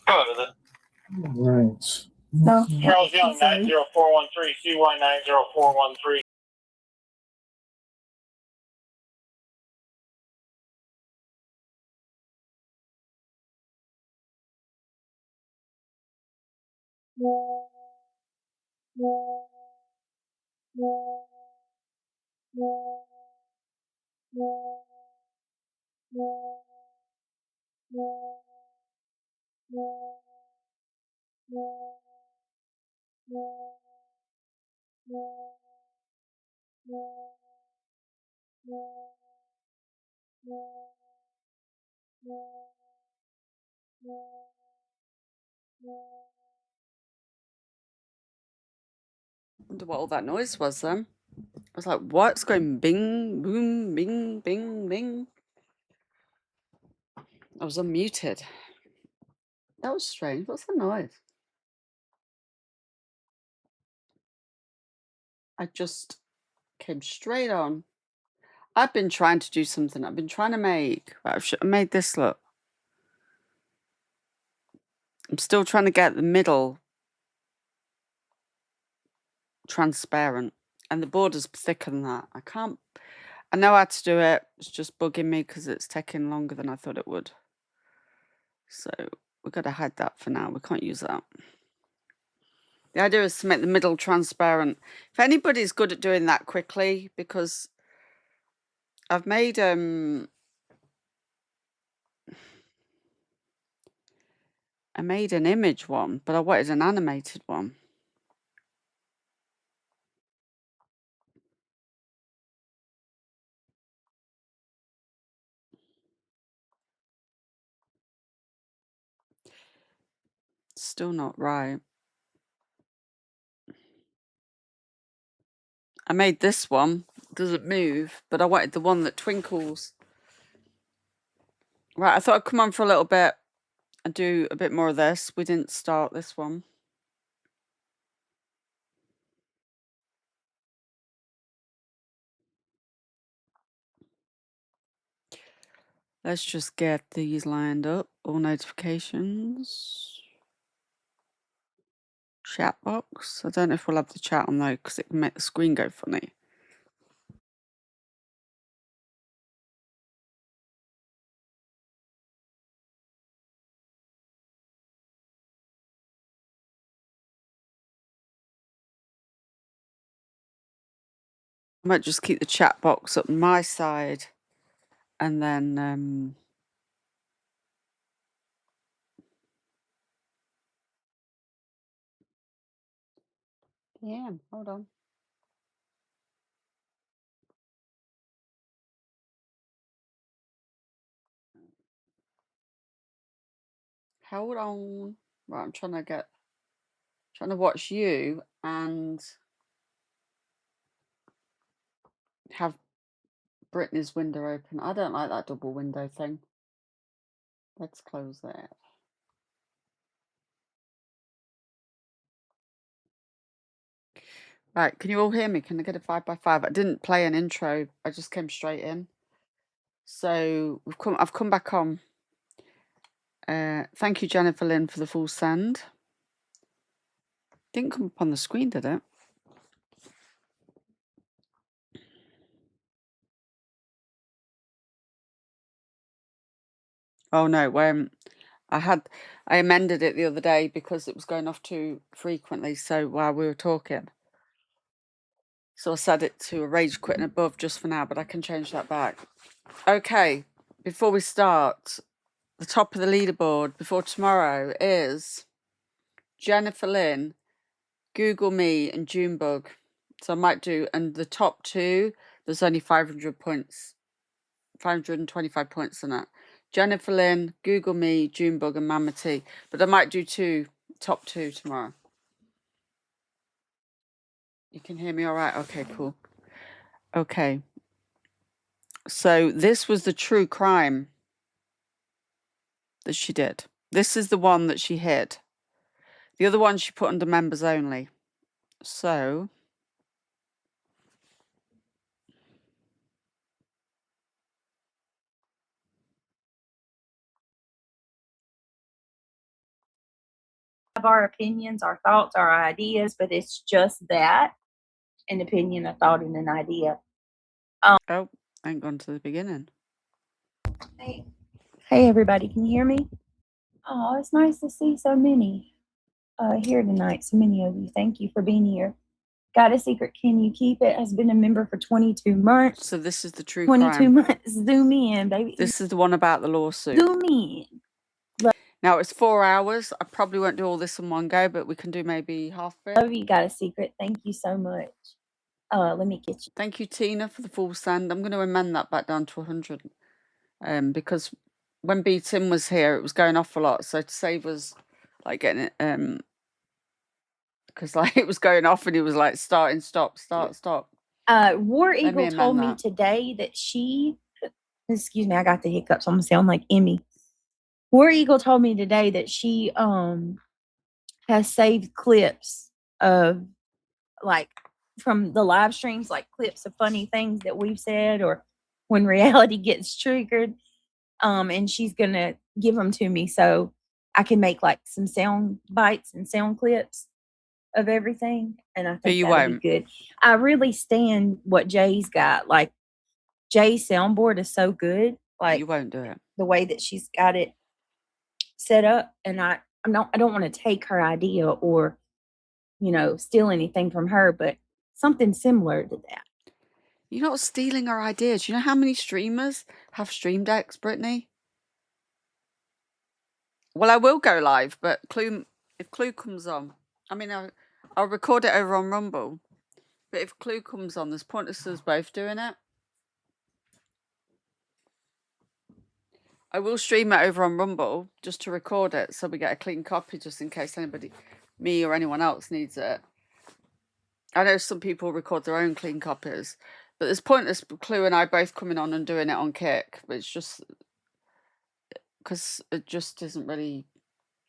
Right. No. Charles Young, 90413, CY 90413. Wonder what all that noise was then. I was like, what's going bing, boom, bing, bing, bing? I was unmuted. That was strange. What's the noise? I just came straight on. I've been trying to do something. I've been trying to make. I made this look. I'm still trying to get the middle transparent, and the border's thicker than that. I can't. I know how to do it. It's just bugging me because it's taking longer than I thought it would. So we've got to hide that for now. We can't use that. The idea is to make the middle transparent. If anybody's good at doing that quickly, because I've made I made an image one, but I wanted an animated one. Still not right. I made this one. Doesn't move, but I wanted the one that twinkles. Right, I thought I'd come on for a little bit and do a bit more of this. We didn't start this one. Let's just get these lined up. All notifications. Chat box. I don't know if we'll have the chat on though, because it can make the screen go funny. I might just keep the chat box up my side and then yeah, hold on. Hold on. Right, I'm trying to watch you and have Brittney's window open. I don't like that double window thing. Let's close that. Right, can you all hear me? Can I get a 5x5? I didn't play an intro. I just came straight in. So I've come back on. Thank you, Jennifer Lynn, for the full send. Didn't come up on the screen, did it? Oh no, I amended it the other day because it was going off too frequently. So while we were talking, so I set it to a rage quit and above just for now, but I can change that back. Okay, before we start, the top of the leaderboard before tomorrow is Jennifer Lynn, Google Me, and Junebug. So I might do, and the top two, there's only 500 points, 525 points in it. Jennifer Lynn, Google Me, Junebug, and Mama T. But I might do top two tomorrow. You can hear me all right? Okay, cool. Okay. So this was the true crime that she did. This is the one that she hid. The other one she put under members only. So have our opinions, our thoughts, our ideas, but it's just that, an opinion, a thought, and an idea. Oh, I ain't gone to the beginning. Hey, everybody, can you hear me? Oh, it's nice to see so many here tonight. So many of you. Thank you for being here. Got a secret? Can you keep it? Has been a member for 22 months. So this is the true 22 crime. months. Zoom in, baby. This is the one about the lawsuit. Zoom in. Now it's 4 hours. I probably won't do all this in one go, but we can do maybe half of it. Love you. Got a secret. Thank you so much. Let me get you. Thank you, Tina, for the full send. I'm going to amend that back down to 100. Because when B Tim was here, it was going off a lot. So to save us like getting it, because like it was going off and he was like start, stop. War Eagle told me today that she, excuse me, I got the hiccups. I'm gonna sound like Emmy. War Eagle told me today that she has saved clips of like from the live streams, like clips of funny things that we've said or when reality gets triggered. And she's gonna give them to me so I can make like some sound bites and sound clips of everything. And I think that'll be good. I really stand what Jay's got. Like Jay's soundboard is so good. Like you won't do it. The way that she's got it set up, and I don't want to take her idea or, you know, steal anything from her, but something similar to that. You're not stealing her ideas. You know how many streamers have Stream Decks, Brittney? Well, I will go live, but if Clue comes on, I mean, I'll record it over on Rumble. But if Clue comes on, there's pointless us both doing it. I will stream it over on Rumble just to record it so we get a clean copy just in case anybody, me or anyone else needs it. I know some people record their own clean copies, but there's pointless Clue and I both coming on and doing it on Kick. But it's just because it just isn't really.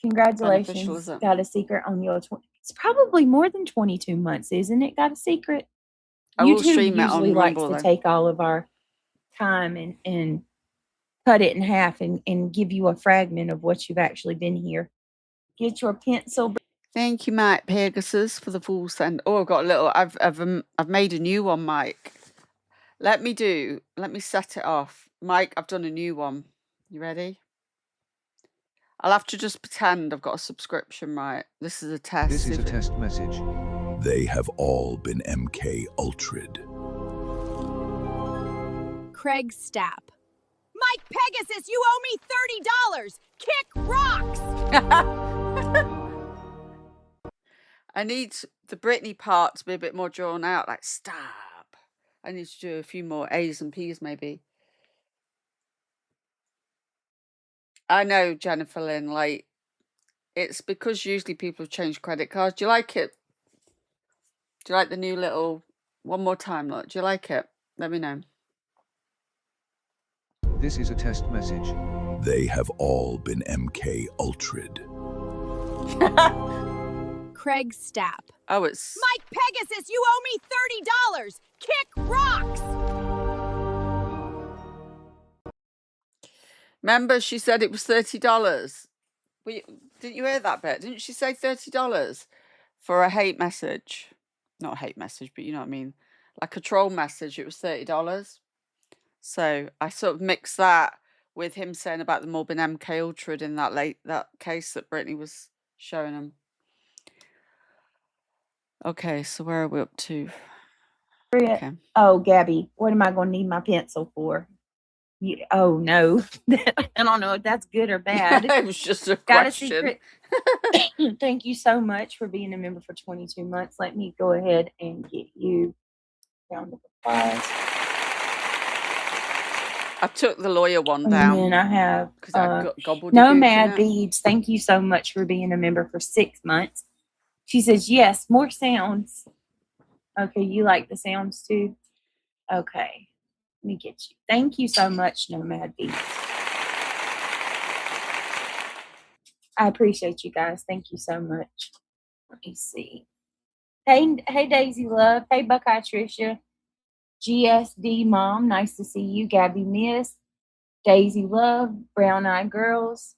Congratulations, is it? Got a secret on your. It's probably more than 22 months, isn't it? Got a secret. I will stream it on usually Rumble, likes to take all of our time and cut it in half and give you a fragment of what you've actually been here. Get your pencil. Thank you, Mike Pegasus, for the full send. Oh, I've got a little. I've made a new one, Mike. Let me set it off, Mike. I've done a new one. You ready? I'll have to just pretend I've got a subscription, right? This is a test. This is a test message. They have all been MK Ultra'd. Craig Stapp. Mike Pegasus, you owe me $30. Kick rocks. I need the Brittney part to be a bit more drawn out, like stop. I need to do a few more A's and P's maybe. I know, Jennifer Lynn, like, it's because usually people have changed credit cards. Do you like it? Do you like the new little, one more time, look, do you like it? Let me know. This is a test message. They have all been MK Ultra'd. Craig Stapp. Oh, it's... Mike Pegasus, you owe me $30. Kick rocks. Remember, she said it was $30. Didn't you hear that bit? Didn't she say $30 for a hate message? Not a hate message, but you know what I mean. Like a troll message, it was $30. So I sort of mixed that with him saying about them all being MK Ultra'd in that case that Brittney was showing him. Okay, so where are we up to? Okay. Oh, Gabby, what am I going to need my pencil for? Oh, no. I don't know if that's good or bad. It was just a Got question. a secret? Thank you so much for being a member for 22 months. Let me go ahead and get you round of applause. I took the lawyer one down. And then I have because I got gobbled. Nomad Beads. Thank you so much for being a member for 6 months. She says, yes, more sounds. Okay, you like the sounds too? Okay, let me get you. Thank you so much, Nomad Beads. I appreciate you guys. Thank you so much. Let me see. Hey, Daisy Love. Hey, Buckeye Tricia. GSD Mom, nice to see you. Gabby Miss. Daisy Love. Brown Eye Girls.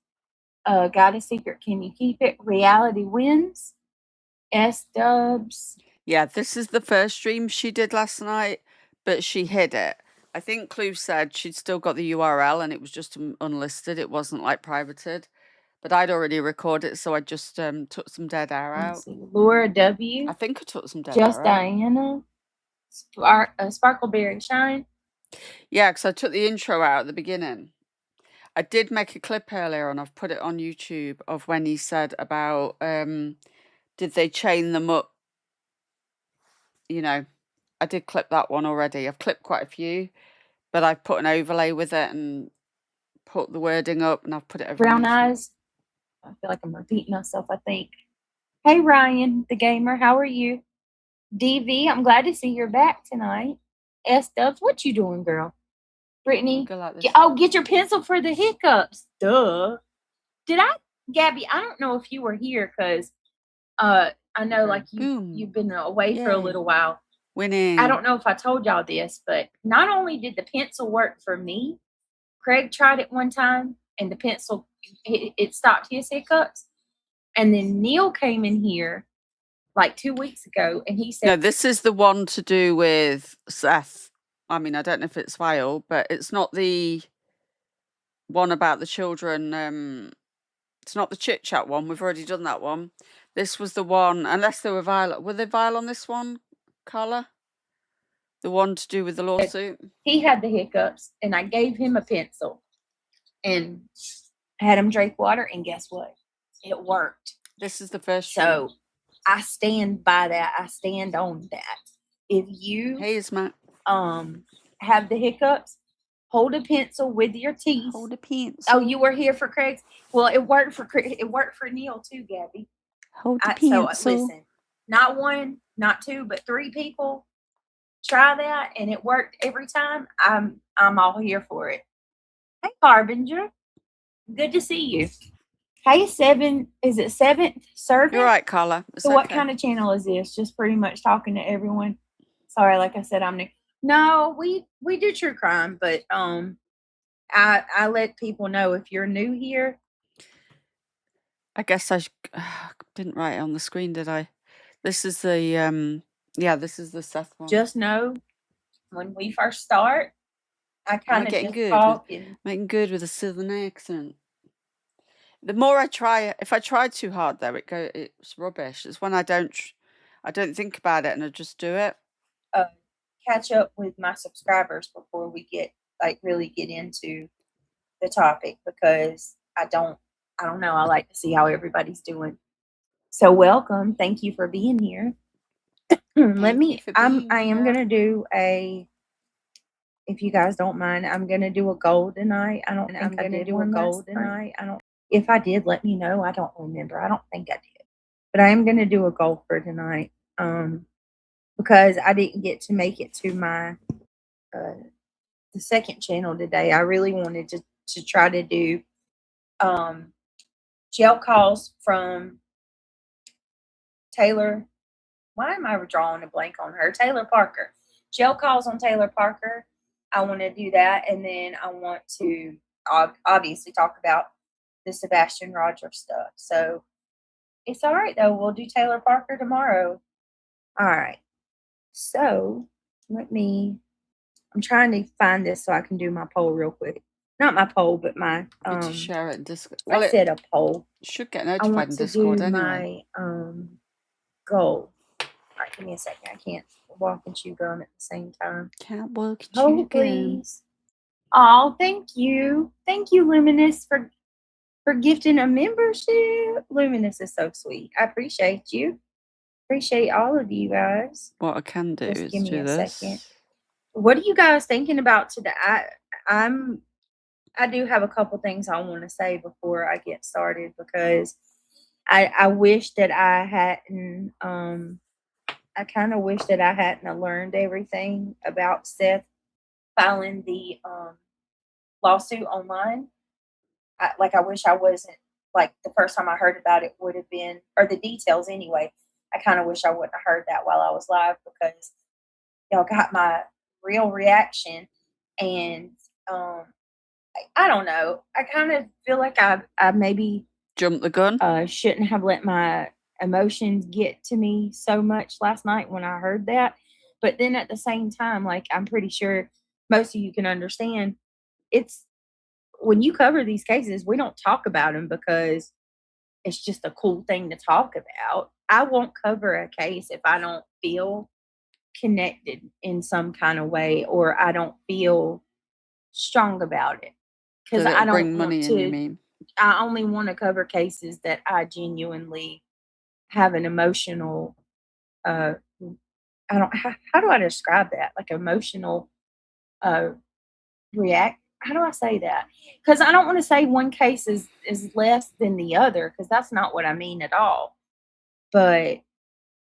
Got a secret, can you keep it? Reality wins. S-dubs. Yeah, this is the first stream she did last night, but she hid it. I think Clue said she'd still got the URL and it was just unlisted. It wasn't like privated. But I'd already recorded it, so I just took some dead air Let's out. see. Laura W. I think I took some dead Just air out. Diana. Sparkleberry Shine. Yeah, because I took the intro out at the beginning. I did make a clip earlier and I've put it on YouTube of when he said about did they chain them up? You know, I did clip that one already. I've clipped quite a few, but I've put an overlay with it and put the wording up and I've put it over Brown on YouTube. Eyes. I feel like I'm repeating myself, I think. Hey, Ryan, the gamer, how are you? DV, I'm glad to see you're back tonight. S-dubs, what you doing, girl? Brittney, Go like this. get your pencil for the hiccups. Duh. Gabby, I don't know if you were here because I know like you've been away for a little while. Winning. I don't know if I told y'all this, but not only did the pencil work for me, Craig tried it one time and the pencil, it stopped his hiccups. And then Neil came in here like 2 weeks ago and he said, no, this is the one to do with Seth. I mean, I don't know if it's vile, but it's not the one about the children. It's not the chit chat one. We've already done that one. This was the one, unless they were vile. Were they vile on this one, Carla? The one to do with the lawsuit? He had the hiccups and I gave him a pencil and had him drink water, and guess what? It worked. This is the first So I stand by that. I stand on that. If you have the hiccups, hold a pencil with your teeth. Hold a pencil. Oh, you were here for Craig's? Well, it worked for Craig. It worked for Neil too, Gabby. Hold the pencil. So listen, not one, not two, but 3 people try that, and it worked every time. I'm all here for it. Hey, Harbinger, good to see you. Hey, is it 7th Servant? You're right, Carla. So what kind of channel is this? Just pretty much talking to everyone. Sorry, like I said, I'm new. No, we do true crime, but I let people know if you're new here. I guess I didn't write it on the screen, did I? This is the this is the Seth one. Just know when we first start, I kind of just talk and making good with a southern accent. The more I try, if I try too hard, though, it's rubbish. It's when I don't think about it and I just do it. Catch up with my subscribers before we really get into the topic, because I don't know. I like to see how everybody's doing. So welcome. Thank you for being here. I am going to do if you guys don't mind, I'm going to do a goal tonight. I don't think I did one last night. If I did, let me know. I don't remember. I don't think I did. But I am going to do a goal for tonight. Because I didn't get to make it to my the second channel today. I really wanted to try to do jail calls from Taylor. Why am I drawing a blank on her? Taylor Parker. Jail calls on Taylor Parker. I want to do that, and then I want to obviously talk about the Sebastian Rogers stuff. So it's all right though. We'll do Taylor Parker tomorrow. All right. So I'm trying to find this so I can do my poll real quick. Not my poll, but my to share it in Discord. Well, I said a poll. Should get notified in Discord anyway. My goal. All right, give me a second. I can't walk and chew gum at the same time. Can't walk and chew gum. Please. Oh, thank you. Thank you, Luminous, for gifting a membership. Luminous is so sweet. I appreciate you. Appreciate all of you guys. What I can do is give me do a this. second. What are you guys thinking about today? I do have a couple things I want to say before I get started, because I wish that I hadn't I kind of wish that I hadn't learned everything about Seth filing the lawsuit online. I wish I wasn't, like, the first time I heard about it would have been, or the details anyway. I kind of wish I wouldn't have heard that while I was live, because y'all got my real reaction. And I don't know. I kind of feel like I maybe Jump the gun. Shouldn't have let my emotions get to me so much last night when I heard that. But then at the same time, like, I'm pretty sure most of you can understand, it's when you cover these cases, we don't talk about them because it's just a cool thing to talk about. I won't cover a case if I don't feel connected in some kind of way or I don't feel strong about it. Because I don't bring want money to. in, you mean? I only want to cover cases that I genuinely have an emotional. I don't. How do I describe that? Like emotional react. How do I say that? Because I don't want to say one case is less than the other, because that's not what I mean at all. But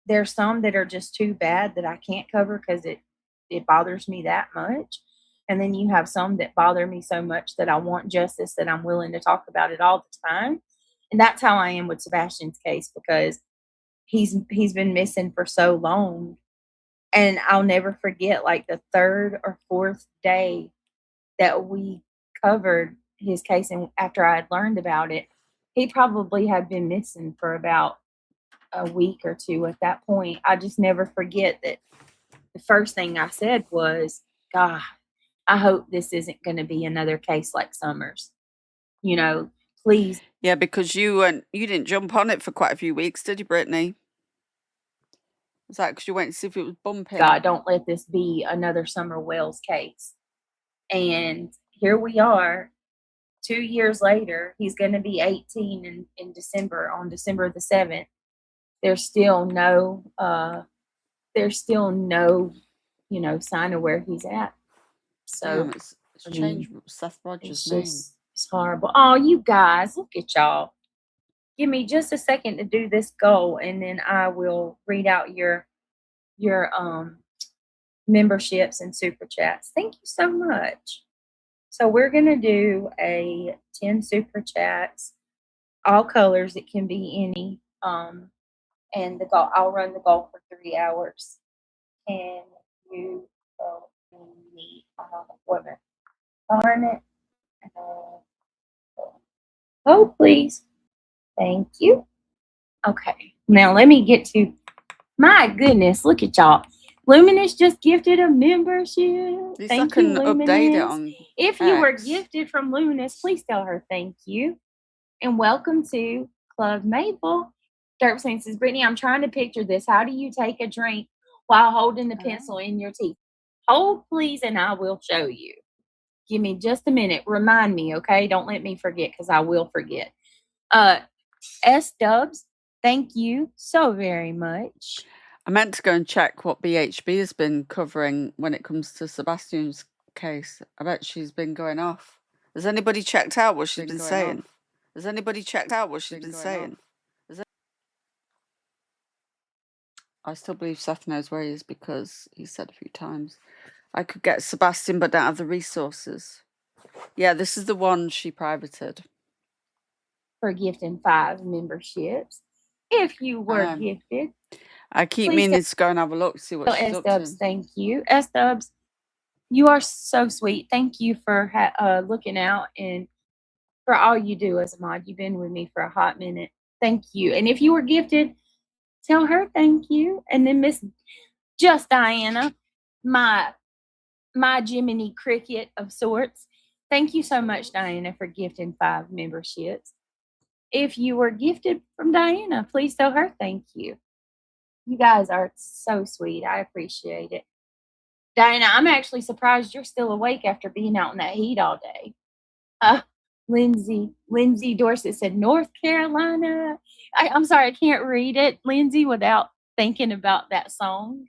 there's some that are just too bad that I can't cover because it bothers me that much. And then you have some that bother me so much that I want justice that I'm willing to talk about it all the time. And that's how I am with Sebastian's case, because he's been missing for so long. And I'll never forget, like, the third or fourth day that we covered his case, and after I had learned about it, he probably had been missing for about a week or two at that point. I just never forget that the first thing I said was, God, I hope this isn't going to be another case like Summers. You know, please. Yeah, because you didn't jump on it for quite a few weeks, did you, Brittney? Was that because you went to see if it was bumping? God, don't let this be another Summer Wells case. And here we are, 2 years later. He's going to be 18 in December, on December the 7th. There's still no, sign of where he's at. So Damn, it's changed Seth Rogers' name. It's horrible. Oh, you guys, look at y'all. Give me just a second to do this goal, and then I will read out your memberships and super chats. Thank you so much. So we're gonna do a 10 super chats, all colors. It can be any. And the goal, I'll run the goal for 3 hours. Can you help me? Women. Darn it. Oh, please. Thank you. Okay. Now let me get to, my goodness, look at y'all. Luminous just gifted a membership. Thank you, Luminous. Update it on if you were gifted from Luminous, please tell her thank you. And welcome to Club Maple. Derpsman says, Brittney, I'm trying to picture this. How do you take a drink while holding the pencil in your teeth? Hold, please, and I will show you. Give me just a minute. Remind me, okay? Don't let me forget, because I will forget. S Dubs, thank you so very much. I meant to go and check what BHB has been covering when it comes to Sebastian's case. I bet she's been going off. Has anybody checked out what she's been saying? Has anybody checked out what she's been saying? I still believe Seth knows where he is, because he said a few times, I could get Sebastian but don't have the resources. Yeah, this is the one she privated. For gifting 5 memberships. If you were gifted. I keep meaning to go and have a look, see what she's up to. S-Dubs, thank you. S-Dubs, you are so sweet. Thank you for looking out and for all you do as a mod. You've been with me for a hot minute. Thank you. And if you were gifted, tell her thank you. And then Miss Just Diana, my Jiminy Cricket of sorts. Thank you so much, Diana, for gifting 5 memberships. If you were gifted from Diana, please tell her thank you. You guys are so sweet. I appreciate it. Diana, I'm actually surprised you're still awake after being out in that heat all day. Lindsay Dorset said North Carolina. I'm sorry, I can't read it, Lindsay, without thinking about that song.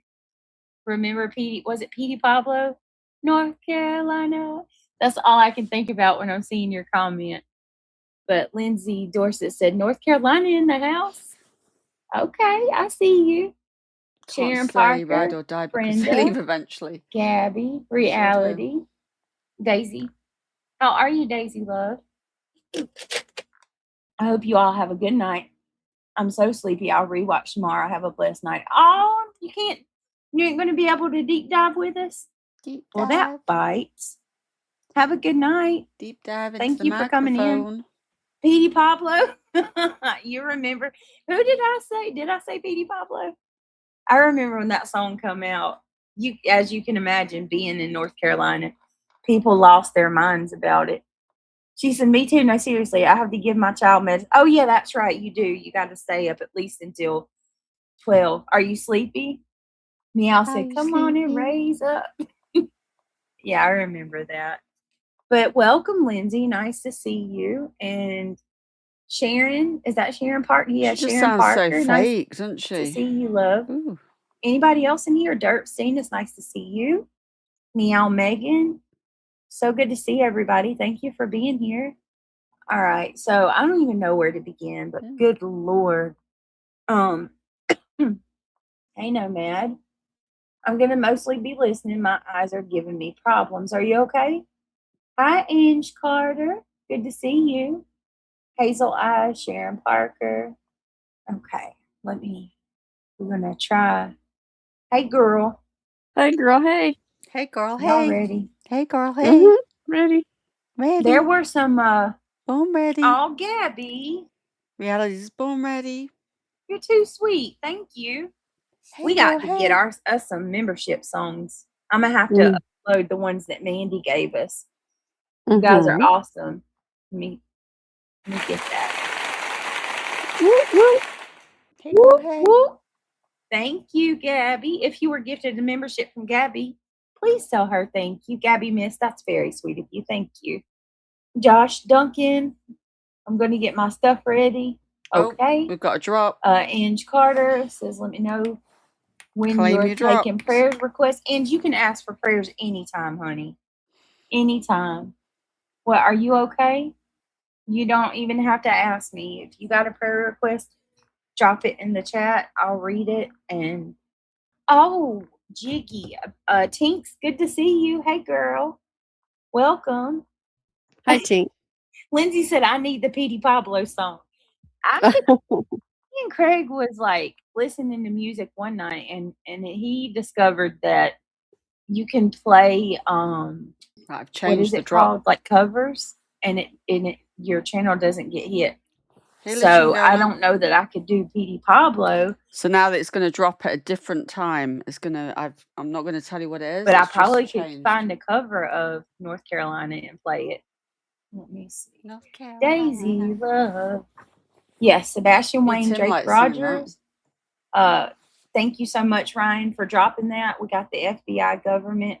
Remember was it Petey Pablo? North Carolina. That's all I can think about when I'm seeing your comment. But Lindsay Dorset said North Carolina in the house. Okay, I see you. Sharon Parker, ride or die, because they leave eventually. Gabby, Reality, Daisy. How are you, Daisy love? I hope you all have a good night. I'm so sleepy. I'll rewatch tomorrow. Have a blessed night. Oh, you ain't going to be able to deep dive with us? Well, that bites. Have a good night. Deep dive into Thank the you for coming in. Petey Pablo. You remember? Who did I say? Did I say Petey Pablo? I remember when that song come out. As you can imagine, being in North Carolina, people lost their minds about it. She said, "Me too. No, seriously, I have to give my child meds." Oh yeah, that's right. You do. You got to stay up at least until 12. Are you sleepy? Meow said, "Come on and raise up." Yeah, I remember that. But welcome, Lindsay. Nice to see you. And Sharon, is that Sharon Parker? Yeah, She just Sharon sounds Parker. so Nice fake, doesn't to she? see you, love. Ooh. Anybody else in here? Dirtstein, it's nice to see you. Meow Megan. So good to see everybody. Thank you for being here. All right. So I don't even know where to begin, but good Lord. Hey Nomad. I'm gonna mostly be listening. My eyes are giving me problems. Are you okay? Hi, Ange Carter. Good to see you. Hazel Eyes, Sharon Parker. Okay, we're gonna try. Hey, girl. Hey, girl, hey. Hey, girl, Y'all hey. ready? Hey, girl, hey. Ready. Ready. There were some, Born ready. oh, Gabby. Reality's born ready. You're too sweet. Thank you. Hey, We girl, got to hey. get us some membership songs. I'm gonna have to upload the ones that Mandy gave us. You guys are awesome. Let me get that. Hey, girl, hey. Thank you, Gabby. If you were gifted a membership from Gabby, please tell her thank you. Gabby Miss, that's very sweet of you. Thank you. Josh Duncan, I'm going to get my stuff ready. Okay. We've got a drop. Ange Carter says, let me know when Claim you're your taking prayers requests. And you can ask for prayers anytime, honey. Anytime. Well, are you okay? You don't even have to ask me. If you got a prayer request, drop it in the chat. I'll read it. And oh, Jiggy, Tinks, good to see you. Hey, girl, welcome. Hi, Tink. Lindsay said, "I need the Petey Pablo song." Me and Craig was like listening to music one night, and he discovered that you can play I've changed what is it called, like covers, and it your channel doesn't get hit. Hey, so I don't know that I could do Petey Pablo. So now that it's going to drop at a different time, it's going to. I'm not going to tell you what it is. But I it's probably just could changed. find a cover of North Carolina and play it. Let me see. North Carolina. Daisy Love. Yes, Sebastian Wayne, Drake Rogers. Thank you so much, Ryan, for dropping that. We got the FBI government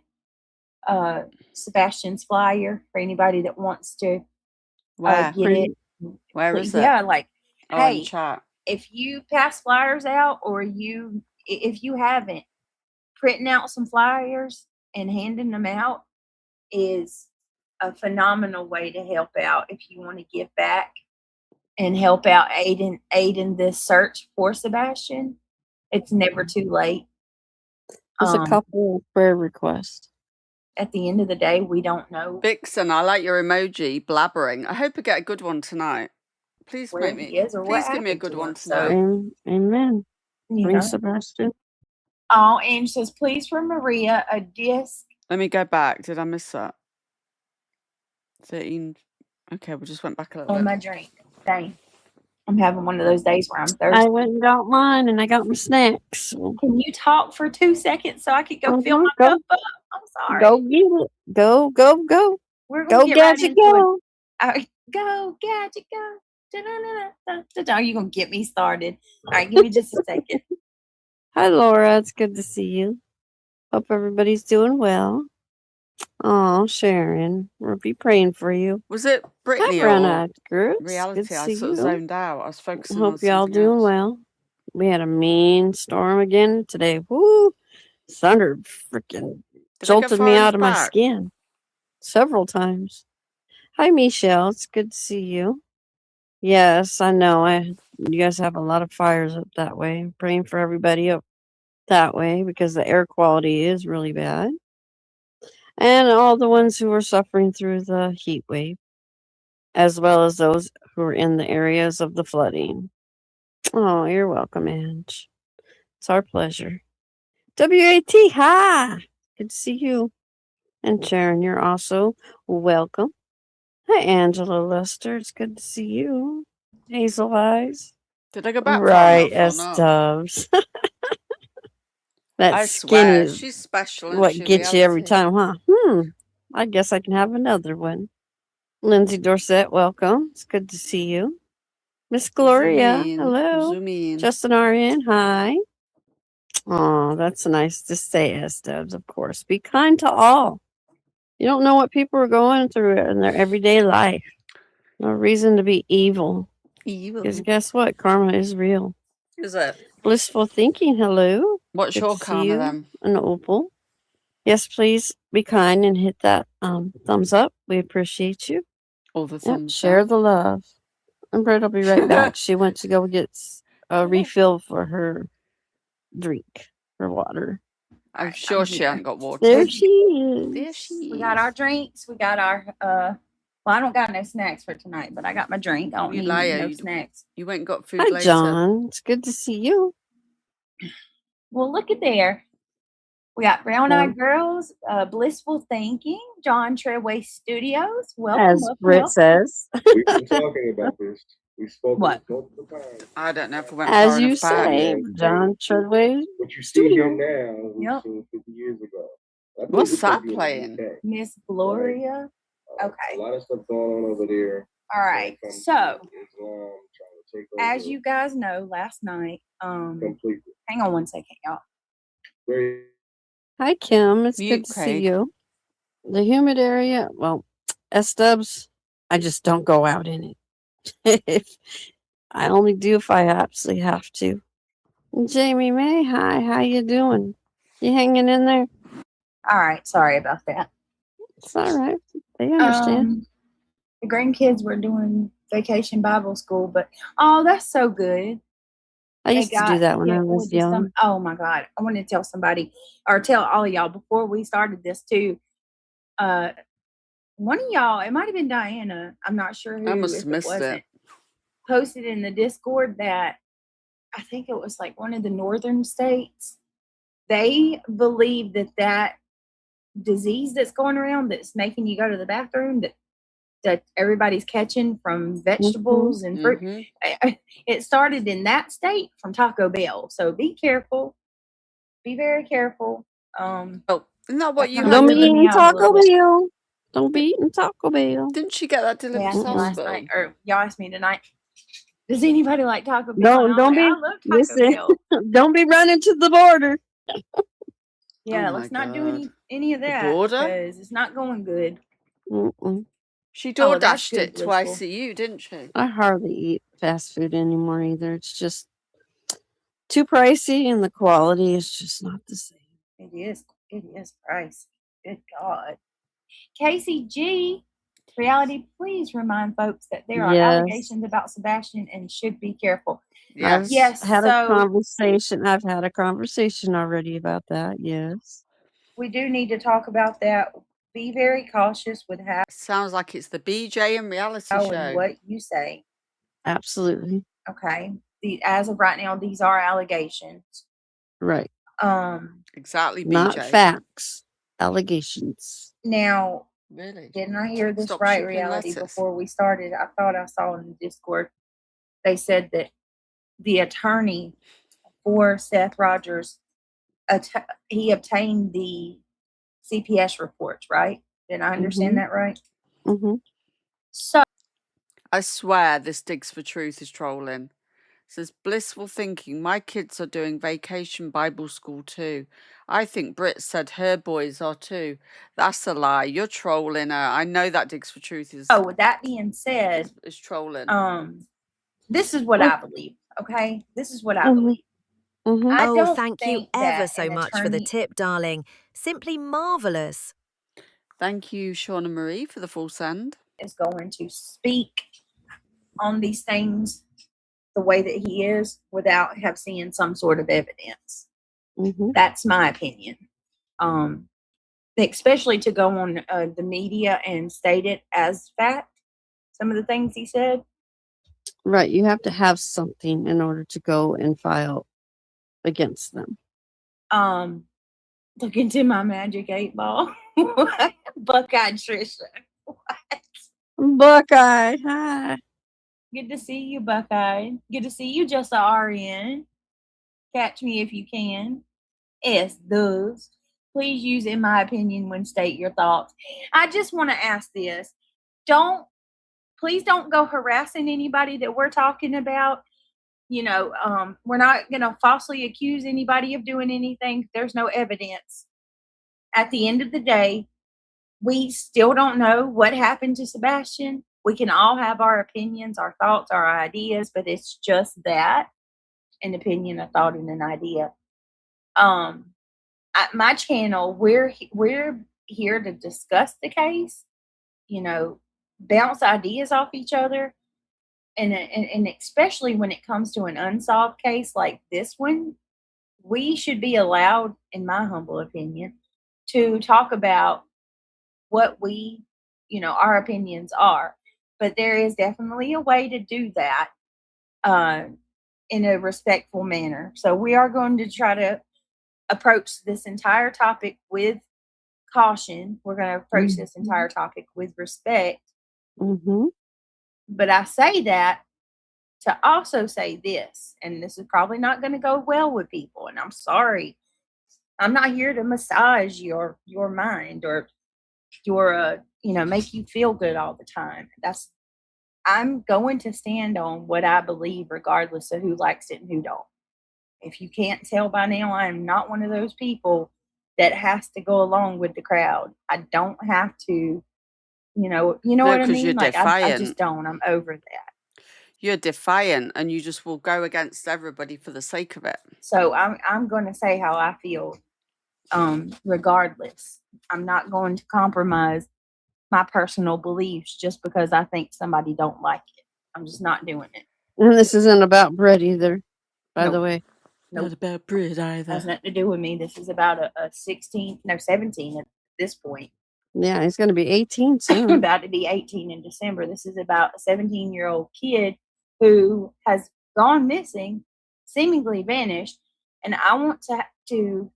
Sebastian's flyer for anybody that wants to get it. Where is it? Yeah, like, hey, chat. If you pass flyers out, or if you haven't, printing out some flyers and handing them out is a phenomenal way to help out if you want to give back and help out aid in this search for Sebastian. It's never too late. There's a couple of prayer requests. At the end of the day, we don't know. Vixen, I like your emoji blabbering. I hope I get a good one tonight. Please where he is or please what give me a good one tonight. So, amen. Bring Sebastian. Oh, and says, please for Maria, a disc. Let me go back. Did I miss that? 13. Okay, we just went back a little bit. On my drink. Dang. I'm having one of those days where I'm thirsty. I went and got mine, and I got my snacks. Can you talk for 2 seconds so I could go fill my cup up? I'm sorry. Go get it. Go. We're going to get Gadget, right into go. it. Go, Gadget, go. Da-da-da-da-da-da. You're going to get me started. All right, give me just a second. Hi, Laura. It's good to see you. Hope everybody's doing well. Oh, Sharon, we'll be praying for you. Was it Brittney or groups? Reality? I sort of zoned out. I was focusing on Hope y'all doing else. well. We had a mean storm again today. Woo! Thunder freaking jolted me out of my skin several times. Hi, Michelle. It's good to see you. Yes, I know. You guys have a lot of fires up that way. I'm praying for everybody up that way because the air quality is really bad. And all the ones who are suffering through the heat wave, as well as those who are in the areas of the flooding. Oh, you're welcome, Ange. It's our pleasure. WAT, hi! Good to see you. And Sharon, you're also welcome. Hi, Angela Lester. It's good to see you. Hazel Eyes. Did I go back far Right, enough or S not? Dubs. That I skin swear, is she's special, isn't what she, in gets you every reality? time, huh? I guess I can have another one. Lindsay Dorset, welcome. It's good to see you. Miss Gloria, hello. Zoom in. Justin Arian, hi. Oh, that's nice to say, S Dubs, of course. Be kind to all. You don't know what people are going through in their everyday life. No reason to be evil. Because guess what? Karma is real. Is it? Blissful thinking, hello. What's Good your to see karma you. then? An opal. Yes, please be kind and hit that thumbs up. We appreciate you. All the thumbs Share down. the love. And Britt will be right back. She went to go get a refill for her drink, her water. I'm sure she hasn't got water. There she is. There she is. We got our drinks. We got our well, I don't got no snacks for tonight, but I got my drink. I don't You need liar. no snacks. You went and got food Hi, later. John. It's good to see you. Well, look at there. We got Brown Eyed Girls, Blissful Thinking, John Treadway Studios. Welcome, As welcome, Britt welcome. says. We've been talking about this. We spoke What? multiple times. I don't know if I went As far you enough back. say, John Treadway. What you see Studio. here now, we've Yep. seen 50 years ago. I think What's it's gonna that be in the playing? UK. Miss Gloria. Okay. A lot of stuff going on over there. All right. when it comes So, to Islam trying to take over as you guys know, last night, completely. hang on one second, y'all. Very Hi, Kim. It's Mute, good to see Craig. you. The humid area, well, S-dubs, I just don't go out in it. If I only do if I absolutely have to. Jamie May, hi. How you doing? You hanging in there? All right. Sorry about that. It's all right. They understand. The grandkids were doing vacation Bible school, but oh, that's so good. I used to do that when I was young. Oh my God. I wanted to tell somebody or tell all of y'all before we started this too. One of y'all, it might have been Diana, I'm not sure who, I must if have missed wasn't, it. posted in the Discord that I think it was like one of the northern states. They believe that disease that's going around that's making you go to the bathroom that everybody's catching from vegetables and fruit. It started in that state from Taco Bell. So be careful. Be very careful. Oh, isn't that what you kinda had? Don't be weirded me eating out a little Taco bit. Bell. Don't be eating Taco Bell. Didn't she get that They delivered asked to me last hospital? night, or y'all asked me tonight, does anybody like Taco Bell? Don't And I was like, be. I love Taco Listen, Bell. don't be running to the border. Yeah, Oh let's my not do God. any of The that border? because it's not going good. She Oh, that's DoorDashed good, it to Blissful. ICU, didn't she? I hardly eat fast food anymore either. It's just too pricey and the quality is just not the same. It is pricey. Good God. Casey G, reality, please remind folks that there are allegations about Sebastian and should be careful. Yes. Yes, I've had a so conversation. I've had a conversation already about that. Yes. we do need to talk about that. Be very cautious with how Sounds like it's the BJ and reality and show. what you say. Absolutely. Okay. As of right now, these are allegations. Right. Exactly, BJ. Not facts. Allegations. Now, Really? didn't I hear this Stop right, shipping reality, letters. before we started? I thought I saw in the Discord, they said that the attorney for Seth Rogers, he obtained the CPS reports, right? Did I understand that right? So, I swear this Digs for Truth is trolling. It says, blissful thinking, my kids are doing vacation Bible school too. I think Britt said her boys are too. That's a lie. You're trolling her. I know that Digs for Truth is with that being said, is trolling. this is what I believe, okay? This is what I believe. I Oh, don't thank you think ever that so an much for the attorney tip, darling. Simply marvellous. Thank you, Shauna Marie, for the full send. is going to speak on these things the way that he is without have seen some sort of evidence. That's my opinion. Especially to go on the media and state it as fact. Some of the things he said. Right. You have to have something in order to go and file against them. Look into my magic 8 ball. Buckeye Trisha. What? Buckeye. Hi. Good to see you, Buckeye. Good to see you, just a RN. Catch me if you can. S does. Please use in my opinion when state your thoughts. I just want to ask this. Please don't go harassing anybody that we're talking about. We're not going to falsely accuse anybody of doing anything. There's no evidence. At the end of the day, we still don't know what happened to Sebastian. We can all have our opinions, our thoughts, our ideas, but it's just that, an opinion, a thought, and an idea. At my channel, we're here to discuss the case, bounce ideas off each other, and especially when it comes to an unsolved case like this one, we should be allowed, in my humble opinion, to talk about what our opinions are. But there is definitely a way to do that in a respectful manner. So we are going to try to approach this entire topic with caution. We're going to approach this entire topic with respect. Mm-hmm. But I say that to also say this, and this is probably not going to go well with people, and I'm sorry. I'm not here to massage your mind or your make you feel good all the time. I'm going to stand on what I believe regardless of who likes it and who don't. If you can't tell by now, I am not one of those people that has to go along with the crowd. I don't have to, what I mean? You're Like defiant. I just don't. I'm over that. You're defiant and you just will go against everybody for the sake of it. So I'm going to say how I feel regardless. I'm not going to compromise my personal beliefs just because I think somebody don't like it. I'm just not doing it. And this isn't about Brett either, by the way. Not about Britt either. Has nothing to do with me. This is about a 17 at this point. Yeah, he's going to be 18 soon. About to be 18 in December. This is about a 17-year-old kid who has gone missing, seemingly vanished, and I want to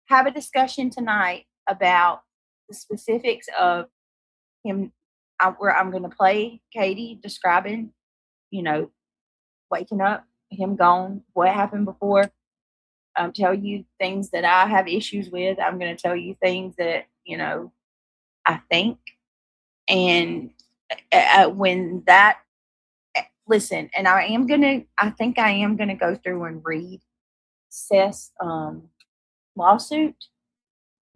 have a discussion tonight about the specifics of him. Where I'm going to play Katie describing, waking up, him gone, what happened before. Tell you things that I have issues with. I'm going to tell you things that I think, and when that listen, and I think I am gonna go through and read Seth's lawsuit.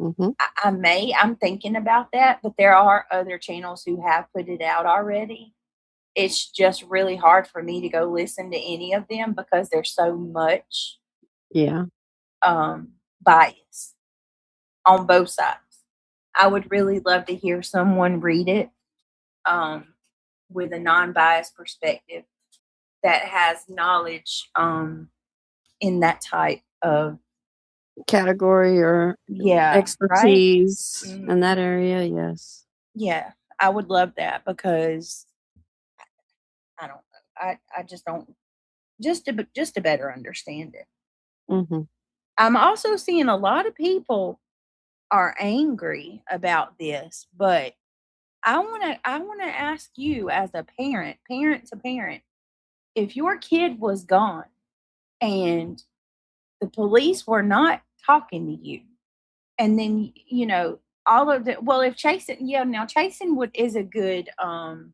Mm-hmm. I'm thinking about that, but there are other channels who have put it out already. It's just really hard for me to go listen to any of them because there's so much bias on both sides. I would really love to hear someone read it with a non-biased perspective that has knowledge in that type of category or expertise right? in that area. Yes. Yeah, I would love that because I don't know. I just don't just to better understand it. Mm-hmm. I'm also seeing a lot of people are angry about this, but I want to ask you as a parent to parent, if your kid was gone and the police were not talking to you, and then all of the if Chasen, now Chasen is a good person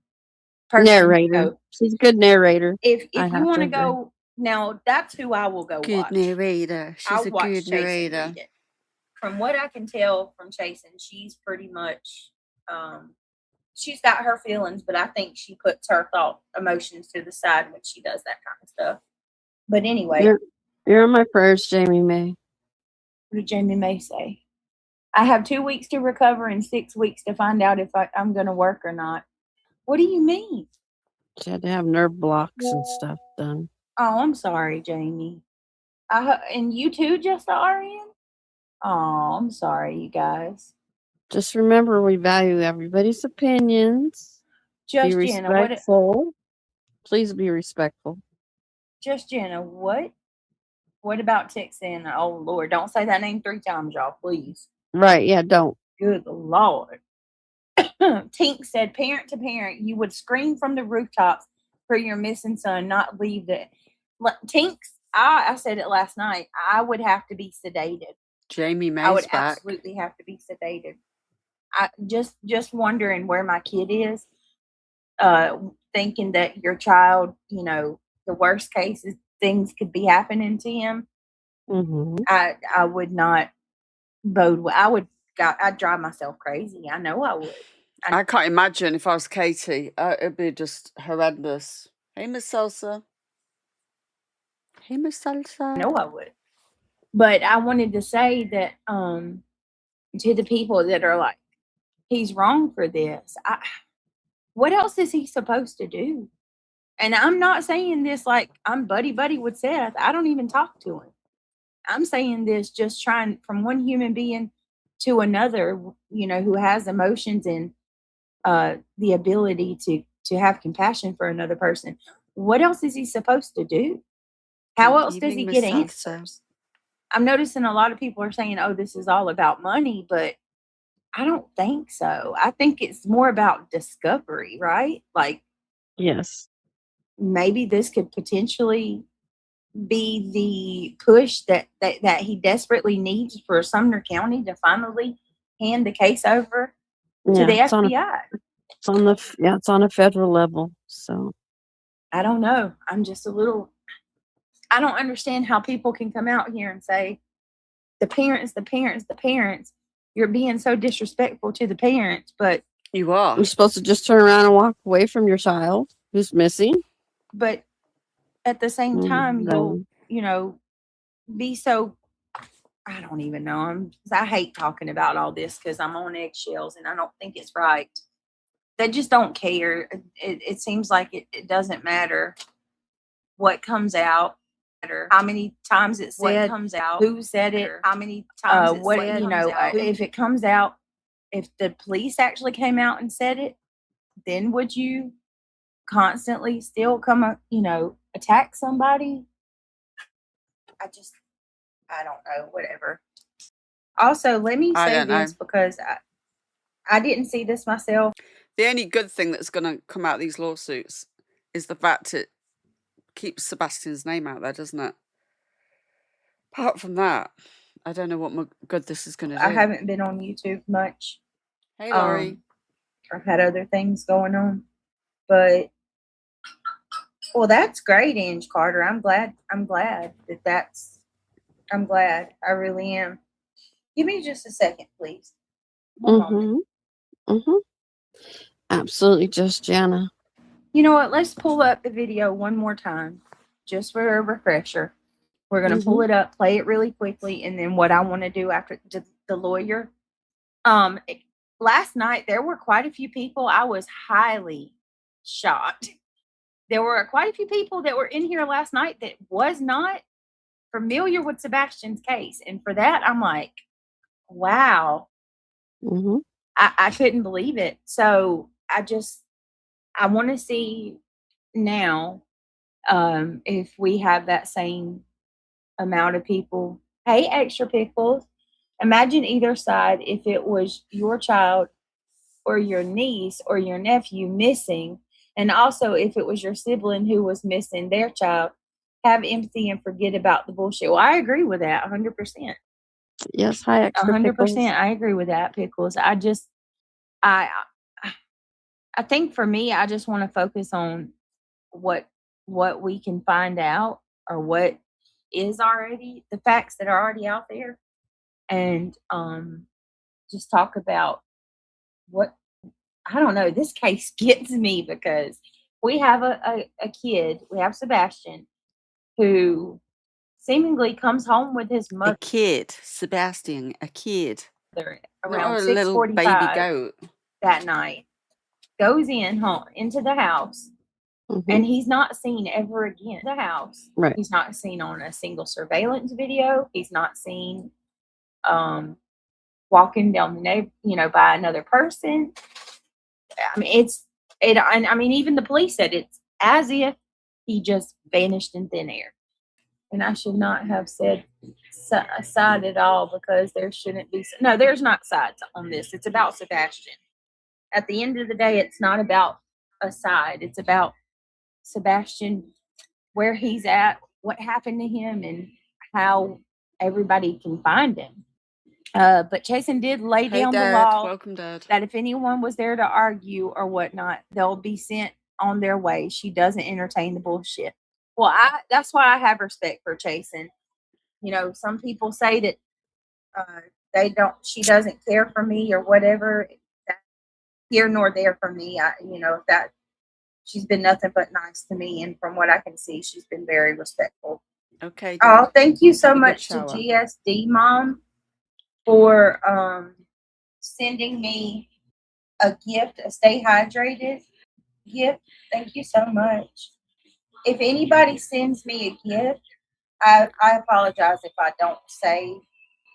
narrator. She's a good narrator. If you want to go now, that's who I will go good watch. Narrator. She's a good narrator. From what I can tell from Chasen, she's pretty much she's got her feelings, but I think she puts her emotions to the side when she does that kind of stuff. But anyway, you're in my prayers, Jamie May. What did Jamie May say? I have 2 weeks to recover and 6 weeks to find out if I'm going to work or not. What do you mean? She had to have nerve blocks and stuff done. Oh, I'm sorry, Jamie. And you too, just the RN? Oh, I'm sorry, you guys. Just remember, we value everybody's opinions. Be respectful. Please be respectful. Just Jenna, what? What about Texan? Oh, Lord, don't say that name 3 times, y'all, please. Right, yeah, don't. Good Lord. Tink said, parent to parent, you would scream from the rooftops for your missing son, not leave the. Tink's, I said it last night, I would have to be sedated. Jamie I would May's back. absolutely have to be sedated. I just wondering where my kid is, thinking that your child, you know, the worst case is things could be happening to him. Mm-hmm. I would not bode well. I'd drive myself crazy. I know I would. I can't imagine if I was Katie. It'd be just horrendous. Hey, Miss Salsa. Hey, Miss Salsa. I know I would. But I wanted to say that to the people that are like, he's wrong for this. What else is he supposed to do? And I'm not saying this like I'm buddy with Seth. I don't even talk to him. I'm saying this just trying from one human being to another, you know, who has emotions and the ability to have compassion for another person. What else is he supposed to do? How else does he get answers? I'm noticing a lot of people are saying, oh, this is all about money, but I don't think so. I think it's more about discovery, right? Like, yes, maybe this could potentially be the push that he desperately needs for Sumner County to finally hand the case over to the FBI. It's on a federal level. So I don't know. I'm just I don't understand how people can come out here and say the parents. You're being so disrespectful to the parents, but you are. You're supposed to just turn around and walk away from your child who's missing. But at the same time, you'll, you know, be so. I don't even know. I hate talking about all this because I'm on eggshells and I don't think it's right. They just don't care. It seems like it doesn't matter what comes out, how many times it said, comes out, who said it, how many times what said, you know, if it comes out, if the police actually came out and said it, then would you constantly still come, you know, attack somebody? I don't know, whatever. Also, let me say this because I didn't see this myself. The only good thing that's going to come out of these lawsuits is the fact it keeps Sebastian's name out there, doesn't it? Apart from that, I don't know what good this is going to do. I haven't been on YouTube much. Hey, Laurie. I've had other things going on, but well, that's great, Ange Carter. I'm glad that's. I'm glad. I really am. Give me just a second, please. Absolutely, just Jana. You know what? Let's pull up the video one more time, just for a refresher. We're going to pull it up, play it really quickly, and then what I want to do after the lawyer. Last night, there were quite a few people. I was highly shocked. There were quite a few people that were in here last night that was not familiar with Sebastian's case. And for that, I'm like, wow. I couldn't believe it. So I want to see now if we have that same amount of people. Hey, Extra Pickles. Imagine either side if it was your child or your niece or your nephew missing, and also if it was your sibling who was missing their child. Have empathy and forget about the bullshit. Well, I agree with that 100%. Yes, hi, Extra 100%. Pickles. I agree with that, Pickles. I think for me, I just want to focus on what we can find out or what is already the facts that are already out there, and just talk about what I don't know. This case gets me because we have a kid. We have Sebastian, who seemingly comes home with his mother. A kid, Sebastian, a kid. Around 6:45 little baby goat that night, goes into the house, and he's not seen ever again. The house, right? He's not seen on a single surveillance video. He's not seen walking down the neighborhood, by another person. I mean, I mean, even the police said it's as if he just vanished in thin air. And I should not have said side at all because there shouldn't be. No, there's not sides on this. It's about Sebastian. at the end of the day, it's not about a side. It's about Sebastian, where he's at, what happened to him, and how everybody can find him. But Jason did lay down the law. Welcome, Dad. That if anyone was there to argue or whatnot, they'll be sent on their way. She doesn't entertain the bullshit. Well, that's why I have respect for Jason. You know, some people say that she doesn't care for me or whatever. That's here nor there for me. She's been nothing but nice to me, and from what I can see, she's been very respectful. Okay. Dad. Oh, thank you so Have a good much to shower. GSD Mom for sending me a gift, a Stay Hydrated gift. Thank you so much. If anybody sends me a gift, I apologize if I don't say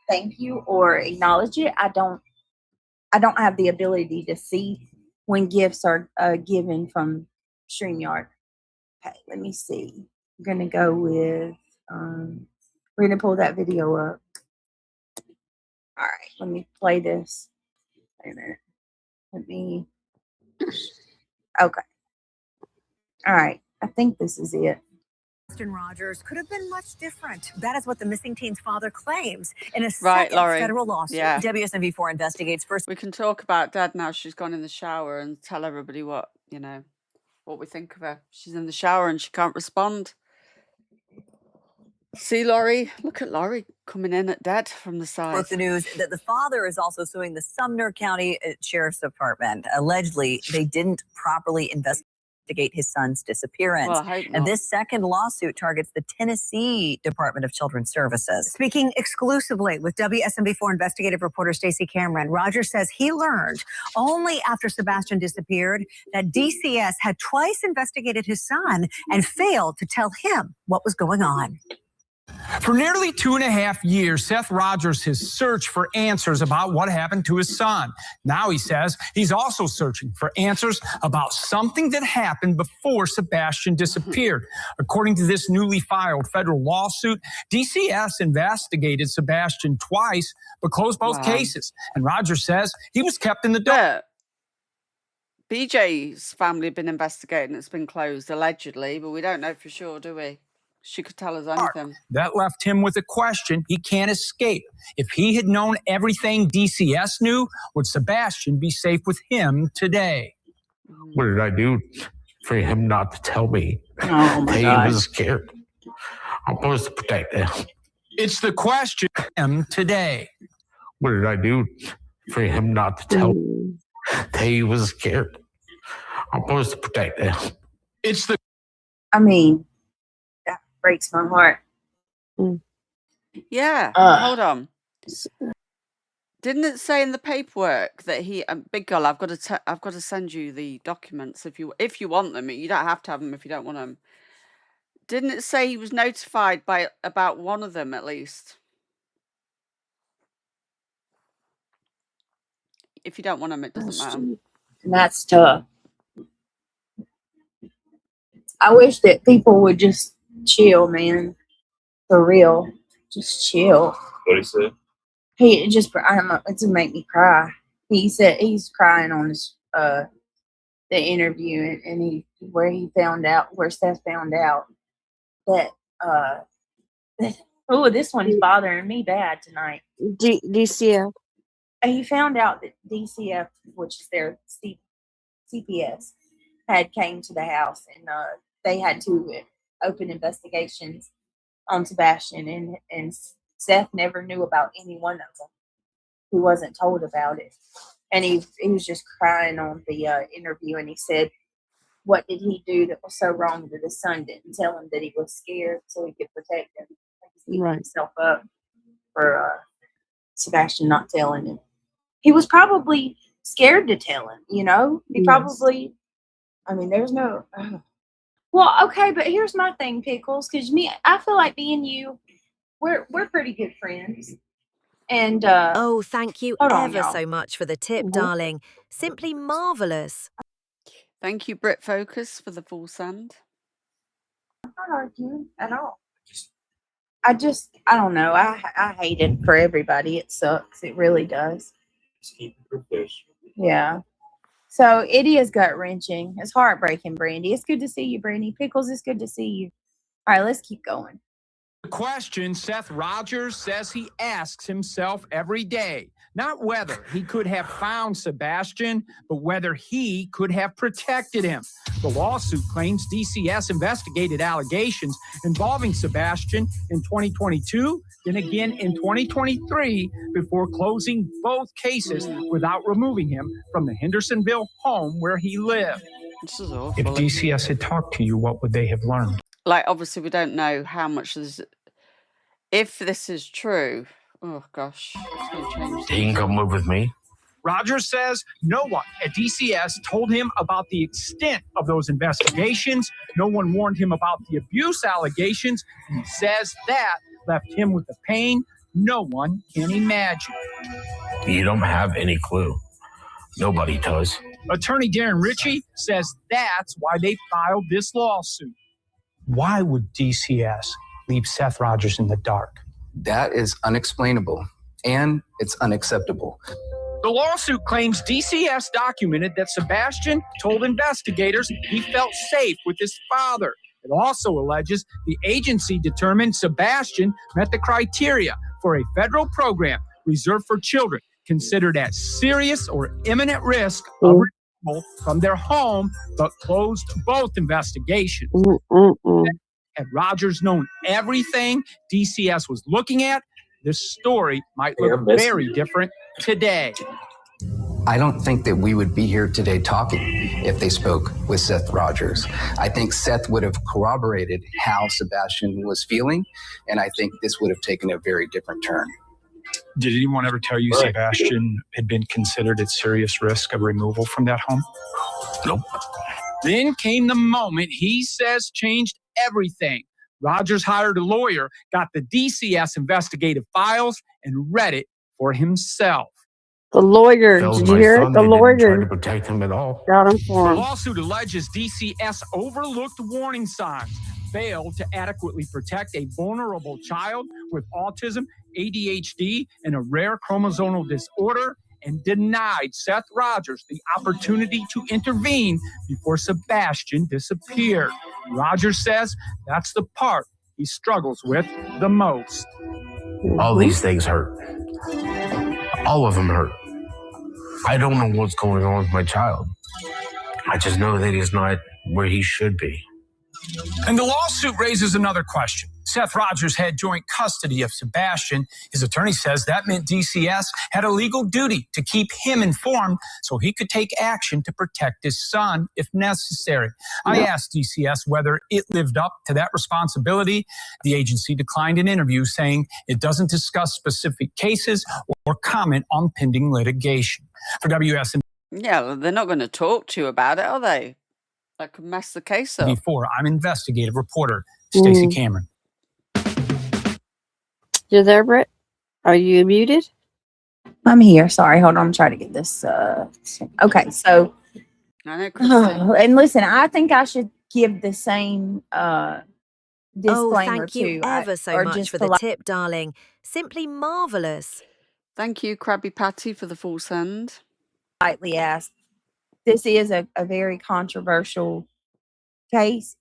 thank you or acknowledge it. I don't have the ability to see when gifts are given from StreamYard. Okay, let me see. I'm gonna go with we're gonna pull that video up. All right, let me play this. Wait a minute. Okay. All right. I think this is it. Rogers could have been much different. That is what the missing teen's father claims in a Right, second Laurie. federal lawsuit. Yeah. WSMV4 investigates first. We can talk about Dad now. She's gone in the shower and tell everybody what we think of her. She's in the shower and she can't respond. See, Laurie? Look at Laurie coming in at Dad from the side. Broke the news that the father is also suing the Sumner County Sheriff's Department. Allegedly, they didn't properly investigate his son's disappearance. Well, I hope not. And this second lawsuit targets the Tennessee Department of Children's Services. Speaking exclusively with WSMV4 investigative reporter Stacey Cameron, Rogers says he learned only after Sebastian disappeared that DCS had twice investigated his son and failed to tell him what was going on. For nearly 2.5 years, Seth Rogers has searched for answers about what happened to his son. Now he says he's also searching for answers about something that happened before Sebastian disappeared. According to this newly filed federal lawsuit, DCS investigated Sebastian twice, but closed both cases. And Rogers says he was kept in the dark. BJ's family have been investigating. It's been closed, allegedly, but we don't know for sure, do we? She could tell us anything. That left him with a question he can't escape. If he had known everything DCS knew, would Sebastian be safe with him today? What did I do for him not to tell me? Oh my He God. was scared. I'm supposed to protect him. It's the question him today. What did I do for him not to tell me? He was scared. I'm supposed to protect him. It's the. I mean, that breaks my heart. Yeah. Hold on. Didn't it say in the paperwork that he, big girl? I've got to send you the documents if you want them. You don't have to have them if you don't want them. Didn't it say he was notified about one of them at least? If you don't want them, it doesn't matter. And that's tough. I wish that people would just chill, man. For real. Just chill. What he said? He just, I don't know, it's gonna make me cry. He said he's crying on his, the interview and where Seth found out that, oh, this one's bothering me bad tonight. DCF. He found out that DCF, which is their CPS, had came to the house and they had to open investigations on Sebastian, and Seth never knew about any one of them. He wasn't told about it, and he was just crying on the interview, and he said, what did he do that was so wrong that his son didn't tell him that he was scared so he could protect him? He beat himself up for Sebastian not telling him. He was probably scared to tell him, you know? He probably, I mean, there's no... Well, okay, but here's my thing, Pickles, because I feel like me and you, we're pretty good friends. And oh, thank you ever on, so much for the tip, darling. Simply marvelous. Thank you, Brit Focus, for the full send. I'm not arguing at all. I don't know. I hate it for everybody. It sucks. It really does. Just keep it professional. Yeah. So it is gut wrenching. It's heartbreaking, Brandy. It's good to see you, Brandy. Pickles, it's good to see you. All right, let's keep going. The question Seth Rogers says he asks himself every day, not whether he could have found Sebastian, but whether he could have protected him. The lawsuit claims DCS investigated allegations involving Sebastian in 2022, then again in 2023, before closing both cases without removing him from the Hendersonville home where he lived. This is awful. If DCS had talked to you, what would they have learned? Like, obviously, we don't know how much this. If this is true, oh gosh, it's going to change. He can come live with me. Rogers says no one at DCS told him about the extent of those investigations. No one warned him about the abuse allegations. And he says that left him with the pain no one can imagine. You don't have any clue. Nobody does. Attorney Darren Ritchie says that's why they filed this lawsuit. Why would DCS leave Seth Rogers in the dark? That is unexplainable, and it's unacceptable. The lawsuit claims DCS documented that Sebastian told investigators he felt safe with his father. It also alleges the agency determined Sebastian met the criteria for a federal program reserved for children considered at serious or imminent risk of removal from their home, but closed both investigations. Had Rogers known everything DCS was looking at, this story might look very different today. I don't think that we would be here today talking if they spoke with Seth Rogers. I think Seth would have corroborated how Sebastian was feeling, and I think this would have taken a very different turn. Did anyone ever tell you Sebastian had been considered at serious risk of removal from that home? Nope. Then came the moment he says changed everything. Rogers hired a lawyer, got the DCS investigative files, and read it for himself. The lawyer, did you hear it? The lawyer didn't try to protect him at all. Got him for The him. lawsuit alleges DCS overlooked warning signs, failed to adequately protect a vulnerable child with autism, ADHD, and a rare chromosomal disorder, and denied Seth Rogers the opportunity to intervene before Sebastian disappeared. Rogers says that's the part he struggles with the most. All these things hurt. All of them hurt. I don't know what's going on with my child. I just know that he's not where he should be. And the lawsuit raises another question. Seth Rogers had joint custody of Sebastian. His attorney says that meant DCS had a legal duty to keep him informed so he could take action to protect his son if necessary. I asked DCS whether it lived up to that responsibility. The agency declined an interview, saying it doesn't discuss specific cases or comment on pending litigation. For WSM, Yeah, they're not going to talk to you about it, are they? That could mess the case up. before I'm investigative reporter Stacey Cameron. You there, Britt? Are you muted? I'm here. Sorry, hold on. I'm trying to get this. Okay, so I know, Christine. and listen, I think I should give the same disclaimer thank you too. ever so or much just for the polite- tip, darling. Simply marvellous. Thank you, Krabby Patty, for the full send. politely ask. This is a very controversial case,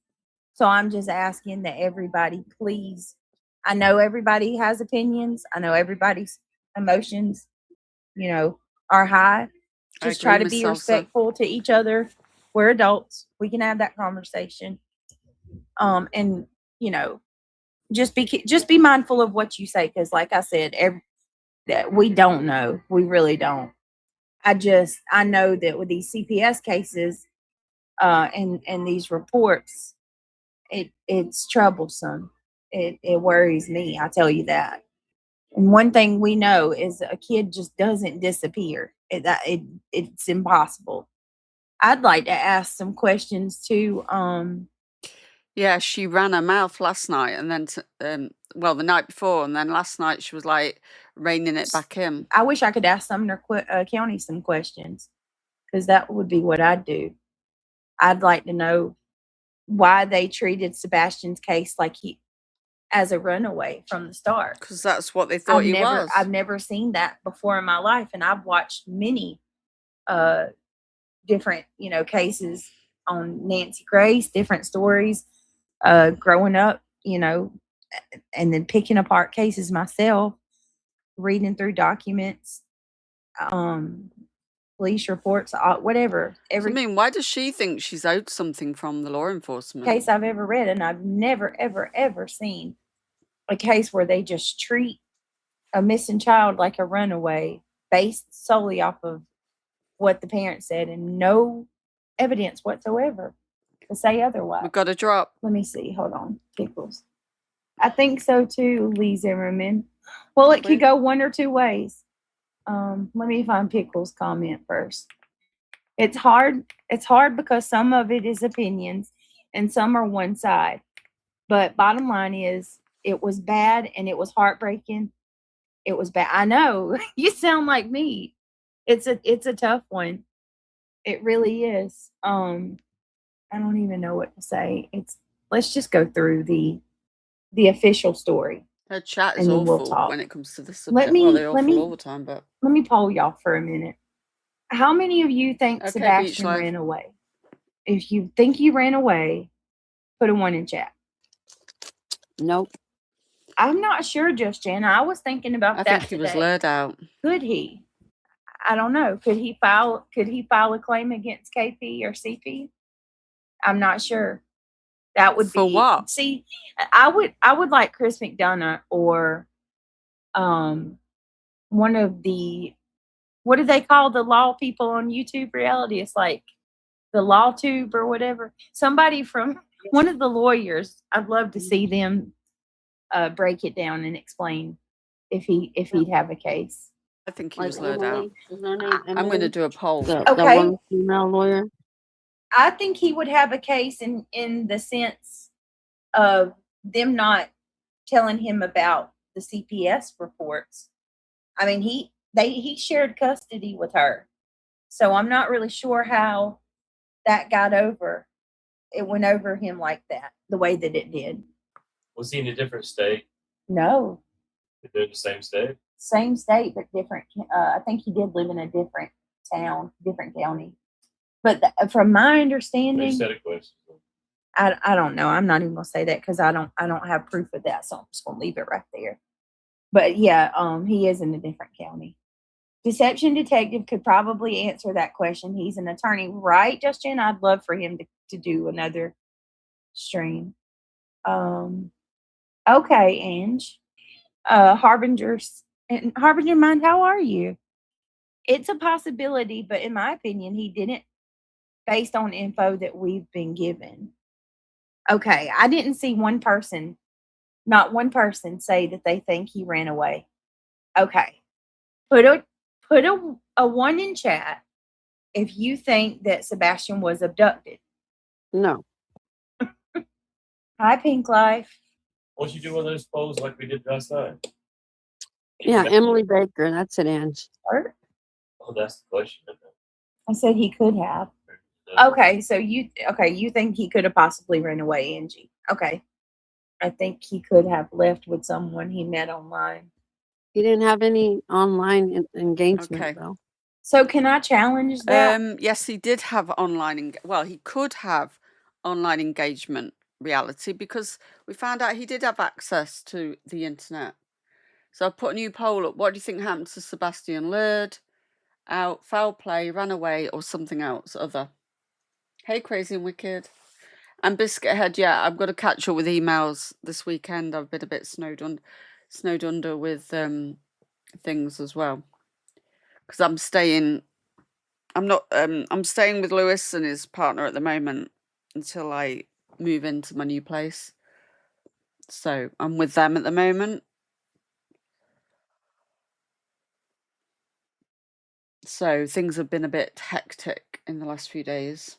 so I'm just asking that everybody please. I know everybody has opinions. I know everybody's emotions, are high. Just try to be respectful to each other. We're adults. We can have that conversation. And just be mindful of what you say, because like I said, that we don't know. We really don't. I know that with these CPS cases and these reports, it's troublesome. It worries me. I tell you that. And one thing we know is a kid just doesn't disappear. It's impossible. I'd like to ask some questions too. Yeah, she ran her mouth last night, and then the night before, and then last night she was like reining it back in. I wish I could ask Sumner County some questions, because that would be what I'd do. I'd like to know why they treated Sebastian's case like as a runaway from the start. Because that's what they thought he was. I've never seen that before in my life, and I've watched many different, cases on Nancy Grace, different stories, growing up, and then picking apart cases myself, reading through documents, police reports, whatever. Every why does she think she's owed something from the law enforcement? case I've ever read, and I've never, ever, ever seen a case where they just treat a missing child like a runaway based solely off of what the parents said and no evidence whatsoever to say otherwise. We've got a drop. Let me see. Hold on. Pickles. I think so too, Lee Zimmerman. Well, it could go one or two ways. Let me find Pickles' comment first. It's hard because some of it is opinions and some are one side. But bottom line is it was bad and it was heartbreaking. It was bad. I know. You sound like me. It's a tough one. It really is. I don't even know what to say. Let's just go through the official story. Her chat is awful when it comes to this subject. They're awful all the time, but let me poll y'all for a minute. How many of you think Sebastian ran away? If you think he ran away, put a 1 in chat. Nope. I'm not sure, Just Jen. I was thinking about that. I think he was lured out. Could he? I don't know. Could he file a claim against KP or CP? I'm not sure. That would for be what? See, I would like Chris McDonough or one of the, what do they call the law people on YouTube reality? It's like the Law Tube or whatever. Somebody from one of the lawyers. I'd love to see them break it down and explain if he'd have a case. I think he was lured out. I'm going to do a poll. The one female lawyer. I think he would have a case in the sense of them not telling him about the CPS reports. I mean, he shared custody with her, so I'm not really sure how that got over. It went over him like that, the way that it did. Was he in a different state? No. They're in the same state? Same state, but different. I think he did live in a different town, different county. But from my understanding, I don't know. I'm not even gonna say that because I don't have proof of that, so I'm just gonna leave it right there. But yeah, he is in a different county. Deception Detective could probably answer that question. He's an attorney, right, Justin? I'd love for him to do another stream. Okay, Ange. Harbinger Mind, how are you? It's a possibility, but in my opinion, he didn't, based on info that we've been given. Okay, I didn't see not one person say that they think he ran away. Okay. Put a 1 in chat if you think that Sebastian was abducted. No. Hi, Pink Life. What'd you do with those polls like we did last night? Yeah, Emily Baker. That's it, Ange. Oh, that's the question. I said he could have. Okay, so you think he could have possibly run away, Angie? Okay. I think he could have left with someone he met online. He didn't have any online engagement, though. So can I challenge that? Yes, he did have online. He could have online engagement reality because we found out he did have access to the internet. So I put a new poll up. What do you think happened to Sebastian? Lured out, foul play, ran away, or something else other? Hey, Crazy and Wicked. And Biscuit Head, yeah, I've got to catch up with emails this weekend. I've been a bit snowed under with things as well. Because I'm staying with Lewis and his partner at the moment until I move into my new place. So I'm with them at the moment. So things have been a bit hectic in the last few days.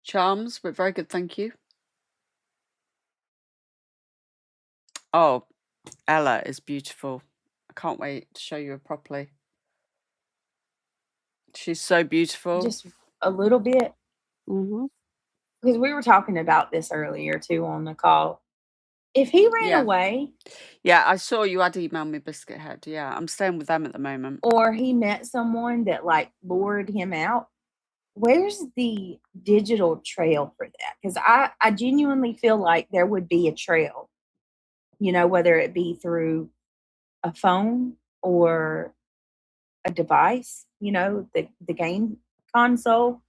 Charms, but very good, thank you. Oh, Ella is beautiful. I can't wait to show you her properly. She's so beautiful. Just a little bit. Mm-hmm. Because we were talking about this earlier too on the call. If he ran away. Yeah, I saw you had emailed me Biscuit Head. Yeah, I'm staying with them at the moment. Or he met someone that like lured him out. Where's the digital trail for that? Because I genuinely feel like there would be a trail, whether it be through a phone or a device, the game console,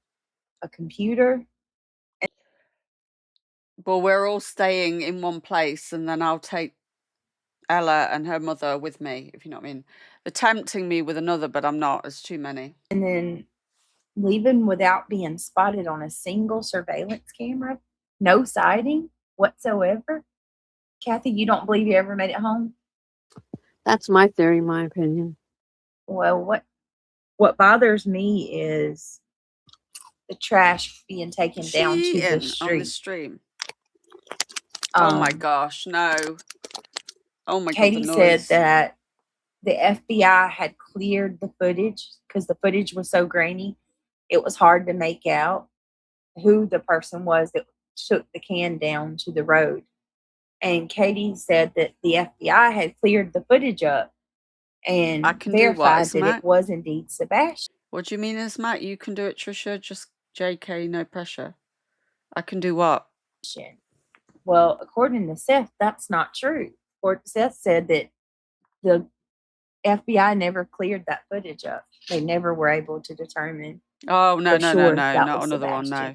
a computer. Well, we're all staying in one place, and then I'll take Ella and her mother with me, if you know what I mean. They're tempting me with another, but I'm not. There's too many. And then leaving without being spotted on a single surveillance camera, no sighting whatsoever. Kathy, you don't believe you ever made it home? That's my theory, my opinion. Well, what bothers me is the trash being taken down to the street. On the stream. Oh my gosh, no. Oh my God, Katie the said noise. that the FBI had cleared the footage because the footage was so grainy. It was hard to make out who the person was that took the can down to the road. And Katie said that the FBI had cleared the footage up and verified that it was indeed Sebastian. What do you mean, Ismat? You can do it, Trisha. Just JK, no pressure. I can do what? Well, according to Seth, that's not true. Seth said that the FBI never cleared that footage up. They never were able to determine. Oh, no, not another one, no.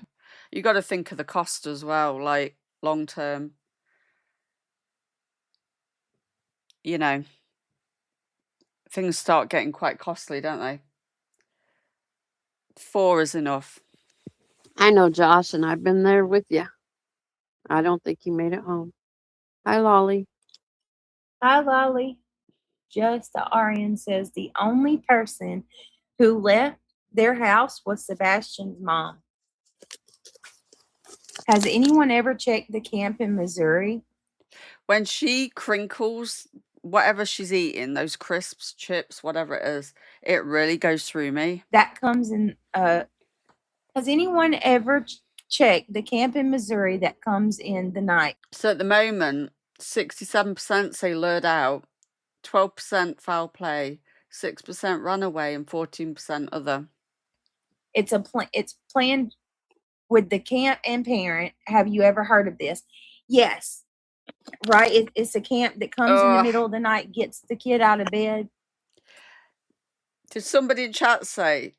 You got to think of the cost as well, like long term. Things start getting quite costly, don't they? 4 is enough. I know, Josh, and I've been there with you. I don't think he made it home. Hi, Lolly. Hi, Lolly. Just the RN says the only person who left their house was Sebastian's mom. Has anyone ever checked the camp in Missouri? When she crinkles whatever she's eating, those crisps, chips, whatever it is, it really goes through me. That comes in. Has anyone ever checked the camp in Missouri that comes in the night? So at the moment, 67% say lured out, 12% foul play, 6% runaway, and 14% other. It's planned with the camp and parent. Have you ever heard of this? Yes. Right? It's a camp that comes in the middle of the night, gets the kid out of bed. Did somebody in chat say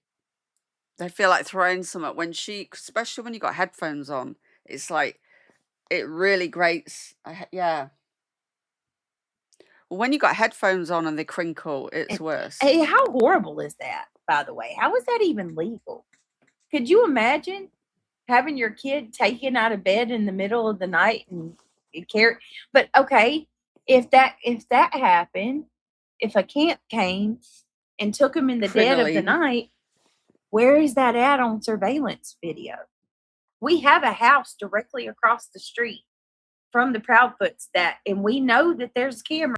they feel like throwing something especially when you got headphones on? It's like, it really grates. Yeah. Well, when you got headphones on and they crinkle, it's worse. Hey, how horrible is that, by the way? How is that even legal? Could you imagine having your kid taken out of bed in the middle of the night and care? But okay, if that happened, if a camp came and took him in the dead of the night, where is that at on surveillance video? We have a house directly across the street from the Proudfoots and we know that there's a camera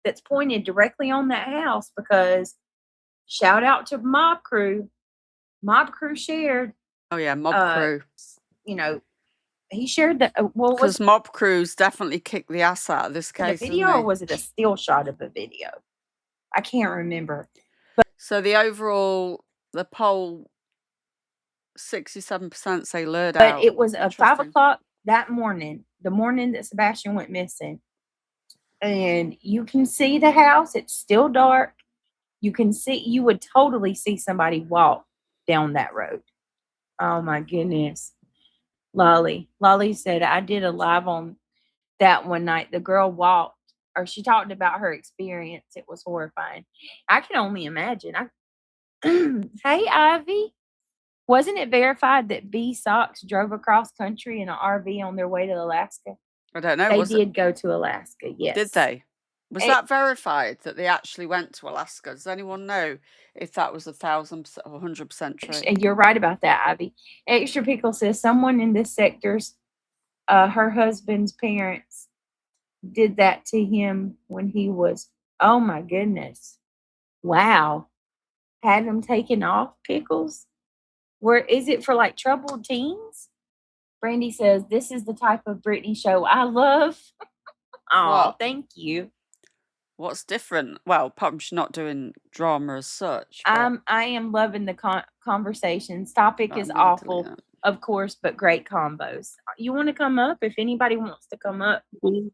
that's pointed directly on that house because shout out to Mob Crew. Mob Crew shared. Oh yeah, Mob Crew. He shared that. Because Mob Crew's definitely kicked the ass out of this case. The video, or was it a still shot of a video? I can't remember. So the poll, 67% say lured out. But it was 5 o'clock that morning, the morning that Sebastian went missing. And you can see the house. It's still dark. You would totally see somebody walk down that road. Oh my goodness. Lolly said, I did a live on that one night. The girl walked, or she talked about her experience. It was horrifying. I can only imagine. Hey, Ivy. Wasn't it verified that B Sox drove across country in an RV on their way to Alaska? I don't know. They did go to Alaska, yes. Did they? Was that verified that they actually went to Alaska? Does anyone know if that was 1,000% or 100% true? And you're right about that, Ivy. Extra Pickle says someone in this sector's, her husband's parents did that to him when he was, oh my goodness. Wow. Had him taken off, Pickles? Where is it for like troubled teens? Brandy says, this is the type of Brittney show I love. Oh, thank you. What's different? Well, apart from she's not doing drama as such. I am loving the conversations. Topic is awful, of course, but great combos. You want to come up? If anybody wants to come up.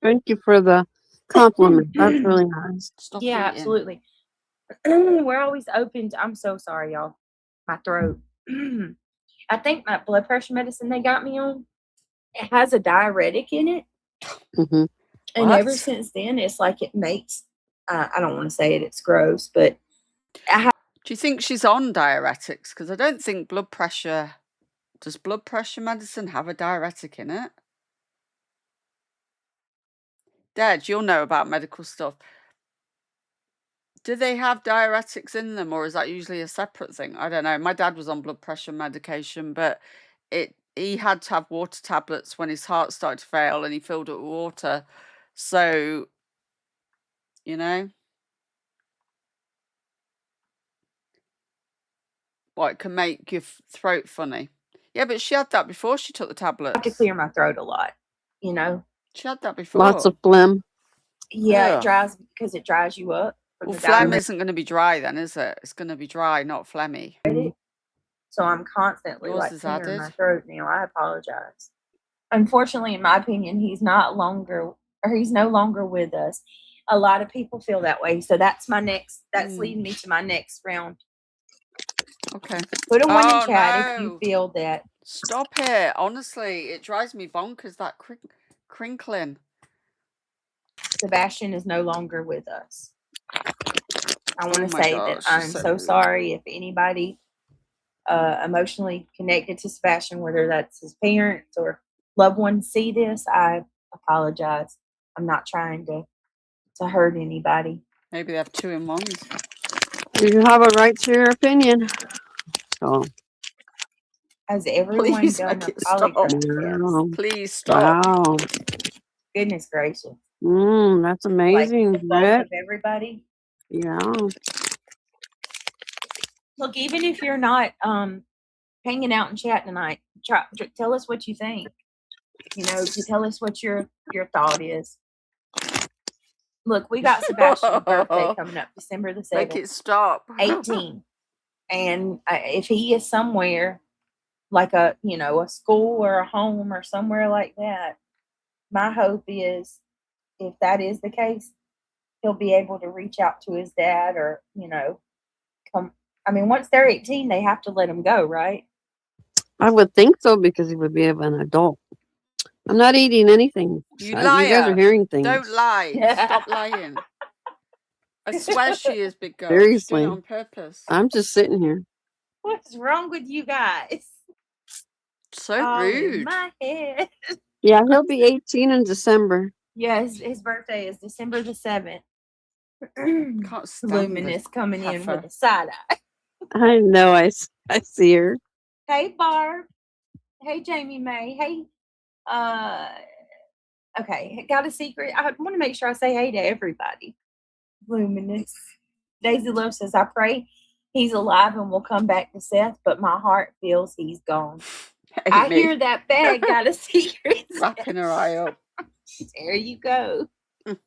Thank you for the compliment. That's really nice. Stop yeah, eating. Absolutely. We're always open to, I'm so sorry, y'all. My throat. I think my blood pressure medicine they got me on, it has a diuretic in it. Mm-hmm. And ever since then, it's like it makes, I don't want to say it, it's gross, but. Do you think she's on diuretics? Because I don't think blood pressure, does blood pressure medicine have a diuretic in it? Dad, you'll know about medical stuff. Do they have diuretics in them, or is that usually a separate thing? I don't know. My dad was on blood pressure medication, but he had to have water tablets when his heart started to fail, and he filled it with water. So, you know, well, it can make your throat funny. Yeah, but she had that before she took the tablets. I have to clear my throat a lot, you know. She had that before. Lots of phlegm. Yeah, it dries because it dries you up. Well, phlegm isn't going to be dry then, is it? It's going to be dry, not phlegmy. So I'm constantly Yours like is clearing added. my throat now. I apologize. Unfortunately, in my opinion, he's no longer with us. A lot of people feel that way. So that's leading me to my next round. Okay. Put a 1 in chat if you feel that. Stop it. Honestly, it drives me bonkers, that crinkling. Sebastian is no longer with us. I want to say that gosh, I'm so sorry if anybody emotionally connected to Sebastian, whether that's his parents or loved ones, see this. I apologize. I'm not trying to hurt anybody. Maybe they have 2-in-1s. You have a right to your opinion. So. Has everyone Please done make a it stop. Wow. Please stop. Wow. Goodness gracious. That's amazing, Like the Britt. bulk of everybody. Yeah. Look, even if you're not hanging out in chat tonight, tell us what you think. You know, to tell us what your thought is. Look, we got Sebastian's birthday coming up, December the 7th. Make it stop. 18. And if he is somewhere like a school or a home or somewhere like that, my hope is if that is the case, he'll be able to reach out to his dad or, come. I mean, once they're 18, they have to let him go, right? I would think so because he would be an adult. I'm not eating anything. You liar. You guys are hearing things. Don't lie. Stop lying. I swear she is, big girl. Seriously. She's doing it on purpose. I'm just sitting here. What's wrong with you guys? So rude. My head. Yeah, he'll be 18 in December. Yes, his birthday is December the 7th. Can't stand Luminous coming in with a side eye. I know. I see her. Hey, Barb. Hey, Jamie May. Hey, okay. Got a secret. I want to make sure I say hey to everybody. Luminous. Daisy Love says, I pray he's alive and will come back to Seth, but my heart feels he's gone. Hey, I hear that bag got a secret. Wrapping her eye up. There you go.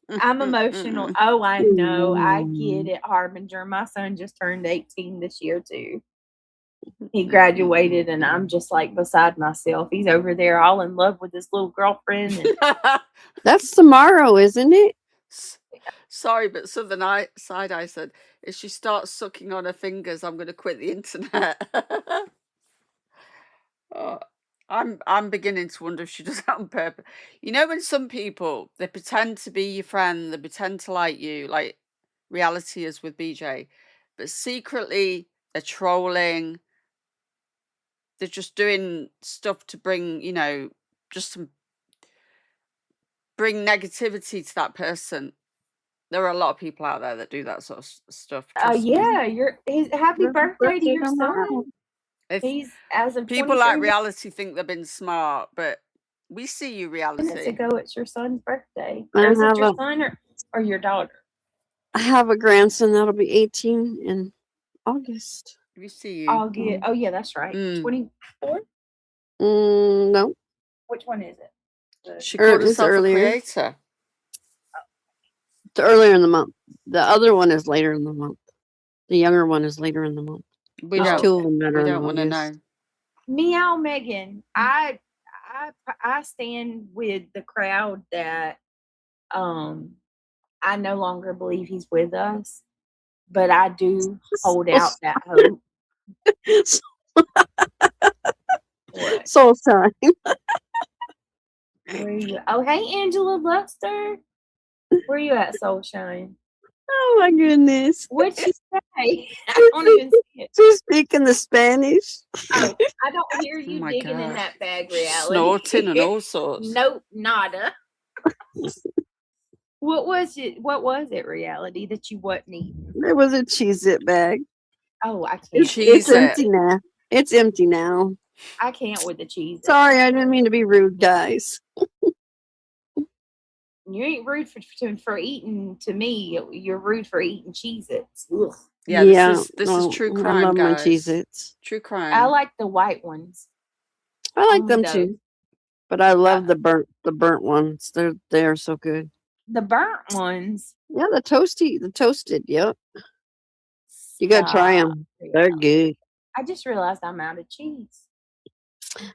I'm emotional. Oh, I know. I get it, Harbinger. My son just turned 18 this year, too. He graduated, and I'm just like beside myself. He's over there all in love with his little girlfriend. And that's tomorrow, isn't it? Sorry, but Southern Side Eye said, if she starts sucking on her fingers, I'm going to quit the internet. I'm beginning to wonder if she does that on purpose. You know, when some people, they pretend to be your friend, they pretend to like you, like reality is with BJ, but secretly they're trolling. They're just doing stuff to bring, bring negativity to that person. There are a lot of people out there that do that sort of stuff. Yeah, happy birthday to your son. He's as of people like reality think they've been smart, but we see you reality. Minutes ago, it's your son's birthday. Or is it your son or your daughter? I have a grandson that'll be 18 in August. We see you. Oh yeah, that's right. 24? No. Which one is it? She called It's herself a earlier. creator. It's earlier in the month. The other one is later in the month. The younger one is later in the month. There's two of them that are in want to August. know. Meow Megan. I stand with the crowd that I no longer believe he's with us, but I do hold out that hope. What? Soul sign. Where are you? Oh, hey, Angela Luster. Where are you at, Soul Shine? Oh my goodness. What'd she say? I don't even see it. She's speaking the Spanish. Oh, I don't hear you digging in that bag, reality. Snorting and all sorts. Nope, nada. What was it, reality, that you wasn't eating? There was a Cheez-It bag. Oh, I can't. It's empty now. It's empty now. I can't with the cheese. Sorry, I didn't mean to be rude, guys. You ain't rude for eating to me. You're rude for eating Cheez-Its. Ugh. Yeah, this is true crime, I love my guys. Cheez-Its. True crime. I like the white ones. I like them too, but I love the burnt ones. They're so good. The burnt ones. Yeah, the toasted. Yep. You gotta try them. They're good. I just realized I'm out of cheese.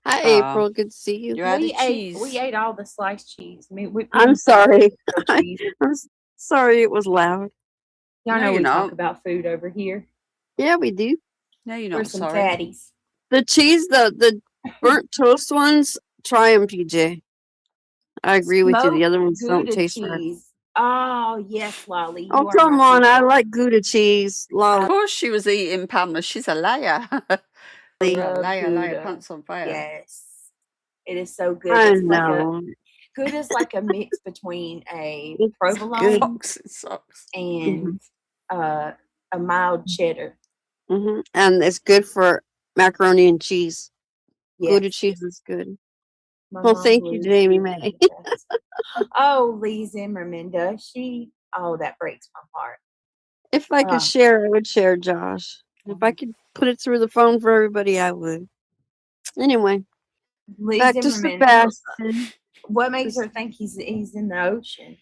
Hi, April. Good to see you. We ate all the sliced cheese. I'm sorry. I'm sorry it was loud. Y'all know we talk about food over here. Yeah, we do. No, you're We're not some sorry. fatties. The cheese, the burnt toast ones, try them, PJ. I agree with you. The other ones don't taste right. Oh, yes, Lolly. Oh, come on. I like Gouda cheese. Lolly. Of course she was eating Pamela. She's a liar. Liar, pants on fire. Yes. It is so good. I It's know. Gouda's like a mix between a provolone and a mild cheddar. Mm-hmm. And it's good for macaroni and cheese. Yes. Gouda cheese is good. My Well, mom thank you, believes Jamie it. May. Oh, Lee Zimmerman, does she? Oh, that breaks my heart. If I could share, I would share, Josh. If I could put it through the phone for everybody, I would. Anyway, Lee back to Zimmerman. Sebastian. What makes her think he's in the ocean?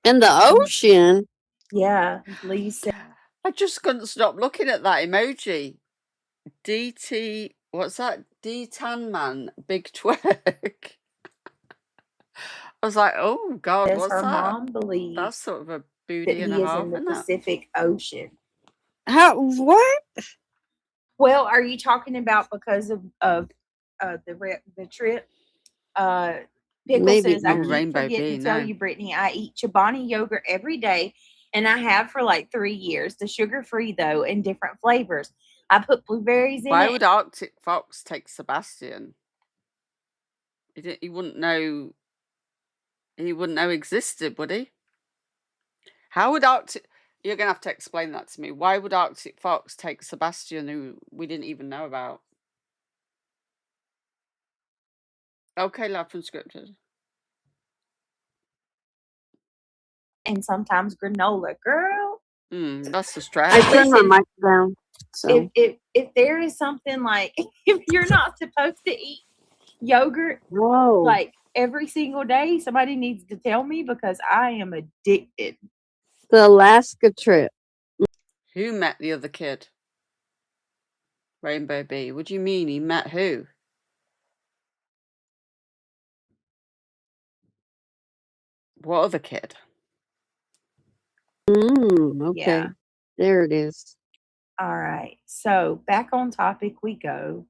In the ocean? Yeah, Lee said. I just couldn't stop looking at that emoji. DT, what's that? D-Tan Man, big twerk. I was like, oh God, Yes, what's her that? mom believes That's sort of a that booty and he a is half, in the isn't it? Pacific Ocean. How? What? Well, are you talking about because of the trip? Pickle Maybe says, I not. keep Rainbow forgetting bee, to tell no. you, Brittany, I eat Chobani yogurt every day, and I have for like 3 years. The sugar-free, though, in different flavors. I put blueberries in Why it. would Arctic Fox take Sebastian? He wouldn't know. He wouldn't know existed, would he? How would Arctic? You're gonna have to explain that to me. Why would Arctic Fox take Sebastian, who we didn't even know about? Okay, love, unscripted. And sometimes granola. Girl, That's a stretch. I turned my mic down. So if there is something like, if you're not supposed to eat yogurt like every single day, somebody needs to tell me, because I am addicted. The Alaska trip. Who met the other kid? Rainbow Bee. What do you mean? He met who? What other kid? Okay. Yeah. There it is. All right. So back on topic we go.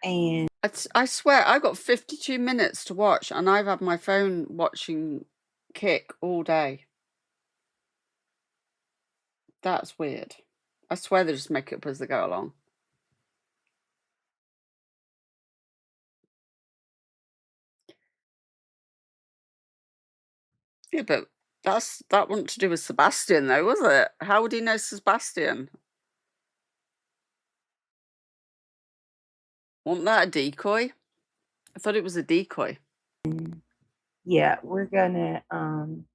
And I swear, I got 52 minutes to watch, and I've had my phone watching Kick all day. That's weird. I swear they just make it up as they go along. Yeah, but that wasn't to do with Sebastian, though, was it? How would he know Sebastian? Wasn't that a decoy? I thought it was a decoy. yeah, we're gonna I'm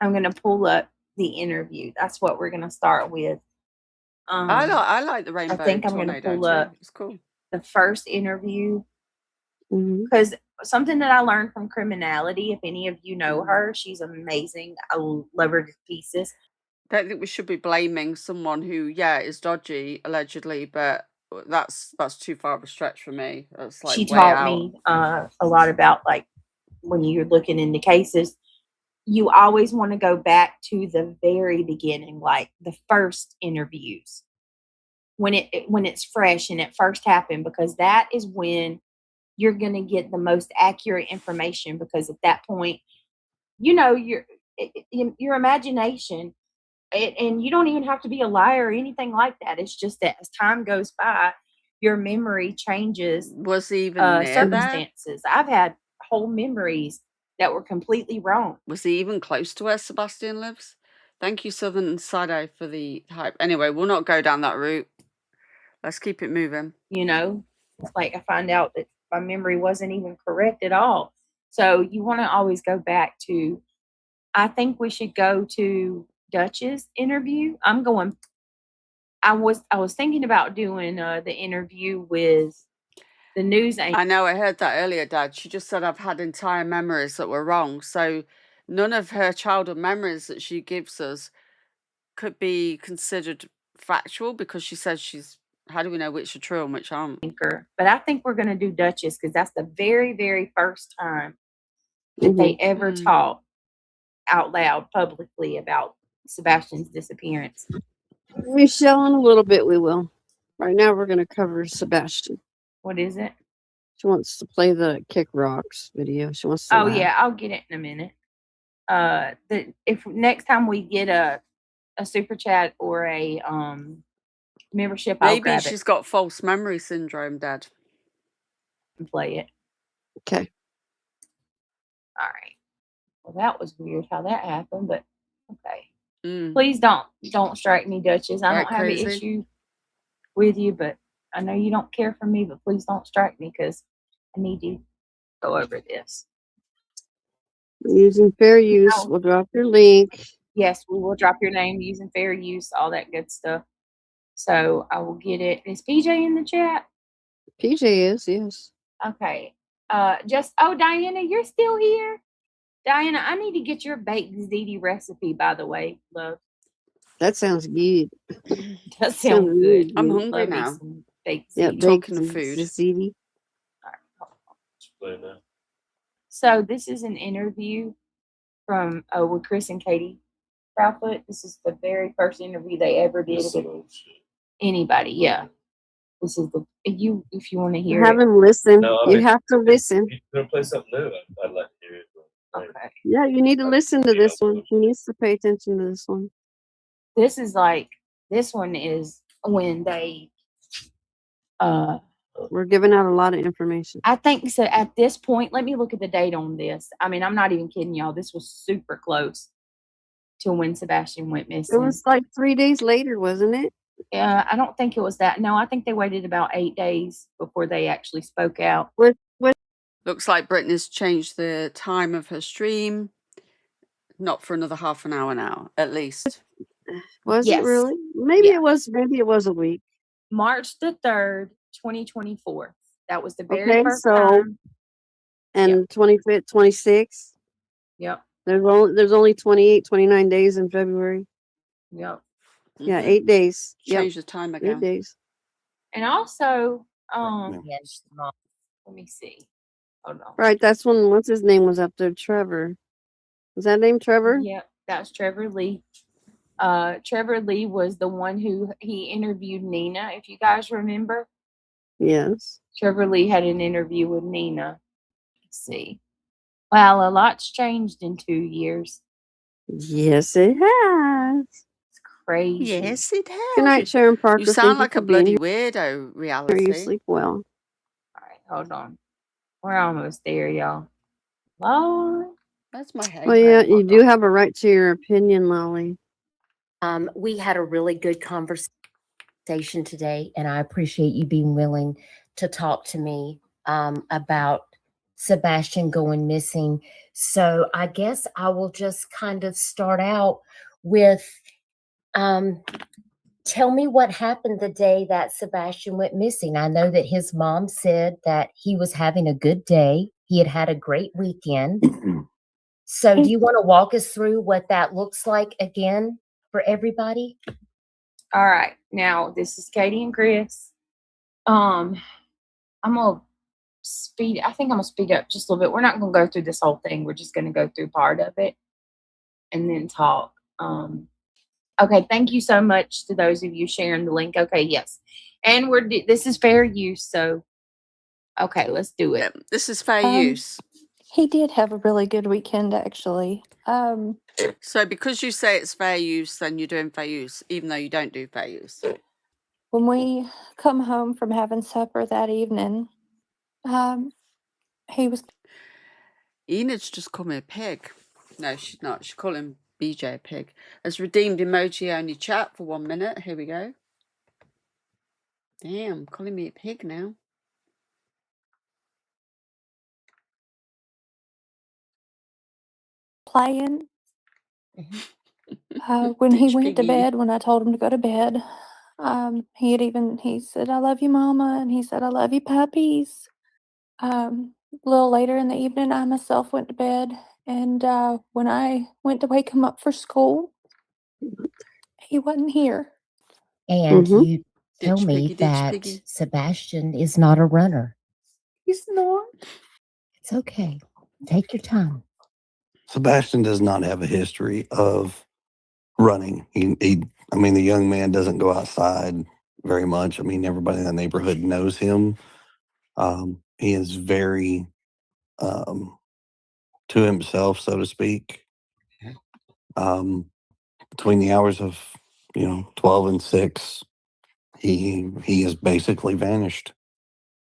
gonna pull up the interview. That's what we're gonna start with. I like the Rainbow I think I'm gonna Tornado pull too. up It's cool. the first interview, Mm-hmm. because something that I learned from Criminality. If any of you know her, she's amazing. I love her to pieces. I don't think we should be blaming someone who, yeah, is dodgy allegedly, but that's too far of a stretch for me. That's like She way taught out. me a lot about, like, when you're looking into cases, you always want to go back to the very beginning, like the first interviews, when it's fresh and it first happened, because that is when you're going to get the most accurate information, because at that point, you know, your imagination, and you don't even have to be a liar or anything like that. It's just that as time goes by, your memory changes. Was he even near there? Circumstances. I've had whole memories that were completely wrong. Was he even close to where Sebastian lives? Thank you, Southern Side for the hype. Anyway, we'll not go down that route. Let's keep it moving. You know, it's like I find out that my memory wasn't even correct at all. So you want to always go back to, I think we should go to Dutch's interview. I was thinking about doing the interview with the news anchor. I know, I heard that earlier, Dad. She just said I've had entire memories that were wrong. So none of her childhood memories that she gives us could be considered factual, because she says how do we know which are true and which aren't? But I think we're going to do Duchess, because that's the very, very first time that they ever talk out loud publicly about Sebastian's disappearance. Michelle, in a little bit we will. Right now we're going to cover Sebastian. What is it? She wants to play the Kick Rocks video. She wants to laugh. Yeah, I'll get it in a minute. If next time we get a super chat or a membership, I'll maybe grab she's it got false memory syndrome, Dad. and play it. Okay. All right. Well, that was weird how that happened, but okay. Please don't strike me, Duchess. I don't have an issue with you, but I know you don't care for me, but please don't strike me, because I need to go over this. Using fair use. We'll drop your link. Yes, we will drop your name, using fair use, all that good stuff. So I will get it. Is PJ in the chat? PJ is, yes. Okay. Diana, you're still here? Diana, I need to get your baked ziti recipe, by the way, love. That sounds good. That sounds good. Really I'm good. hungry now. Baked yeah, ziti. Talking of food. Ziti. All right, hold on. So this is an interview from with Chris and Katie Proudfoot. This is the very first interview they ever did with anybody. Yeah. This is if you want to hear Have it. him listen. No, you have to listen. You're gonna play something new. I'd like to hear it. Okay. Yeah, you need to listen to this one. He needs to pay attention to this one. This one is when they we're giving out a lot of information. I think so. At this point, let me look at the date on this. I mean, I'm not even kidding y'all. This was super close to when Sebastian went missing. It was like 3 days later, wasn't it? I don't think it was that. No, I think they waited about 8 days before they actually spoke out. Looks like Brittney's changed the time of her stream. Not for another half an hour now, at least. Was it really? Maybe it was. Maybe it was a week. March the 3rd, 2024. That was the very first time. And 25th, 26th. Yep. There's only 28, 29 days in February. Yep. Yeah, 8 days. Change the time again. 8 days. And also, let me see. Hold on. Right, that's when what's his name was up there, Trevor. Was that name Trevor? Yep, that was Trevor Lee. Trevor Lee was the one who he interviewed Nina, if you guys remember. Yes. Trevor Lee had an interview with Nina. Let's see. Well, a lot's changed in 2 years. Yes, it has. It's crazy. Yes, it has. Good night, Sharon Parker. You sound like a bloody weirdo, reality. You sleep well. All right, hold on. We're almost there, y'all. Lord. That's my head. Well, yeah, you do have a right to your opinion, Lolly. We had a really good conversation today, and I appreciate you being willing to talk to me about Sebastian going missing. So I guess I will just kind of start out with tell me what happened the day that Sebastian went missing. I know that his mom said that he was having a good day. He had had a great weekend. So do you want to walk us through what that looks like again for everybody? All right. Now, this is Katie and Chris. I'm going to I think I'm going to speed up just a little bit. We're not going to go through this whole thing. We're just going to go through part of it and then talk. Okay. Thank you so much to those of you sharing the link. Okay. Yes. And this is fair use. So, okay, let's do it. This is fair use. He did have a really good weekend, actually. So because you say it's fair use, then you're doing fair use, even though you don't do fair use. When we come home from having supper that evening, he was... Enid's just called me a pig. No, she's not. She's calling BJ a pig. As redeemed emoji only chat for 1 minute. Here we go. Damn, calling me a pig now. Playing. When he went to piggy. bed, when I told him to go to bed, he said, "I love you, Mama," and he said, "I love you, puppies." A little later in the evening, I myself went to bed, and when I went to wake him up for school, he wasn't here. And you tell Ditch me piggy, ditch that piggy. Sebastian is not a runner. He's not. It's okay. Take your time. Sebastian does not have a history of running. I mean, the young man doesn't go outside very much. I mean, everybody in the neighborhood knows him. He is very to himself, so to speak. Between the hours of 12 and 6, he has basically vanished.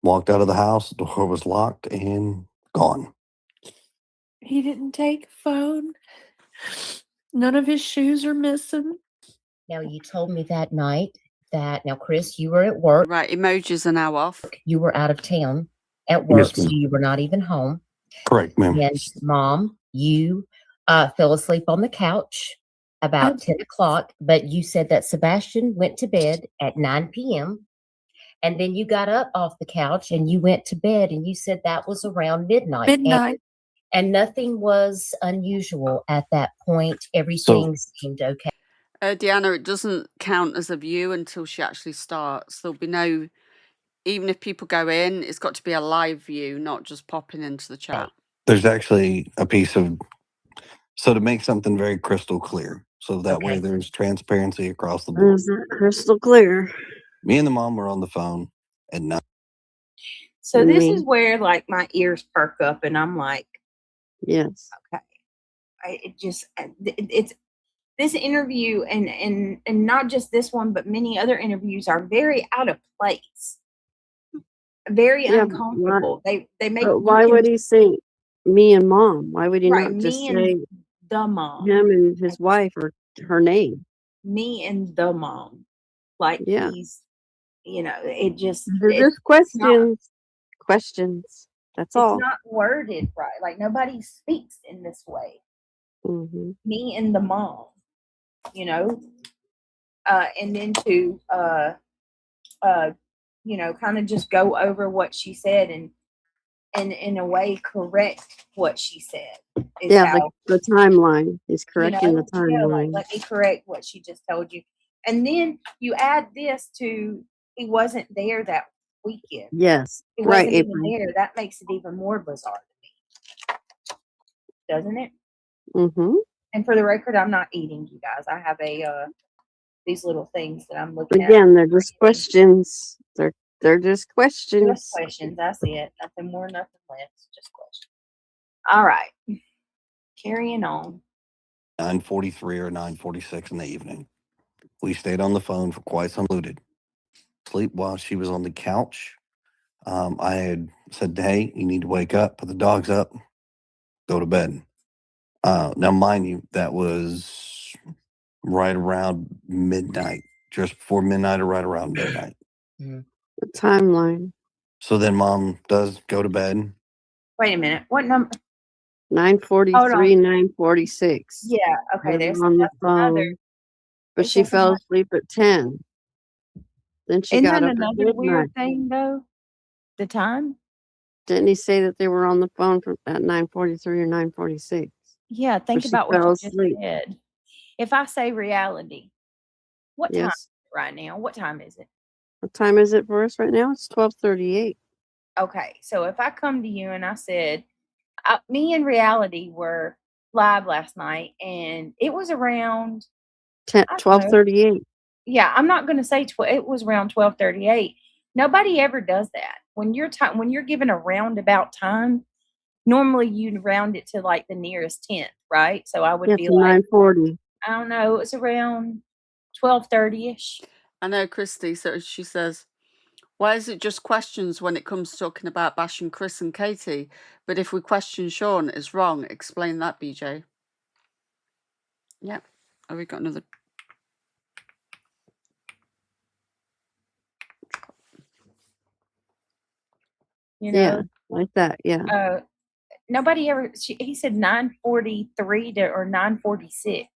Walked out of the house, the door was locked and gone. He didn't take a phone. None of his shoes are missing. Now, you told me that night that, now, Chris, you were at work. Right, emojis are now off. You were out of town at work, Yes, ma'am. so you were not even home. Correct, ma'am. And Mom, you fell asleep on the couch about 10 o'clock, but you said that Sebastian went to bed at 9 p.m. And then you got up off the couch and you went to bed, and you said that was around midnight. Midnight. And nothing was unusual at that point. Everything seemed okay. Deanna, it doesn't count as a view until she actually starts. There'll be no, even if people go in, it's got to be a live view, not just popping into the chat. There's actually a piece of, so to make something very crystal clear, so that way there's transparency across the board. Is it crystal clear? Me and the mom were on the phone at night. So this is where like my ears perk up and I'm like, yes, okay. It's this interview and not just this one, but many other interviews are very out of place, very uncomfortable. They make. But why would he say me and Mom? Why would he not just say the mom, him and his wife, or her name? Me and the mom, like he's, it just. They're just questions. That's all. It's not worded right. Like nobody speaks in this way. Mm-hmm. Me and the mom, and then to kind of just go over what she said and in a way correct what she said. The timeline. He's correcting the timeline. Let me correct what she just told you. And then you add this to he wasn't there that weekend. Yes. He wasn't even there. That makes it even more bizarre to me. Doesn't it? Mm-hmm. And for the record, I'm not eating, you guys. I have these little things that I'm looking at. Again, they're just questions. They're just questions. Just questions. That's it. Nothing more, nothing less. Just questions. All right. Carrying on. 9:43 or 9:46 in the evening. We stayed on the phone for quite some time. Sleep while she was on the couch. I had said, "Hey, you need to wake up, put the dogs up, go to bed." Now, mind you, that was right around midnight, just before midnight or right around midnight. The timeline. So then Mom does go to bed. Wait a minute. What number? 9:43, 9:46. Yeah. Okay. There's on the phone. another. But she fell asleep at 10. Then she got up at another midnight. weird thing though? The time? Didn't he say that they were on the phone at 9:43 or 9:46? Yeah, think she about what fell you just asleep. said. If I say reality, what time is Yes. it right now? What time is it? What time is it for us right now? It's 12:38. Okay, so if I come to you and I said, me and reality were live last night, and it was around, I don't know. 12:38. Yeah, I'm not going to say it was around 12:38. Nobody ever does that. When you're given a roundabout time, normally you round it to like the nearest tenth, right? So I would Yeah, be to like, 9:40. I don't know, it's around 12:30ish. I know, Christy. So she says, why is it just questions when it comes to talking about bashing Chris and Katie? But if we question Sean, it's wrong. Explain that, BJ. Yeah. Oh, we got another. You Yeah, know, like that. Yeah. nobody ever. He said 9:43 or 9:46.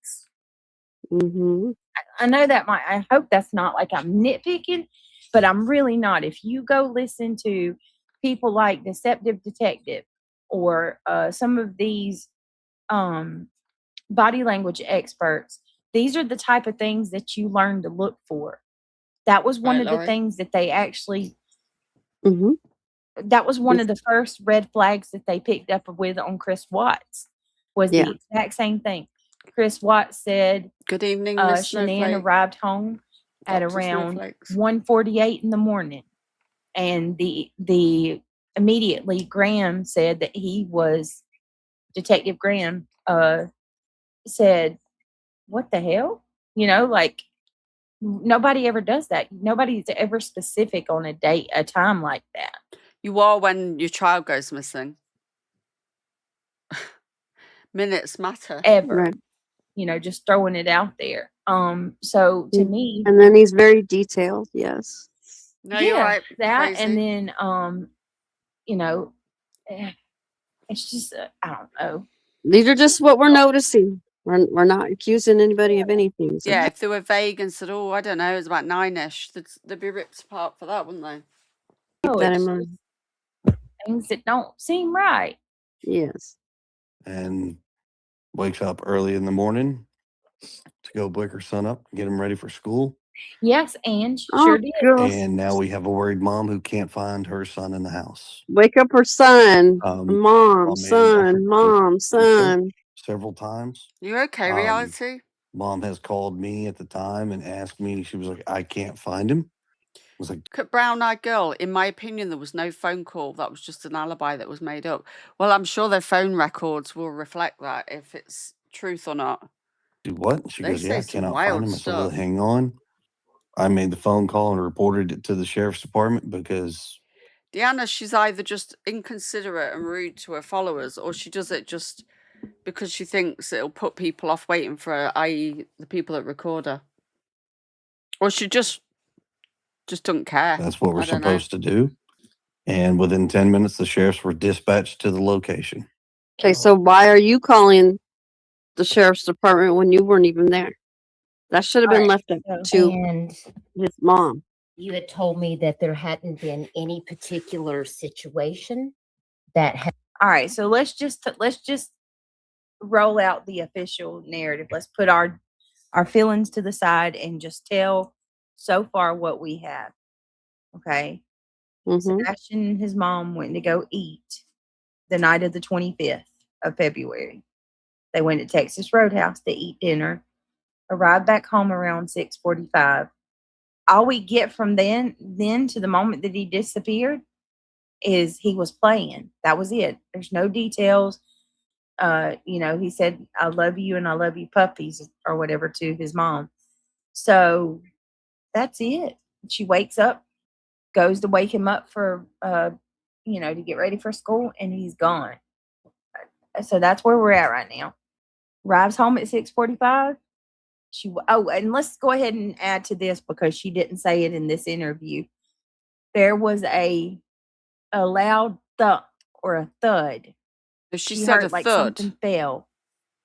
Mm-hmm. I know that I hope that's not like I'm nitpicking, but I'm really not. If you go listen to people like Deceptive Detective or some of these body language experts, these are the type of things that you learn to look for. That was one Right, of the Laurie? things that they actually. Mm-hmm. That was one of the first red flags that they picked up with on Chris Watts. Was Yeah. the exact same thing. Chris Watts said, Good evening, Miss Shanann Snowflake. arrived home at Dr. around Snowflakes. 1:48 in the morning, and the immediately Graham said that Detective Graham said, "What the hell?" Like nobody ever does that. Nobody's ever specific on a time like that. You are when your child goes missing. Minutes matter. Ever. Right. Just throwing it out there. So to me, And then he's very detailed. Yes. No, you're right. that, Crazy. and then it's just I don't know. These are just what we're noticing. We're not accusing anybody of anything. So. Yeah, if they were vague and said, "Oh, I don't know, it was about 9ish," they'd be ripped apart for that, wouldn't they? Keep that in It's mind. things that don't seem right. Yes. And wakes up early in the morning to go wake her son up, get him ready for school. Yes, and Oh, sure did. God. And now we have a worried mom who can't find her son in the house. Wake up her son. Mom, Mom made an effort son, to mom, do so son. several times. You okay, reality? Mom has called me at the time and asked me. She was like, "I can't find him." I was like, Brown-eyed girl. In my opinion, there was no phone call. That was just an alibi that was made up. Well, I'm sure their phone records will reflect that if it's truth or not. "Do what?" She They goes, "Yeah, say I some cannot find wild him." I said, "Well, stuff. hang on." I made the phone call and reported it to the sheriff's department because Deanna, she's either just inconsiderate and rude to her followers, or she does it just because she thinks it'll put people off waiting for her, i.e. the people that record her. Or she just don't care. that's what we're I don't know. supposed to do. And within 10 minutes, the sheriffs were dispatched to the location. Okay, so why are you calling the sheriff's department when you weren't even there? That should have been left up to And his mom. you had told me that there hadn't been any particular situation that had. All right, so let's just roll out the official narrative. Let's put our feelings to the side and just tell so far what we have. Okay. Sebastian and his mom went to go eat the night of the 25th of February. They went to Texas Roadhouse to eat dinner, arrived back home around 6:45. All we get from then to the moment that he disappeared is he was playing. That was it. There's no details. He said, "I love you and I love you puppies," or whatever to his mom. So that's it. She wakes up, goes to wake him up for, to get ready for school, and he's gone. So that's where we're at right now. Arrives home at 6:45. And let's go ahead and add to this because she didn't say it in this interview. There was a loud thump or a thud. She said heard a like thud. something fell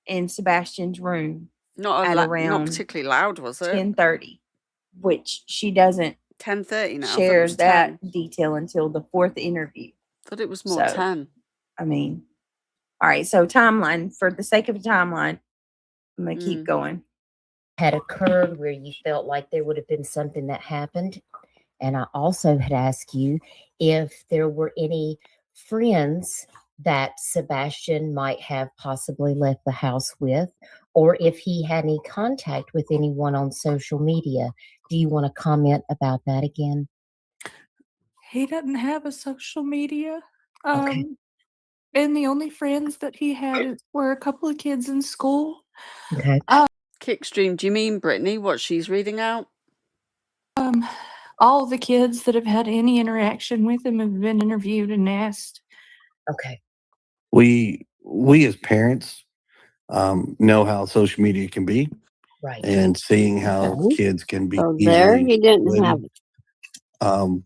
in Sebastian's room Not at around particularly loud, was it? 10:30, which she doesn't 10:30 now. share that detail until the fourth interview. Thought it was more 10. I mean, all right. So timeline, for the sake of a timeline, I'm going to keep going. Had occurred where you felt like there would have been something that happened. And I also had asked you if there were any friends that Sebastian might have possibly left the house with, or if he had any contact with anyone on social media. Do you want to comment about that again? He doesn't have a social media. Okay. And the only friends that he had were a couple of kids in school. Okay. Kickstream, do you mean Brittney, what she's reading out? All the kids that have had any interaction with him have been interviewed and asked. Okay. We as parents know how social media can be, right? And seeing how Okay. kids can be So there easily he didn't manipulated. have it.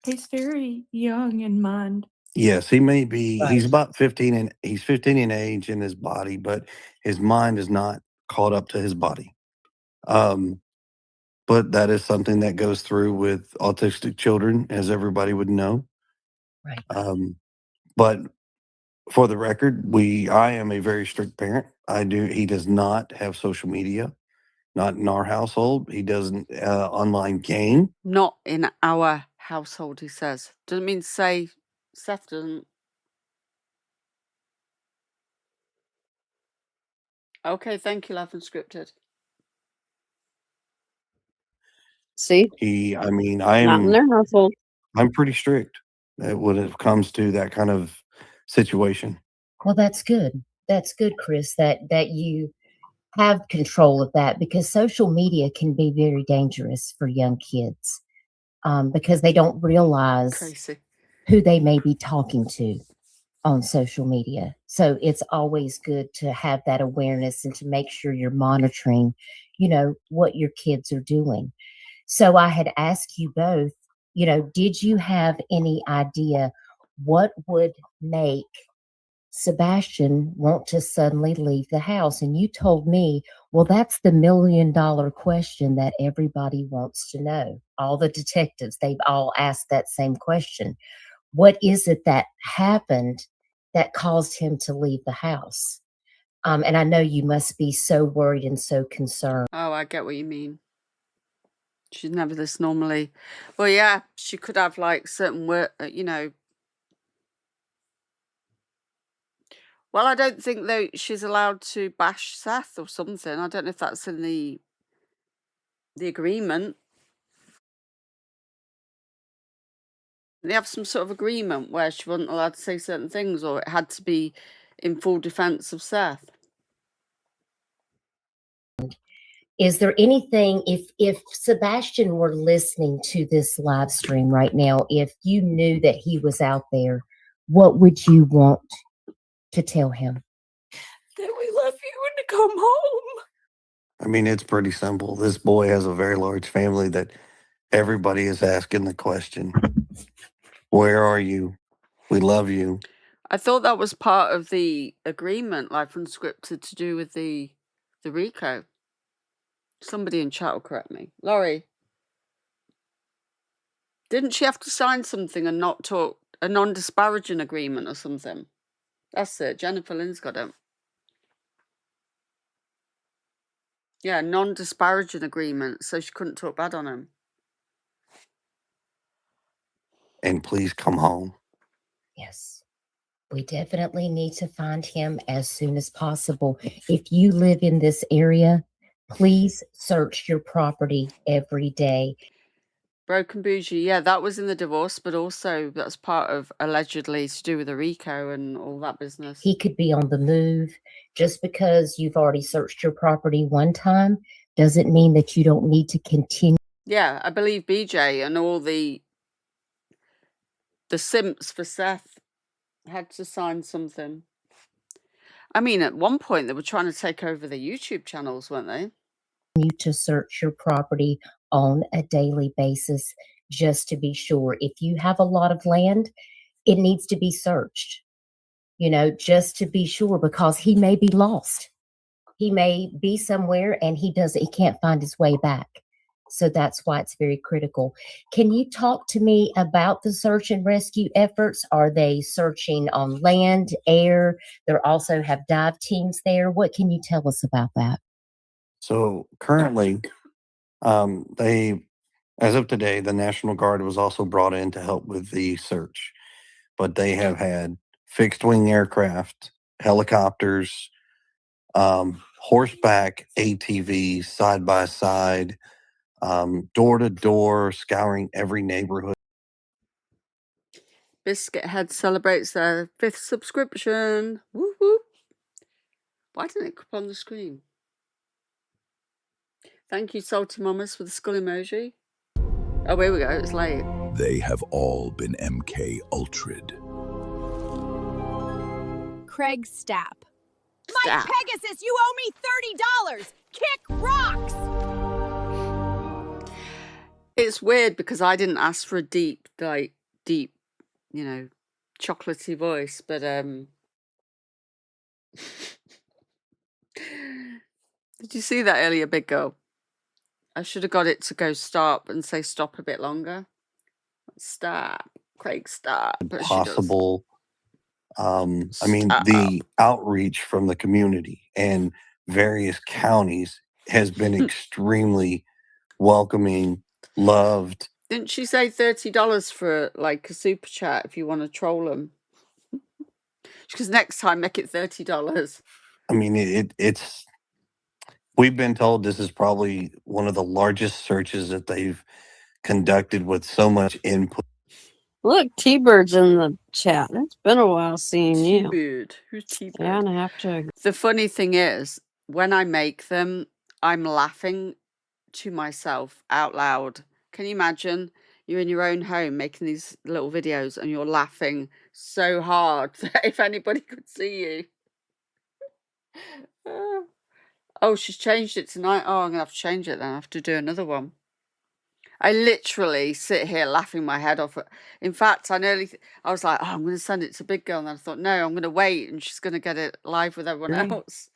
He's very young in mind. Yes, he may be. He's Right. about 15, and he's 15 in age in his body, but his mind is not caught up to his body. But that is something that goes through with autistic children, as everybody would know. Right. But for the record, I am a very strict parent. He does not have social media, not in our household. He doesn't online game. Not in our household, he says. Doesn't mean to say Seth doesn't. Okay, thank you, Love Unscripted. See? I Not in their household. I'm pretty strict when it comes to that kind of situation. Well, that's good. That's good, Chris, that you have control of that, because social media can be very dangerous for young kids, because they don't realize Crazy. who they may be talking to on social media. So it's always good to have that awareness and to make sure you're monitoring, what your kids are doing. So I had asked you both, did you have any idea what would make Sebastian want to suddenly leave the house? And you told me, well, that's the $1 million question that everybody wants to know. All the detectives, they've all asked that same question. What is it that happened that caused him to leave the house? And I know you must be so worried and so concerned. Oh, I get what you mean. She's never this normally. Well, yeah, she could have like certain work, Well, I don't think though she's allowed to bash Seth or something. I don't know if that's in the agreement. They have some sort of agreement where she wasn't allowed to say certain things, or it had to be in full defense of Seth. Is there anything, if Sebastian were listening to this live stream right now, if you knew that he was out there, what would you want to tell him? That we love you and to come home. It's pretty simple. This boy has a very large family that everybody is asking the question, where are you? We love you. I thought that was part of the agreement, like unscripted, to do with the RICO. Somebody in chat will correct me. Laurie, didn't she have to sign something and not talk, a non-disparaging agreement or something? That's it. Jennifer Lynn's got it. Yeah, non-disparaging agreement, so she couldn't talk bad on him. And please come home. Yes. We definitely need to find him as soon as possible. If you live in this area, please search your property every day. Broken bougie, yeah, that was in the divorce, but also that's part of allegedly to do with the RICO and all that business. He could be on the move. Just because you've already searched your property one time doesn't mean that you don't need to continue. Yeah, I believe BJ and all the simps for Seth had to sign something. At one point they were trying to take over the YouTube channels, weren't they? You to search your property on a daily basis just to be sure. If you have a lot of land, it needs to be searched, just to be sure, because he may be lost. He may be somewhere and he can't find his way back. So that's why it's very critical. Can you talk to me about the search and rescue efforts? Are they searching on land, air? They also have dive teams there. What can you tell us about that? So currently, as of today, the National Guard was also brought in to help with the search, but they have had fixed wing aircraft, helicopters, horseback ATVs, side by side, door to door, scouring every neighborhood. Biscuit Head celebrates their 5th subscription. Woo woo. Why didn't it come on the screen? Thank you, Salty Mamas, for the skull emoji. Oh, here we go. It's late. They have all been MK Ultra'd. Craig Stapp. Mike Pegasus, you owe me $30. Kick rocks. It's weird because I didn't ask for a deep, you know, chocolatey voice, but did you see that earlier, big girl? I should have got it to go stop and say stop a bit longer. Stop, Craig, stop. But Possible. I mean, the outreach from the community and various counties has been extremely welcoming, loved. Didn't she say $30 for like a super chat if you want to troll them? Because next time make it $30. I mean, it's. We've been told this is probably one of the largest searches that they've conducted with so much input. Look, T-Bird's in the chat. It's been a while seeing you. T-Bird. Who's T-Bird? Yeah, and I have to agree. The funny thing is, when I make them, I'm laughing to myself out loud. Can you imagine? You're in your own home making these little videos and you're laughing so hard that if anybody could see you. Oh, she's changed it tonight. Oh, I'm going to have to change it then. I have to do another one. I literally sit here laughing my head off. In fact, I was like, oh, I'm going to send it to Big Girl. And then I thought, no, I'm going to wait and she's going to get it live with everyone else.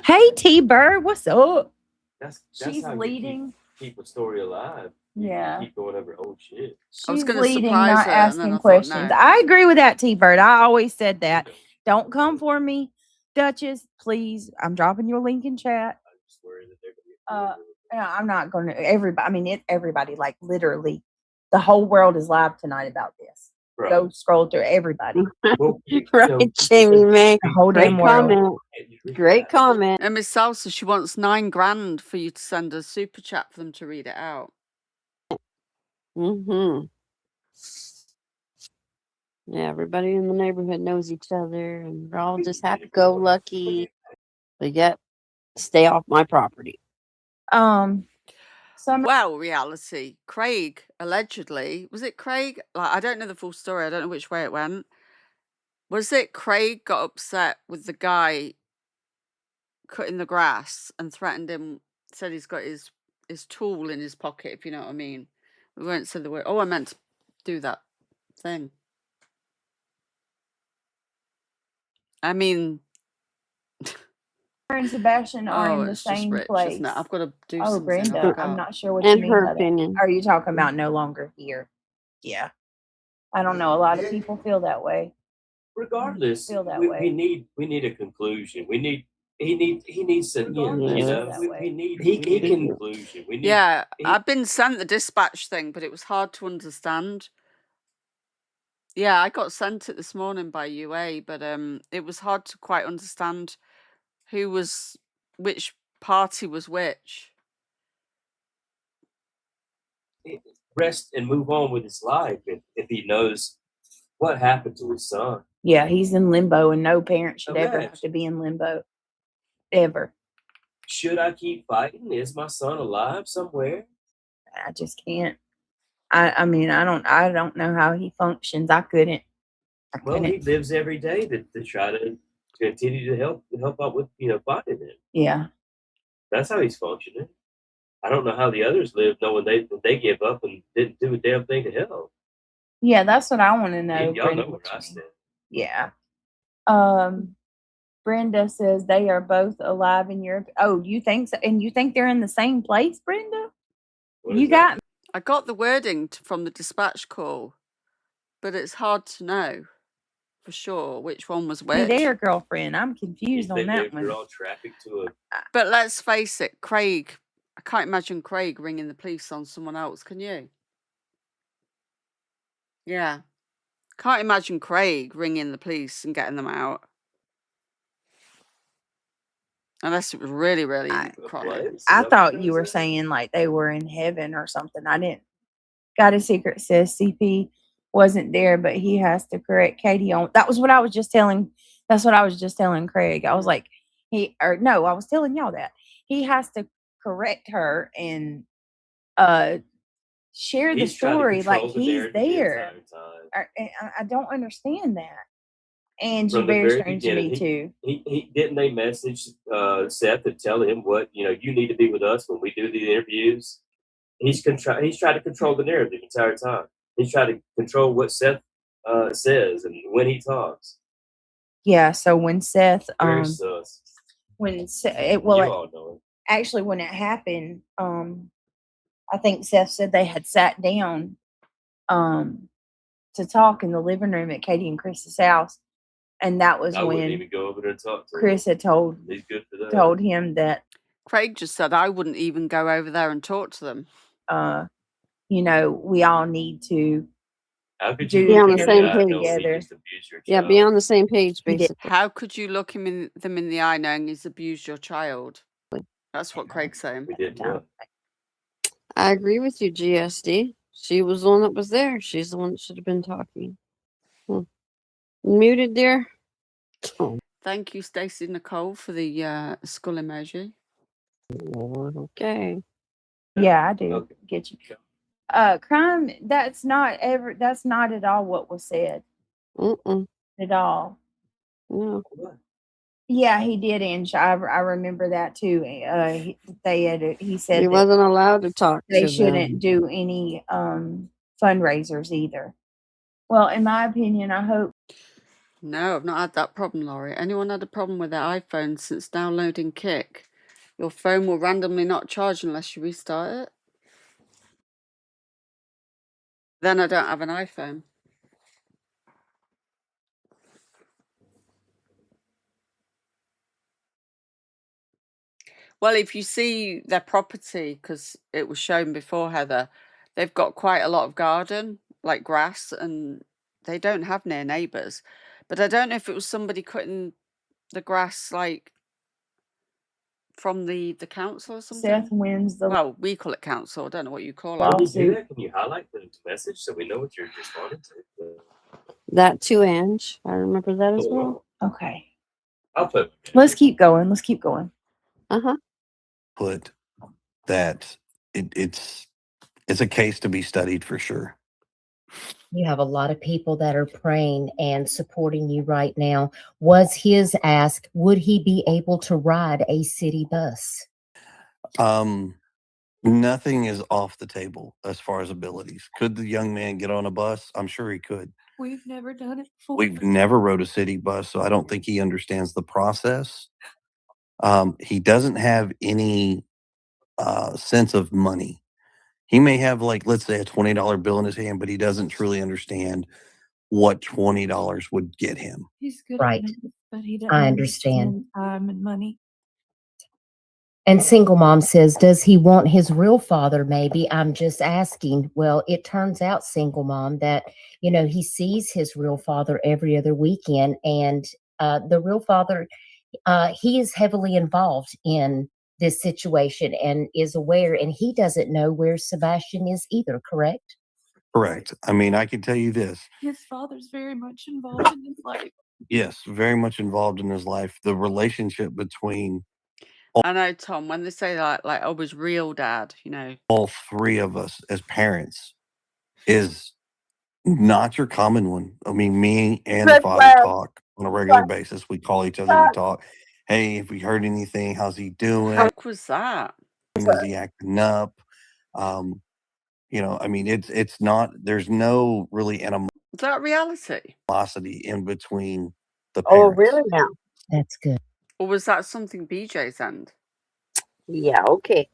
Hey, T-Bird, what's up? That's She's how leading. You keep a story alive. Yeah. You keep going over old shit. I was She's going to leading, surprise not her, and then asking I thought, questions. no. I agree with that, T-Bird. I always said that. Don't come for me, Duchess. Please, I'm dropping your link in chat. I'm just worried that they're going to be. I'm not going to. Everybody. I mean, everybody. Like literally, the whole world is live tonight about this. Right. Go scroll through everybody. Well, Right, Jamie May. The whole Great damn world. comment. Great comment. And Miss Salsa, she wants $9,000 for you to send a super chat for them to read it out. Mm-hmm. Yeah, everybody in the neighborhood knows each other, and we're all just happy-go-lucky. But yet, stay off my property. Well, reality. Craig, allegedly, was it Craig? Like, I don't know the full story. I don't know which way it went. Was it Craig got upset with the guy cutting the grass and threatened him, said he's got his tool in his pocket, if you know what I mean? We won't say the word. Oh, I meant to do that thing. I mean... Her and Sebastian are in the it's just same rich, place. isn't it? I've got to do Oh, something. Brenda, I'm not sure what In you mean her by opinion. that. Are you talking about no longer here? Yeah. I don't know. A lot of people feel that way. Regardless, Feel that we way. need a conclusion. He needs to, we need a conclusion. We need, yeah, I've been sent the dispatch thing, but it was hard to understand. Yeah, I got sent it this morning by UA, but it was hard to quite understand which party was which. Rest and move on with his life if he knows what happened to his son. Yeah, he's in limbo, and no parent should ever have to be in limbo. Ever. Should I keep fighting? Is my son alive somewhere? I just can't. I mean, I don't know how he functions. I couldn't. Well, he lives every day to try to continue to help out with fighting him. Yeah. That's how he's functioning. I don't know how the others live, knowing they give up and didn't do a damn thing to help. Yeah, that's what I want to know. Y'all know where I stand. Yeah. Brenda says they are both alive in Europe. Oh, you think so? And you think they're in the same place, Brenda? You got. I got the wording from the dispatch call, but it's hard to know for sure which one was which. Their girlfriend. I'm confused on that one. All traffic to a. But let's face it, Craig. I can't imagine Craig ringing the police on someone else. Can you? Yeah. Can't imagine Craig ringing the police and getting them out. Unless it was really, really chronic. I thought you were saying like they were in heaven or something. I didn't. Got a secret says CP wasn't there, but he has to correct Katie on. That was what I was just telling. That's what I was just telling Craig. I was like, I was telling y'all that he has to correct her and share the story like he's there. I don't understand that. Angie Bear strange to me too. He didn't they message Seth and tell him what you need to be with us when we do the interviews. He's trying to control the narrative the entire time. He's trying to control what Seth says and when he talks. Yeah. So when Seth Very sus. when it happened, I think Seth said they had sat down to talk in the living room at Katie and Chris's house. And that was I when wouldn't even go over there and talk to Chris him. had told him that Craig just said I wouldn't even go over there and talk to them. We all need to be on the same page together. Yeah, be on the same page, basically. How could you look them in the eye knowing he's abused your child? That's what Craig's saying. I agree with you, GSD. She was the one that was there. She's the one that should have been talking. Muted, dear. Oh. Thank you, Stacey Nicole, for the skull emoji. Okay. Yeah, I do get you. Crime. That's not at all what was said. At all. No. Yeah, he did, Ange. I remember that too. He said he wasn't allowed to talk. They shouldn't do any fundraisers either. Well, in my opinion, I hope. No, I've not had that problem, Laurie. Anyone had a problem with their iPhone since downloading Kik? Your phone will randomly not charge unless you restart it. Then I don't have an iPhone. Well, if you see their property, because it was shown before, Heather, they've got quite a lot of garden, like grass, and they don't have near neighbours. But I don't know if it was somebody cutting the grass, like, from the council or something. Seth wins the. Well, we call it council. I don't know what you call When it. you do that, can you highlight the message so we know what you're responding to? That too, Ange. I remember that as well. Okay. Let's keep going. Put that it's a case to be studied for sure. You have a lot of people that are praying and supporting you right now. Was his ask, would he be able to ride a city bus? Nothing is off the table as far as abilities. Could the young man get on a bus? I'm sure he could. We've never done it before. We've never rode a city bus, so I don't think he understands the process. He doesn't have any sense of money. He may have, like, let's say, a $20 bill in his hand, but he doesn't truly understand what $20 would get him. He's good Right. at it, but he doesn't I understand. time and money. And single mom says, does he want his real father? Maybe. I'm just asking. Well, it turns out, single mom, that, he sees his real father every other weekend, and the real father, he is heavily involved in this situation and is aware, and he doesn't know where Sebastian is either, correct? Correct. I mean, I can tell you this. His father's very much involved in his life. Yes, very much involved in his life. The relationship between I know, Tom, when they say that, like, I was real dad, all three of us as parents is not your common one. I mean, me and the father talk on a regular basis. We call each other, we talk. Hey, if we heard anything, how's he doing? How was that? Is he acting up? I mean, it's not, there's no really Is that reality? animosity in between the parents. Oh, really now? That's good. Or was that something BJ sent? Yeah, okay.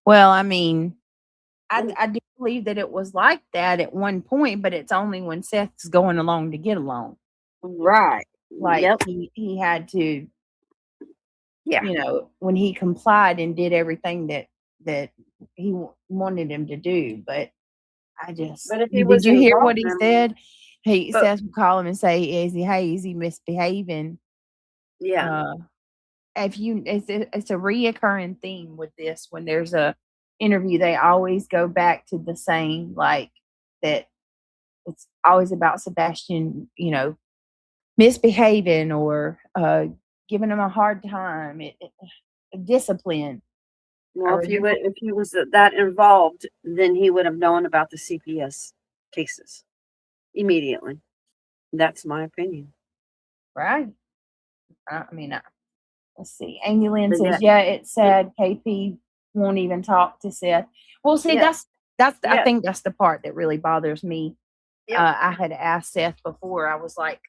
Well, I mean, I do believe that it was like that at one point, but it's only when Seth's going along to get along. Right. Like Yep. he had to, Yeah. you know, when he complied and did everything that he wanted him to do. But I just, But if he did was you hear what involved, he I mean, said? but Seth would call him and say, is he misbehaving? yeah. It's a reoccurring theme with this. When there's a interview, they always go back to the same, like, that it's always about Sebastian, you know, misbehaving or giving him a hard time, discipline. Well, if he was that involved, then he would have known about the CPS cases immediately. That's my opinion. Right. I mean, let's see. Amy Lynn But says, yeah, yeah, it's sad. KP won't even talk to Seth. Well, see, yeah, I yeah, think that's the part that really bothers me. yep. I had asked Seth before. I was like,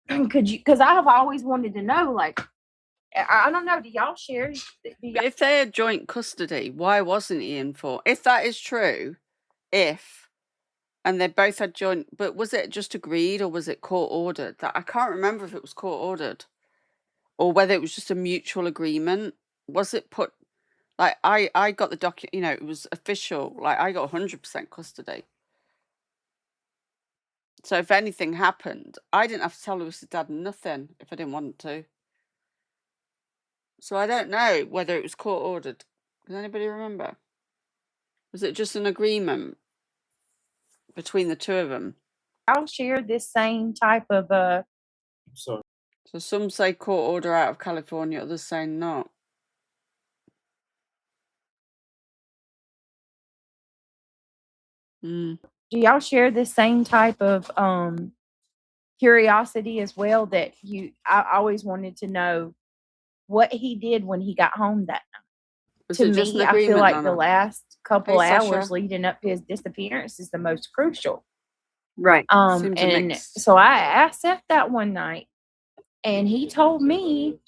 could you? Because I have always wanted to know. Like, I don't know. Do y'all share? But if they had joint custody, why wasn't he in for? If that is true, and they both had joint, but was it just agreed or was it court ordered? That I can't remember if it was court ordered or whether it was just a mutual agreement. Was it put like I got the document? You know, it was official. Like I got 100% custody. So if anything happened, I didn't have to tell Lewis's dad nothing if I didn't want to. So I don't know whether it was court ordered. Does anybody remember? Was it just an agreement between the two of them? Y'all share this same type of So some say court order out of California, others say not. Do y'all share this same type of curiosity as well? That I always wanted to know what he did when he got home that night. Was To it just an me, I feel agreement, like the Nana? last couple Hey, hours Sasha. leading up to his disappearance is the most crucial. Right. Seems a And mix. so I asked Seth that one night, and he told me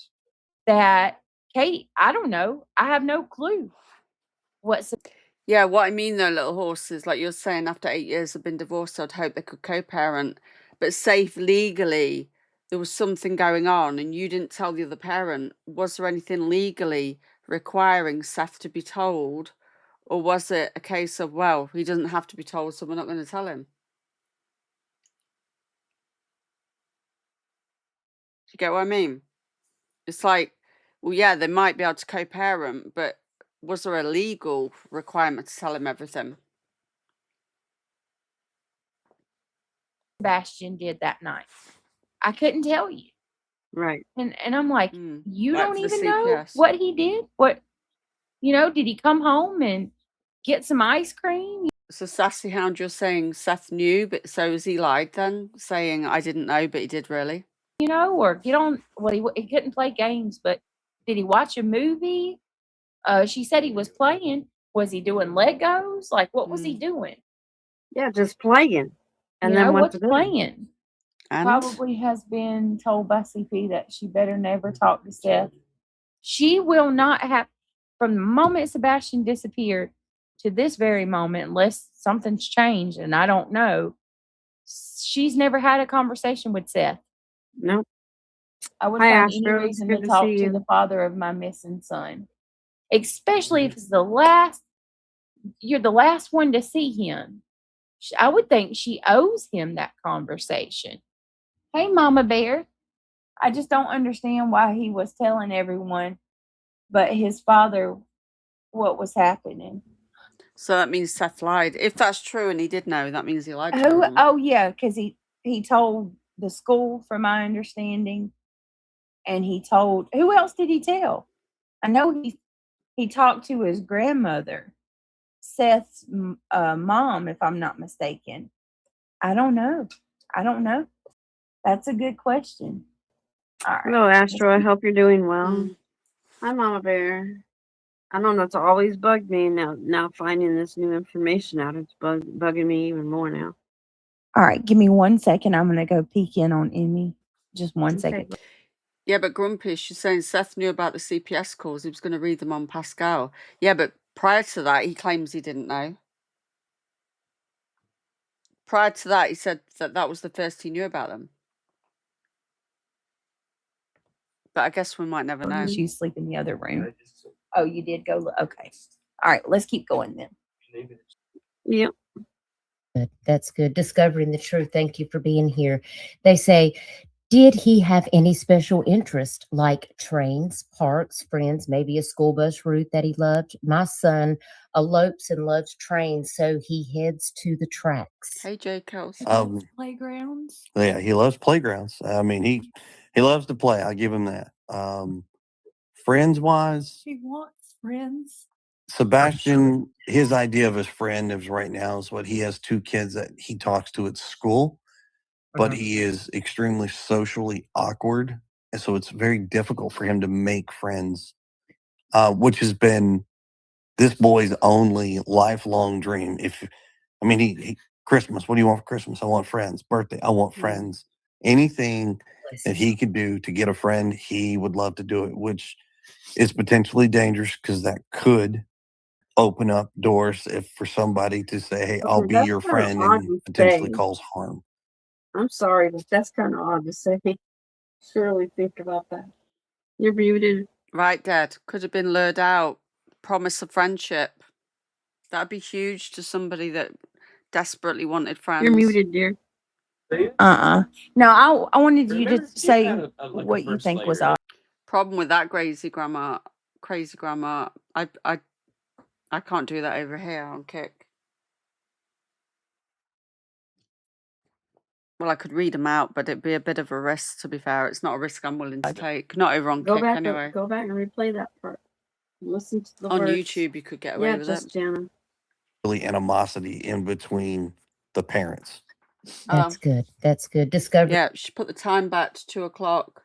that, Kate, I don't know. I have no clue what's. Yeah, what I mean though, little horses, like you're saying, after 8 years of being divorced, I'd hope they could co-parent. But safe legally, there was something going on and you didn't tell the other parent. Was there anything legally requiring Seth to be told? Or was it a case of, well, he doesn't have to be told, so we're not going to tell him? Do you get what I mean? It's like, well, yeah, they might be able to co-parent, but was there a legal requirement to tell him everything? Sebastian did that night. I couldn't tell you. Right. And I'm like, you Like don't for the even know CPS. what he did? What, did he come home and get some ice cream? So Sassy Hound, you're saying Seth knew, but so has he lied then? Saying I didn't know, but he did really? Or get on, well, he couldn't play games, but did he watch a movie? She said he was playing. Was he doing Legos? Like, what was he doing? Yeah, just playing. And then went what's to bed. playing? And Probably has been told by CP that she better never talk to Seth. She will not have, from the moment Sebastian disappeared to this very moment, unless something's changed and I don't know, she's never had a conversation with Seth. Nope. I would Hi, find any Astro. It's reason good to to talk see to you. the father of my missing son, especially if it's the last. You're the last one to see him. I would think she owes him that conversation. Hey, Mama Bear. I just don't understand why he was telling everyone but his father what was happening. so that means Seth lied. If that's true and he did know, that means he lied to everyone. Oh yeah, because he told the school, from my understanding, and he told, who else did he tell? I know he talked to his grandmother, Seth's mom, if I'm not mistaken. I don't know. That's a good question. All right. Hello, Astro. I hope you're doing well. Hi, Mama Bear. I don't know. It's always bugged me now finding this new information out. It's bugging me even more now. All right. Give me 1 second. I'm going to go peek in on Emmy. Just 1 second. Yeah, but Grumpy, she's saying Seth knew about the CPS calls. He was going to read them on Pascal. Yeah, but Prior to that, he claims he didn't know. Prior to that, he said that that was the first he knew about them. But I guess we might never know. You sleep in the other room. Oh, you did go. Okay. All right. Let's keep going then. Yep. Good. That's good. Discovering the truth. Thank you for being here. They say, did he have any special interest like trains, parks, friends, maybe a school bus route that he loved? My son elopes and loves trains, so he heads to the tracks. Hey, J. Kels. Playgrounds. Yeah, he loves playgrounds. I mean, he loves to play. I give him that. Friends wise, He wants friends. Sebastian, his idea of his friend is right now is what he has 2 kids that he talks to at school, but he is extremely socially awkward. And so it's very difficult for him to make friends, which has been this boy's only lifelong dream. He Christmas, what do you want for Christmas? I want friends. Birthday, I want friends. Anything that he could do to get a friend, he would love to do it, which is potentially dangerous because that could open up doors if for somebody to say, hey, I'll be That's your kinda friend, odd and to potentially say. cause harm. I'm sorry, but that's kind of odd to say. Surely think about that. You're muted. Right, Dad. Could have been lured out. Promise of friendship. That'd be huge to somebody that desperately wanted friends. You're muted, dear. No, I wanted you to say what you think was odd. Problem with that crazy grandma. I can't do that over here on Kick. Well, I could read them out, but it'd be a bit of a risk, to be fair. It's not a risk I'm willing to take. Not over on Kick, anyway. Go back and replay that part. Listen to the on words. YouTube, you could get away with it. Jana. Really animosity in between the parents. That's good. That's good. Discover. Yeah, she put the time back to 2 o'clock.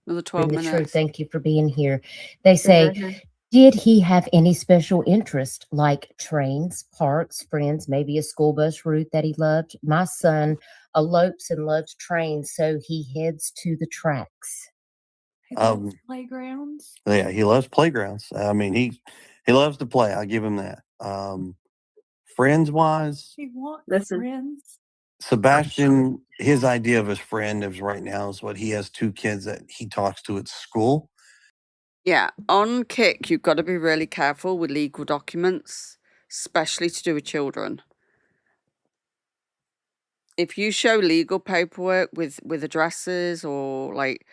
Another 12 the truth. minutes. Thank you for being here. They say, did he have any special interest like trains, parks, friends, maybe a school bus route that he loved? My son elopes and loves trains, so he heads to the tracks. He loves playgrounds. Yeah, he loves playgrounds. I mean, he loves to play. I give him that. Friends wise, He wants friends. Sebastian, his idea of his friend is right now is what he has 2 kids that he talks to at school. Yeah, on Kick, you've got to be really careful with legal documents, especially to do with children. If you show legal paperwork with addresses or like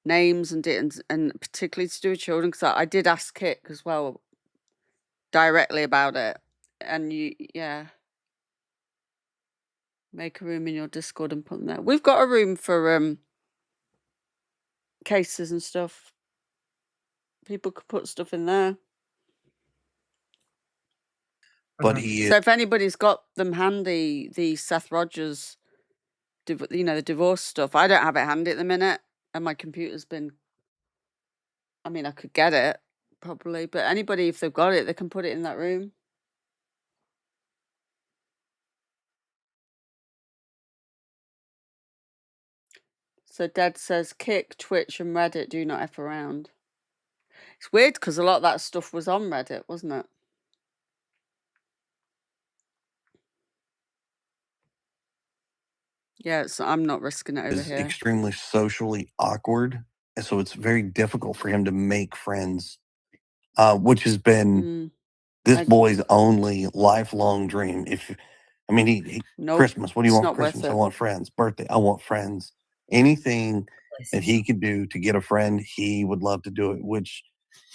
names and particularly to do with children, because I did ask Kick as well directly about it, and make a room in your Discord and put them there. We've got a room for cases and stuff. People could put stuff in there. But So if anybody's got them handy, the Seth Rogers, the divorce stuff, I don't have it handy at the minute, and my computer's been. I mean, I could get it probably, but anybody, if they've got it, they can put it in that room. So Dad says, Kick, Twitch, and Reddit do not F around. It's weird because a lot of that stuff was on Reddit, wasn't it? Yeah, I'm not risking it over is here. Extremely socially awkward, and so it's very difficult for him to make friends, which has been this boy's only lifelong dream. Christmas, what do you want for Christmas? I want friends. Birthday, I want friends. Anything that he could do to get a friend, he would love to do it, which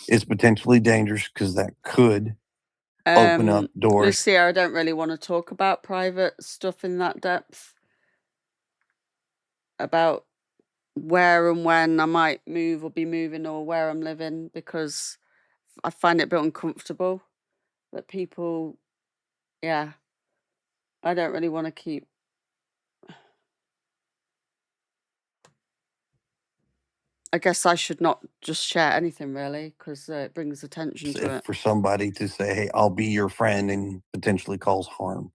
is potentially dangerous because that could open up doors. Lucia, I don't really want to talk about private stuff in that depth. About where and when I might move or be moving or where I'm living, because I find it a bit uncomfortable that people, I don't really want to keep. I guess I should not just share anything really, because it brings attention to it. For somebody to say, hey, I'll be your friend, and potentially cause harm.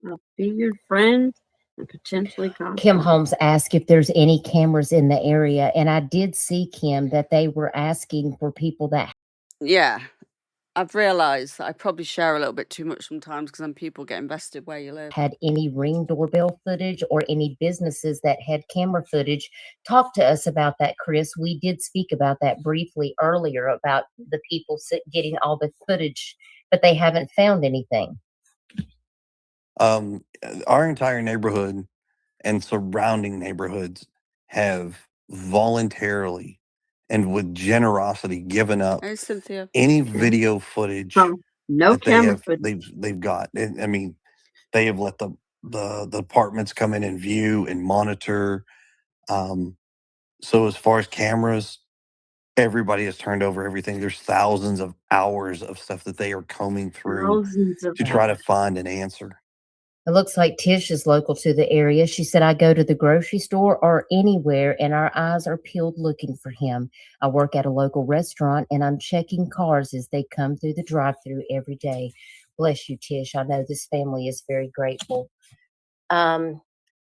I'll be your friend and potentially cause Kim harm. Holmes asked if there's any cameras in the area, and I did see, Kim, that they were asking for people that. Yeah, I've realised that I probably share a little bit too much sometimes because then people get invested where you live. Had any Ring doorbell footage or any businesses that had camera footage. Talk to us about that, Chris. We did speak about that briefly earlier about the people getting all the footage, but they haven't found anything. Our entire neighborhood and surrounding neighborhoods have voluntarily and with generosity given up Hey, Cynthia. any video footage No that camera footage. they've got. And, I mean, they have let the departments come in and view and monitor. So as far as cameras, everybody has turned over everything. There's thousands of hours of stuff that they are combing through to try to find an answer. It looks like Tish is local to the area. She said, I go to the grocery store or anywhere and our eyes are peeled looking for him. I work at a local restaurant and I'm checking cars as they come through the drive-thru every day. Bless you, Tish. I know this family is very grateful.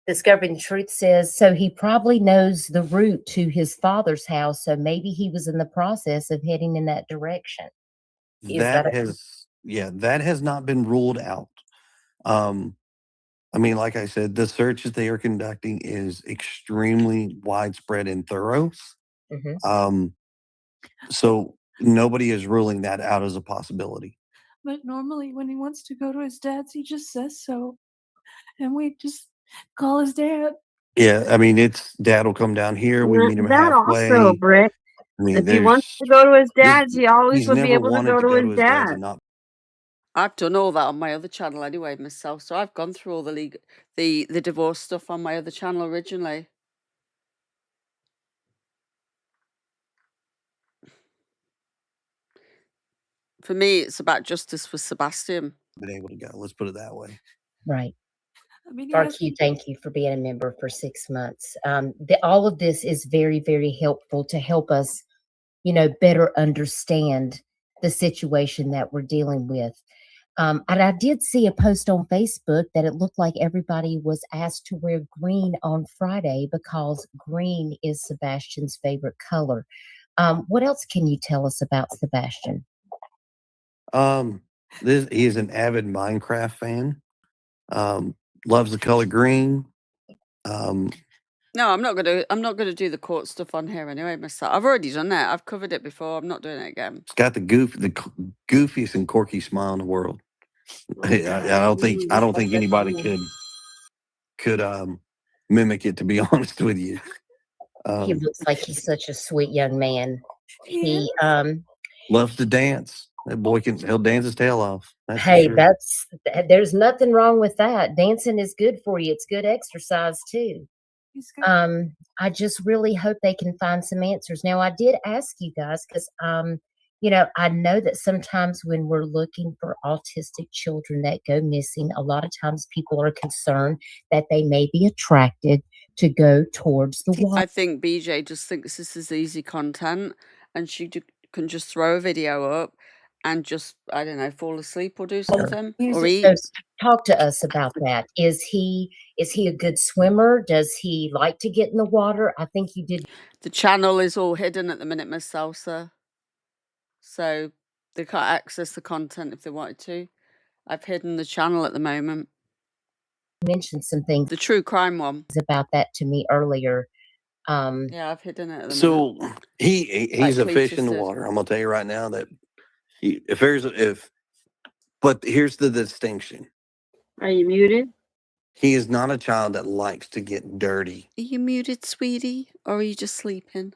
Discovering Truth says, so he probably knows the route to his father's house. So maybe he was in the process of heading in that direction. That has not been ruled out. I mean, like I said, the search that they are conducting is extremely widespread and thorough. So nobody is ruling that out as a possibility. But normally when he wants to go to his dad's, he just says so. And we just call his dad. Yeah, I mean, it's dad will come down here. We meet him That halfway. also, Britt. I mean, If he wants to go to his dad's, he always he's would be never able to wanted go to to his dad's dad. and not. I've done all that on my other channel anyway myself. So I've gone through all the divorce stuff on my other channel originally. For me, it's about justice for Sebastian. Been able to go. Let's put it that way. Right. I mean, RQ, thank you for being a member for 6 months. All of this is very, very helpful to help us, better understand the situation that we're dealing with. And I did see a post on Facebook that it looked like everybody was asked to wear green on Friday because green is Sebastian's favorite color. What else can you tell us about Sebastian? He is an avid Minecraft fan. Loves the color green. No, I'm not gonna do the court stuff on here anyway myself. I've already done it. I've covered it before. I'm not doing it again. It's got the goofiest and quirky smile in the world. I don't think anybody could mimic it, to be honest with you. He looks like he's such a sweet young man. He loves to dance. That boy he'll dance his tail off. That's hey, for sure. there's nothing wrong with that. Dancing is good for you. It's good exercise too. I just really hope they can find some answers. Now, I did ask you guys because I know that sometimes when we're looking for autistic children that go missing, a lot of times people are concerned that they may be attracted to go towards the water. I think BJ just thinks this is easy content and she can just throw a video up and just, I don't know, fall asleep or do something or eat. So talk to us about that. Is he a good swimmer? Does he like to get in the water? I think you did. The channel is all hidden at the minute, Miss Salsa. So they can't access the content if they wanted to. I've hidden the channel at the moment. Mentioned some things. The true crime one. About that to me earlier. Yeah, I've hidden it at the So minute. he's Like a fish in the Cletus did. water. I'm gonna tell you right now that but here's the distinction. Are you muted? He is not a child that likes to get dirty. Are you muted, sweetie? Or are you just sleeping?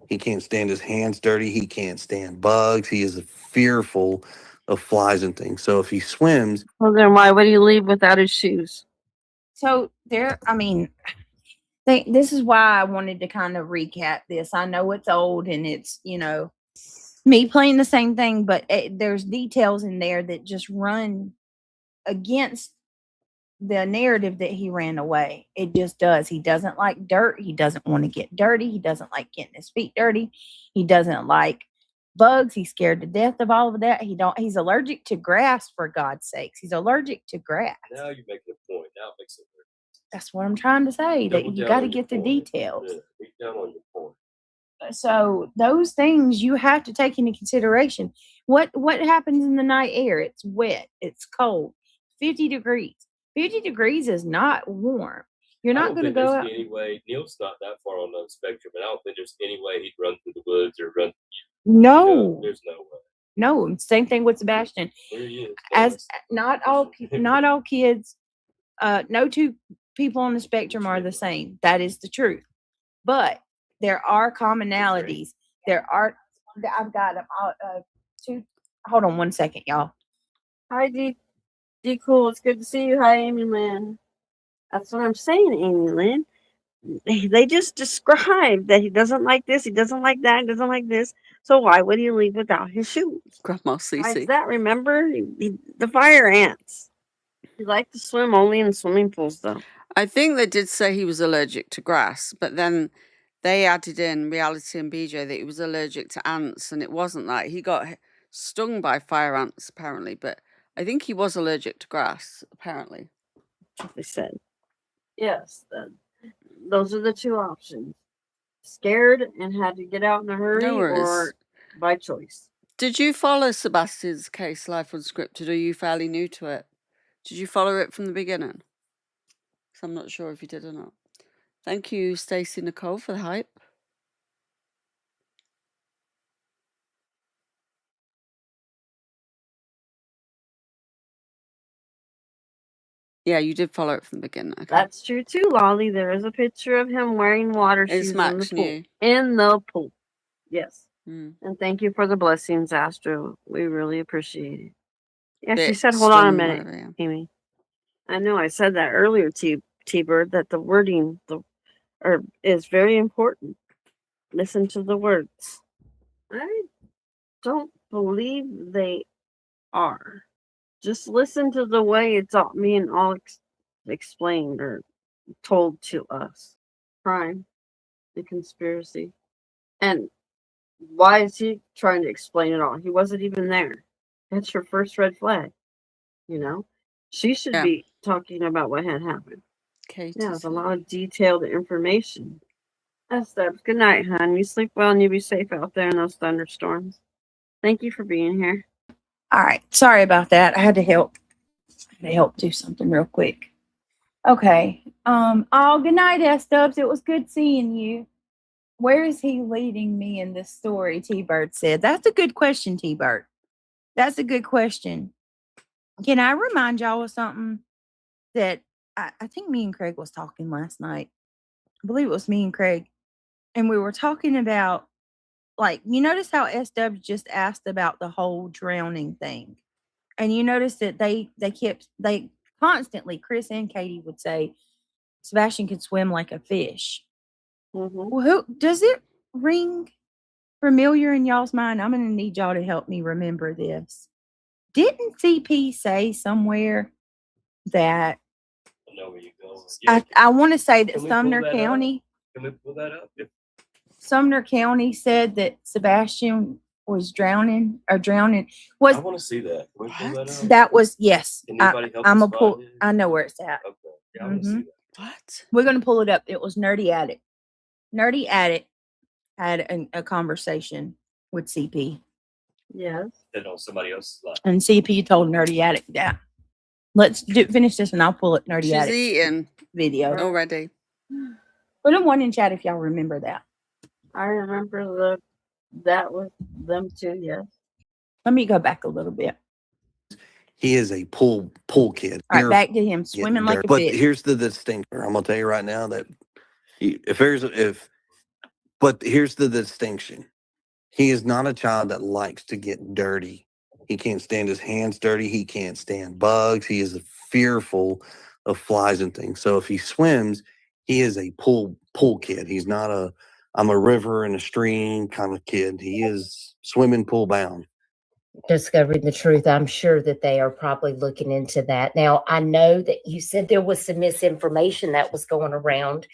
He can't stand his hands dirty. He can't stand bugs. He is fearful of flies and things. So if he swims, Well, then why would he leave without his shoes? So this is why I wanted to kind of recap this. I know it's old and it's, me playing the same thing, but there's details in there that just run against the narrative that he ran away. It just does. He doesn't like dirt. He doesn't want to get dirty. He doesn't like getting his feet dirty. He doesn't like bugs. He's scared to death of all of that. He's allergic to grass, for God's sakes. He's allergic to grass. Now you're making a point. Now it makes it clear. That's what I'm trying to say. Double That you down got to on your get the point. details. Yeah, beat down on your point. So those things you have to take into consideration. What happens in the night air? It's wet. It's cold. 50 degrees. 50 degrees is not warm. You're not going to go out. Any way. Neil's not that far on the spectrum, and I don't think there's any way he'd run through the woods or run. No. There's no way. No, same thing with Sebastian. There he is. As not all kids, no two people on the spectrum are the same. That is the truth. But there are commonalities. I've got two. Hold on one second, y'all. Hi, D Cool. It's good to see you. Hi, Amy Lynn. That's what I'm saying, Amy Lynn. They just described that he doesn't like this, he doesn't like that, he doesn't like this. So why would he leave without his shoes? Grandma Cece. Why is that? Remember, the fire ants. He liked to swim only in swimming pools, though. I think they did say he was allergic to grass, but then they added in Reality and BJ that he was allergic to ants, and it wasn't that. He got stung by fire ants, apparently, but I think he was allergic to grass, apparently. That's what they said. Yes, those are the two options. Scared and had to get out in a hurry, or by choice. Did you follow Sebastian's case, Life Unscripted, or are you fairly new to it? Did you follow it from the beginning? So I'm not sure if you did or not. Thank you, Stacey Nicole, for the hype. Yeah, you did follow it from the beginning. Okay. That's true too, Lolly. There is a picture of him wearing water shoes in the pool. In the pool. Yes. And thank you for the blessings, Astro. We really appreciate it. Yeah, she said, hold on a minute, Amy. I know I said that earlier, T-Bird, that the wording is very important. Listen to the words. I don't believe they are. Just listen to the way it's all being all explained or told to us. Crime, the conspiracy. And why is he trying to explain it all? He wasn't even there. That's your first red flag. You know? She should be talking about what had happened. Okay. Yeah, there's a lot of detailed information. That's that. Good night, hon. You sleep well and you be safe out there in those thunderstorms. Thank you for being here. All right. Sorry about that. I had to help do something real quick. Okay. Good night, S-Dubs. It was good seeing you. Where is he leading me in this story? T-Bird said. That's a good question, T-Bird. That's a good question. Can I remind y'all of something that I think me and Craig was talking last night? I believe it was me and Craig. And we were talking about, like, you notice how S-Dubs just asked about the whole drowning thing. And you notice that they constantly, Chris and Katie would say, Sebastian could swim like a fish. Well, does it ring familiar in y'all's mind? I'm going to need y'all to help me remember this. Didn't CP say somewhere that I know where you're going. Yeah. I want to say that Sumner County. Can we pull that up? Sumner County said that Sebastian was drowning. I want to see that. Can we pull that up? That was, yes. Can anybody help us find it? I know where it's at. Okay. Yeah, I want to see that. What? We're going to pull it up. It was Nerdy Addict. Nerdy Addict had a conversation with CP. Yes. That on somebody else's life. And CP told Nerdy Addict that. Let's finish this and I'll pull it Nerdy Addict. She's eating video already. Put in one in chat if y'all remember that. I remember that with them too, yes. Let me go back a little bit. He is a pool kid. All right, back to him swimming like a but fish. Here's the distinction. I'm gonna tell you right now that but here's the distinction. He is not a child that likes to get dirty. He can't stand his hands dirty. He can't stand bugs. He is fearful of flies and things. So if he swims, he is a pool kid. He's not I'm a river and a stream kind of kid. He is swimming pool bound. Discovering the truth. I'm sure that they are probably looking into that. Now, I know that you said there was some misinformation that was going around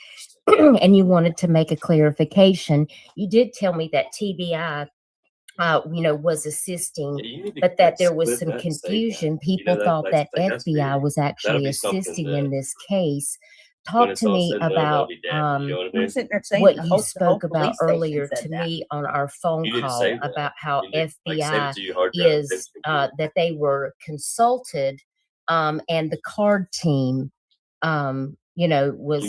and you wanted to make a clarification. You did tell me that TBI, was assisting, but that there was some confusion. People thought that FBI was actually assisting in this case talk to me about what you spoke about earlier to me on our phone call about how FBI is that they were consulted and the card team was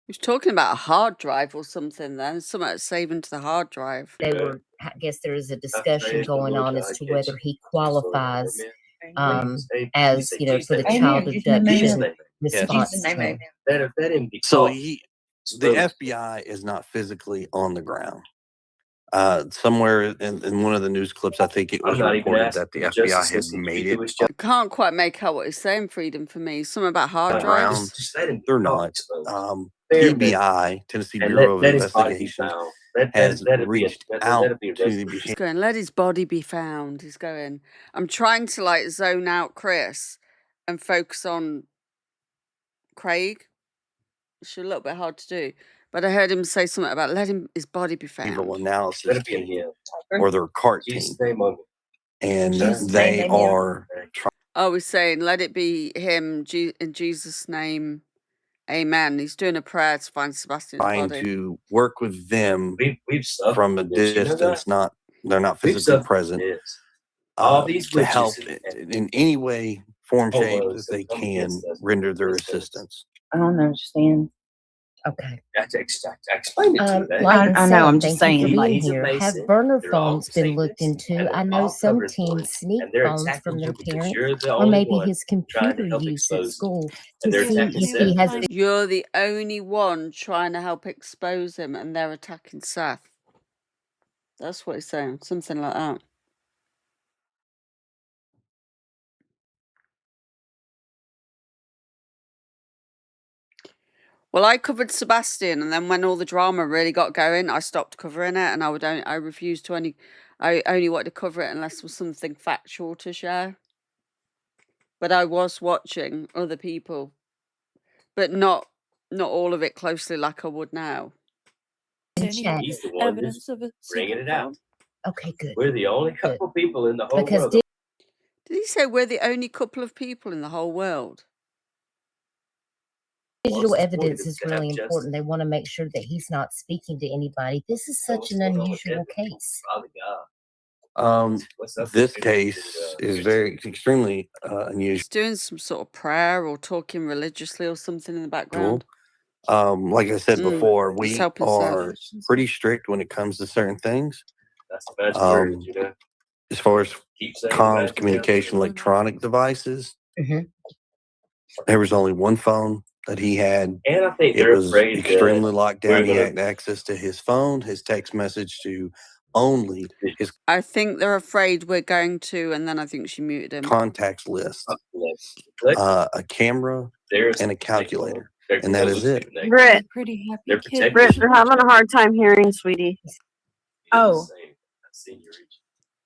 He was talking about a hard drive or something then, something that's saving to the hard drive. I guess there is a discussion going on as to whether he qualifies as, for the child abduction response team. So the FBI is not physically on the ground. Somewhere in one of the news clips, I think it was reported that the FBI had made it. I can't quite make out what he's saying, Freedom, for me. Something about hard drives. They're not. TBI, Tennessee Bureau of Investigation, has reached out to the He's going, let his body be found. He's going, I'm trying to zone out Chris and focus on Craig. It's a little bit hard to do. But I heard him say something about his body be found. Analysis team, or their CART team. And they are Oh, he's saying, let it be him in Jesus' name. Amen. He's doing a prayer to find Sebastian's trying body. to work with them from a distance. They're not physically present. To help in any way, form, shape that they can render their assistance. I don't understand. Okay. Explain it to them. I know, I'm just saying. Have burner phones been looked into? I know some teens sneak phones from their parents, or maybe his computer use at school to see if he has. You're the only one trying to help expose him, and they're attacking Seth. That's what he's saying. Something like that. Well, I covered Sebastian, and then when all the drama really got going, I stopped covering it, and I refused to I only wanted to cover it unless there was something factual to share. But I was watching other people, but not all of it closely like I would now. He's the one Evidence of a bringing it out. Okay, good. We're the only couple people in the whole world. Did he say we're the only couple of people in the whole world? Digital evidence is really important. They want to make sure that he's not speaking to anybody. This is such an unusual case. This case is extremely unusual. He's doing some sort of prayer or talking religiously or something in the background. Like I said before, we are pretty strict when it comes to certain things. That's the best word, you know. As far as comms, communication, electronic devices, there was only one phone that he had. And I think it was extremely locked down. He had access to his phone, his text message to only his. I think they're afraid we're going to, and then I think she muted him. Contacts list, a camera, and a calculator, and that is it. Britt, Pretty happy kid. Britt, they're having a hard time hearing, sweetie. Oh.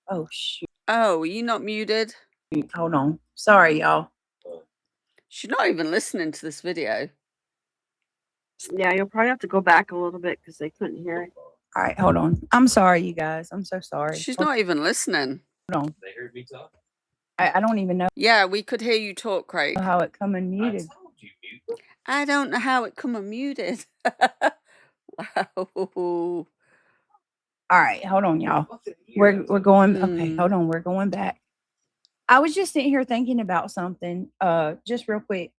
Oh, shoot. Oh, are you not muted? Hold on. Sorry, y'all. She's not even listening to this video. Yeah, you'll probably have to go back a little bit because they couldn't hear it. All right, hold on. I'm sorry, you guys. I'm so sorry. She's not even listening. Hold on. They heard me talk. I don't even know. Yeah, we could hear you talk, Craig. How it come unmuted. I don't know how it come unmuted. Wow. All right, hold on, y'all. We're going. Okay, hold on. We're going back. I was just sitting here thinking about something. Just real quick.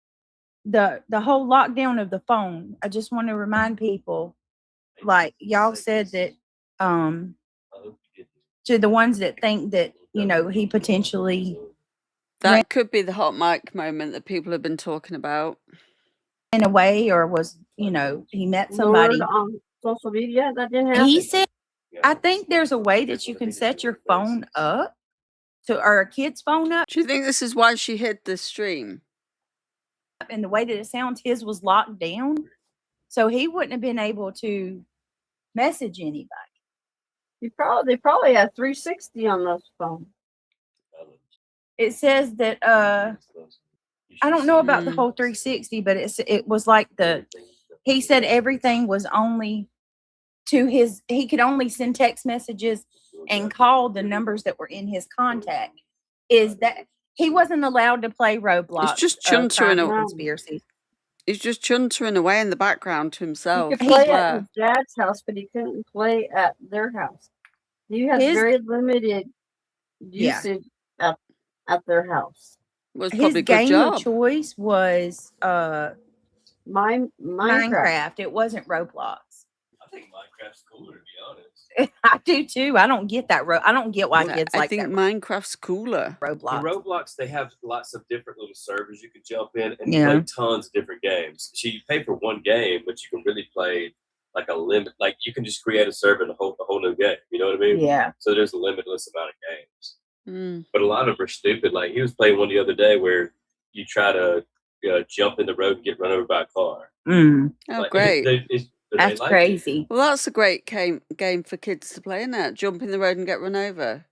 The whole lockdown of the phone. I just want to remind people, like y'all said that, to the ones that think that he potentially. That could be the hot mic moment that people have been talking about. In a way, or was he met somebody on social media that didn't happen? He said, I think there's a way that you can set your phone up or a kid's phone up. Do you think this is why she hid the stream? And the way that it sounds, his was locked down, so he wouldn't have been able to message anybody. They probably had 360 on those phones. It says that I don't know about the whole 360, but it was like he said everything was only to he could only send text messages and call the numbers that were in his contact. Is that he wasn't allowed to play Roblox? It's just Chunter and conspiracy. He's just chuntering away in the background to He himself. could I play at swear. his dad's house, but he couldn't play at their house. He has His- very limited Yeah. usage at their house. Was His probably a good game of job. choice was Minecraft. It wasn't Roblox. I think Minecraft's cooler, to be honest. I do too. I don't get that. I don't get why kids I like think that. Minecraft's cooler. Roblox. The Roblox, they have lots of different little servers you can jump in and Yeah. play tons of different games. So you pay for one game, but you can really play like a limit. Like you can just create a server and a whole new game. You know what I mean? Yeah. So there's a limitless amount of games. Mm. But a lot of them are stupid. Like he was playing one the other day where you try to jump in the road and get run over by a car. Mm. Oh, Like, great. That's crazy. Well, that's a great game for kids to play, isn't it? Jump in the road and get run over.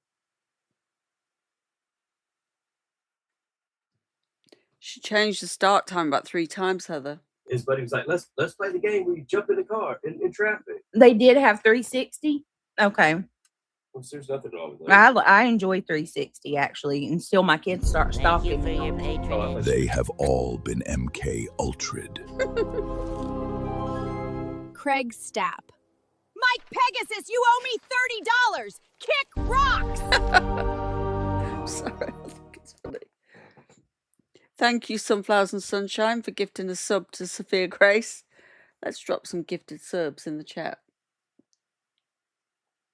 She changed the start time about 3 times, Heather. His buddy was like, let's play the game where you jump in the car in traffic. They did have 360. Okay. Well, there's nothing wrong with that. I enjoy 360 actually, until my kids start stalking me. They have all been MK Ultra'd. Craig Stapp. Mike Pegasus, you owe me $30. Kick rocks. Sorry, I think it's funny. Thank you, Sunflowers and Sunshine, for gifting a sub to Sophia Grace. Let's drop some gifted subs in the chat.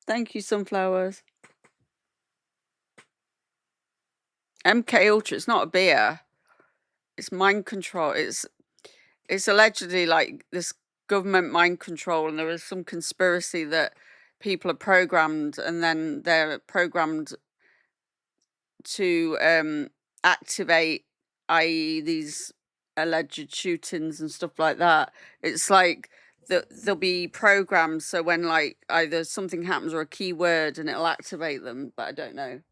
Thank you, Sunflowers. MK Ultra, it's not a beer. It's mind control. It's allegedly like this government mind control, and there is some conspiracy that people are programmed, and then they're programmed to activate, i.e. these alleged shootings and stuff like that. It's like there'll be programs, so when like either something happens or a keyword, and it'll activate them, but I don't know.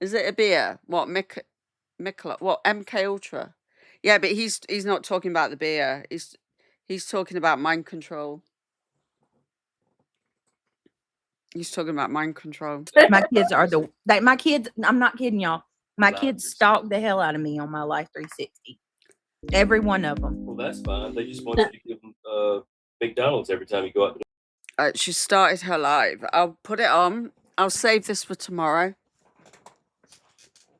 Is it a beer? What, what, MK Ultra? Yeah, but he's not talking about the beer. He's talking about mind control. He's talking about mind control. My kids are my kids, I'm not kidding y'all. My kids stalk the hell out of me on my Life 360. Every one of them. Well, that's fine. They just want you to give them McDonald's every time you go out. She started her live. I'll put it on. I'll save this for tomorrow,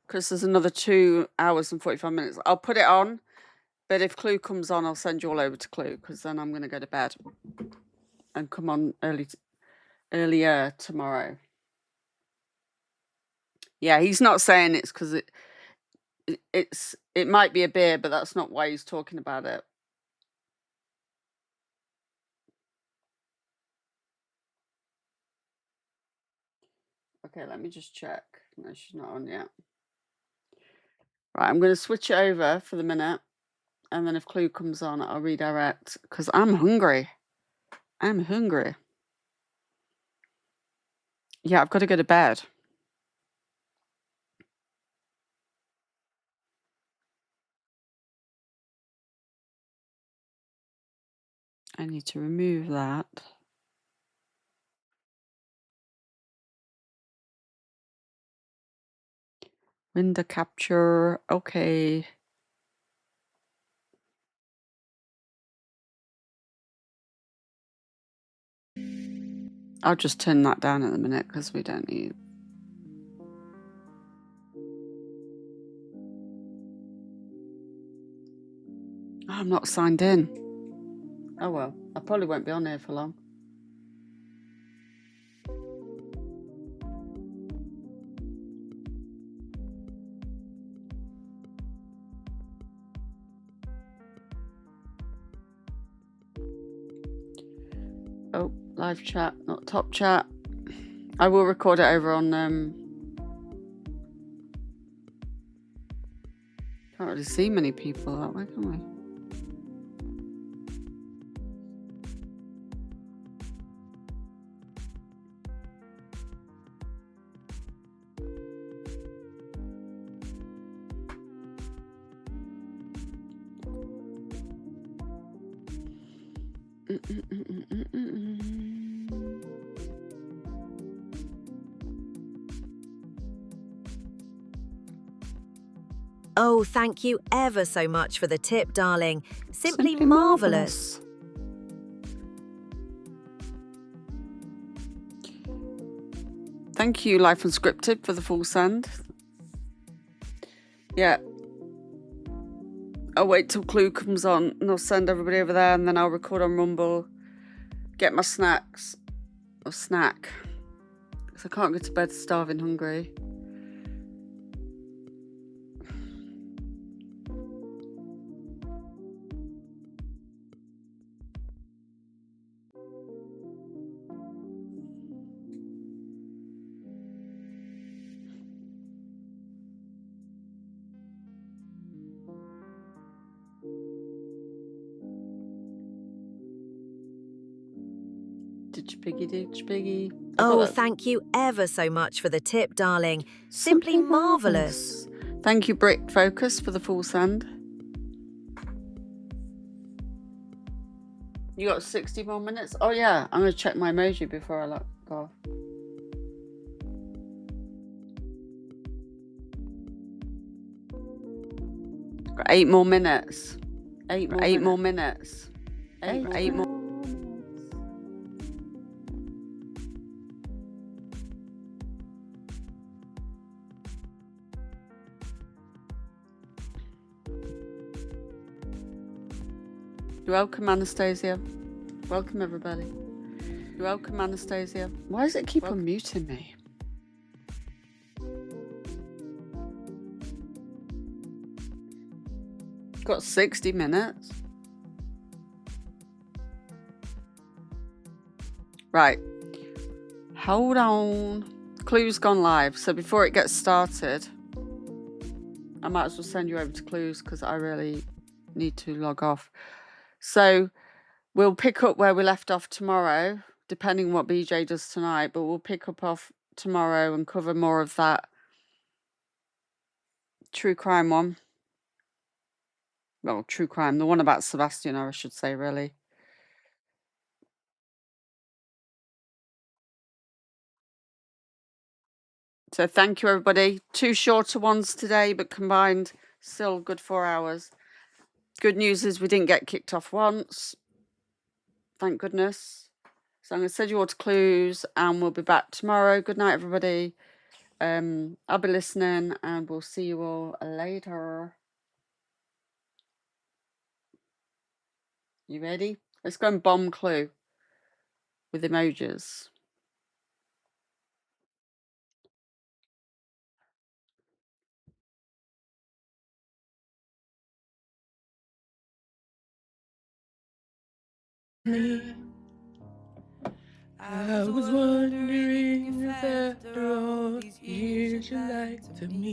because there's another 2 hours and 45 minutes. I'll put it on, but if Clue comes on, I'll send you all over to Clue, because then I'm going to go to bed and come on earlier tomorrow. Yeah, he's not saying it's because it might be a beer, but that's not why he's talking about it. Okay, let me just check. No, she's not on yet. Right, I'm going to switch it over for the minute, and then if Clue comes on, I'll redirect, because I'm hungry. I'm hungry. Yeah, I've got to go to bed. I need to remove that. Window capture. Okay. I'll just turn that down in a minute because we don't need. Oh, I'm not signed in. Oh well, I probably won't be on here for long. Oh, live chat, not top chat. I will record it over on can't really see many people that way, can we? Oh, thank you ever so much for the tip, darling. Simply marvelous. Thank you, Life Unscripted, for the full send. Yeah. I'll wait till Clue comes on and I'll send everybody over there, and then I'll record on Rumble, get my snacks, or snack, because I can't go to bed starving hungry. Ditch Biggie. Oh, thank you ever so much for the tip, darling. Simply marvelous. Thank you, Brick Focus, for the full send. You got 60 more minutes? Oh yeah, I'm gonna check my emoji before I go off. Got 8 more minutes. Eight more minutes. Eight more. You're welcome, Anastasia. Welcome, everybody. You're welcome, Anastasia. Why does it keep on muting me? Got 60 minutes. Right. Hold on. Clue's gone live. So before it gets started, I might as well send you over to Clue's because I really need to log off. So we'll pick up where we left off tomorrow, depending on what BJ does tonight, but we'll pick up off tomorrow and cover more of that true crime one. Well, true crime, the one about Sebastian, I should say, really. So thank you, everybody. 2 shorter ones today, but combined, still good 4 hours. Good news is we didn't get kicked off once. Thank goodness. So I'm going to send you all to Clues, and we'll be back tomorrow. Good night, everybody. I'll be listening, and we'll see you all later. You ready? Let's go and bomb Clue with emojis. I was wondering if after all these years you liked me.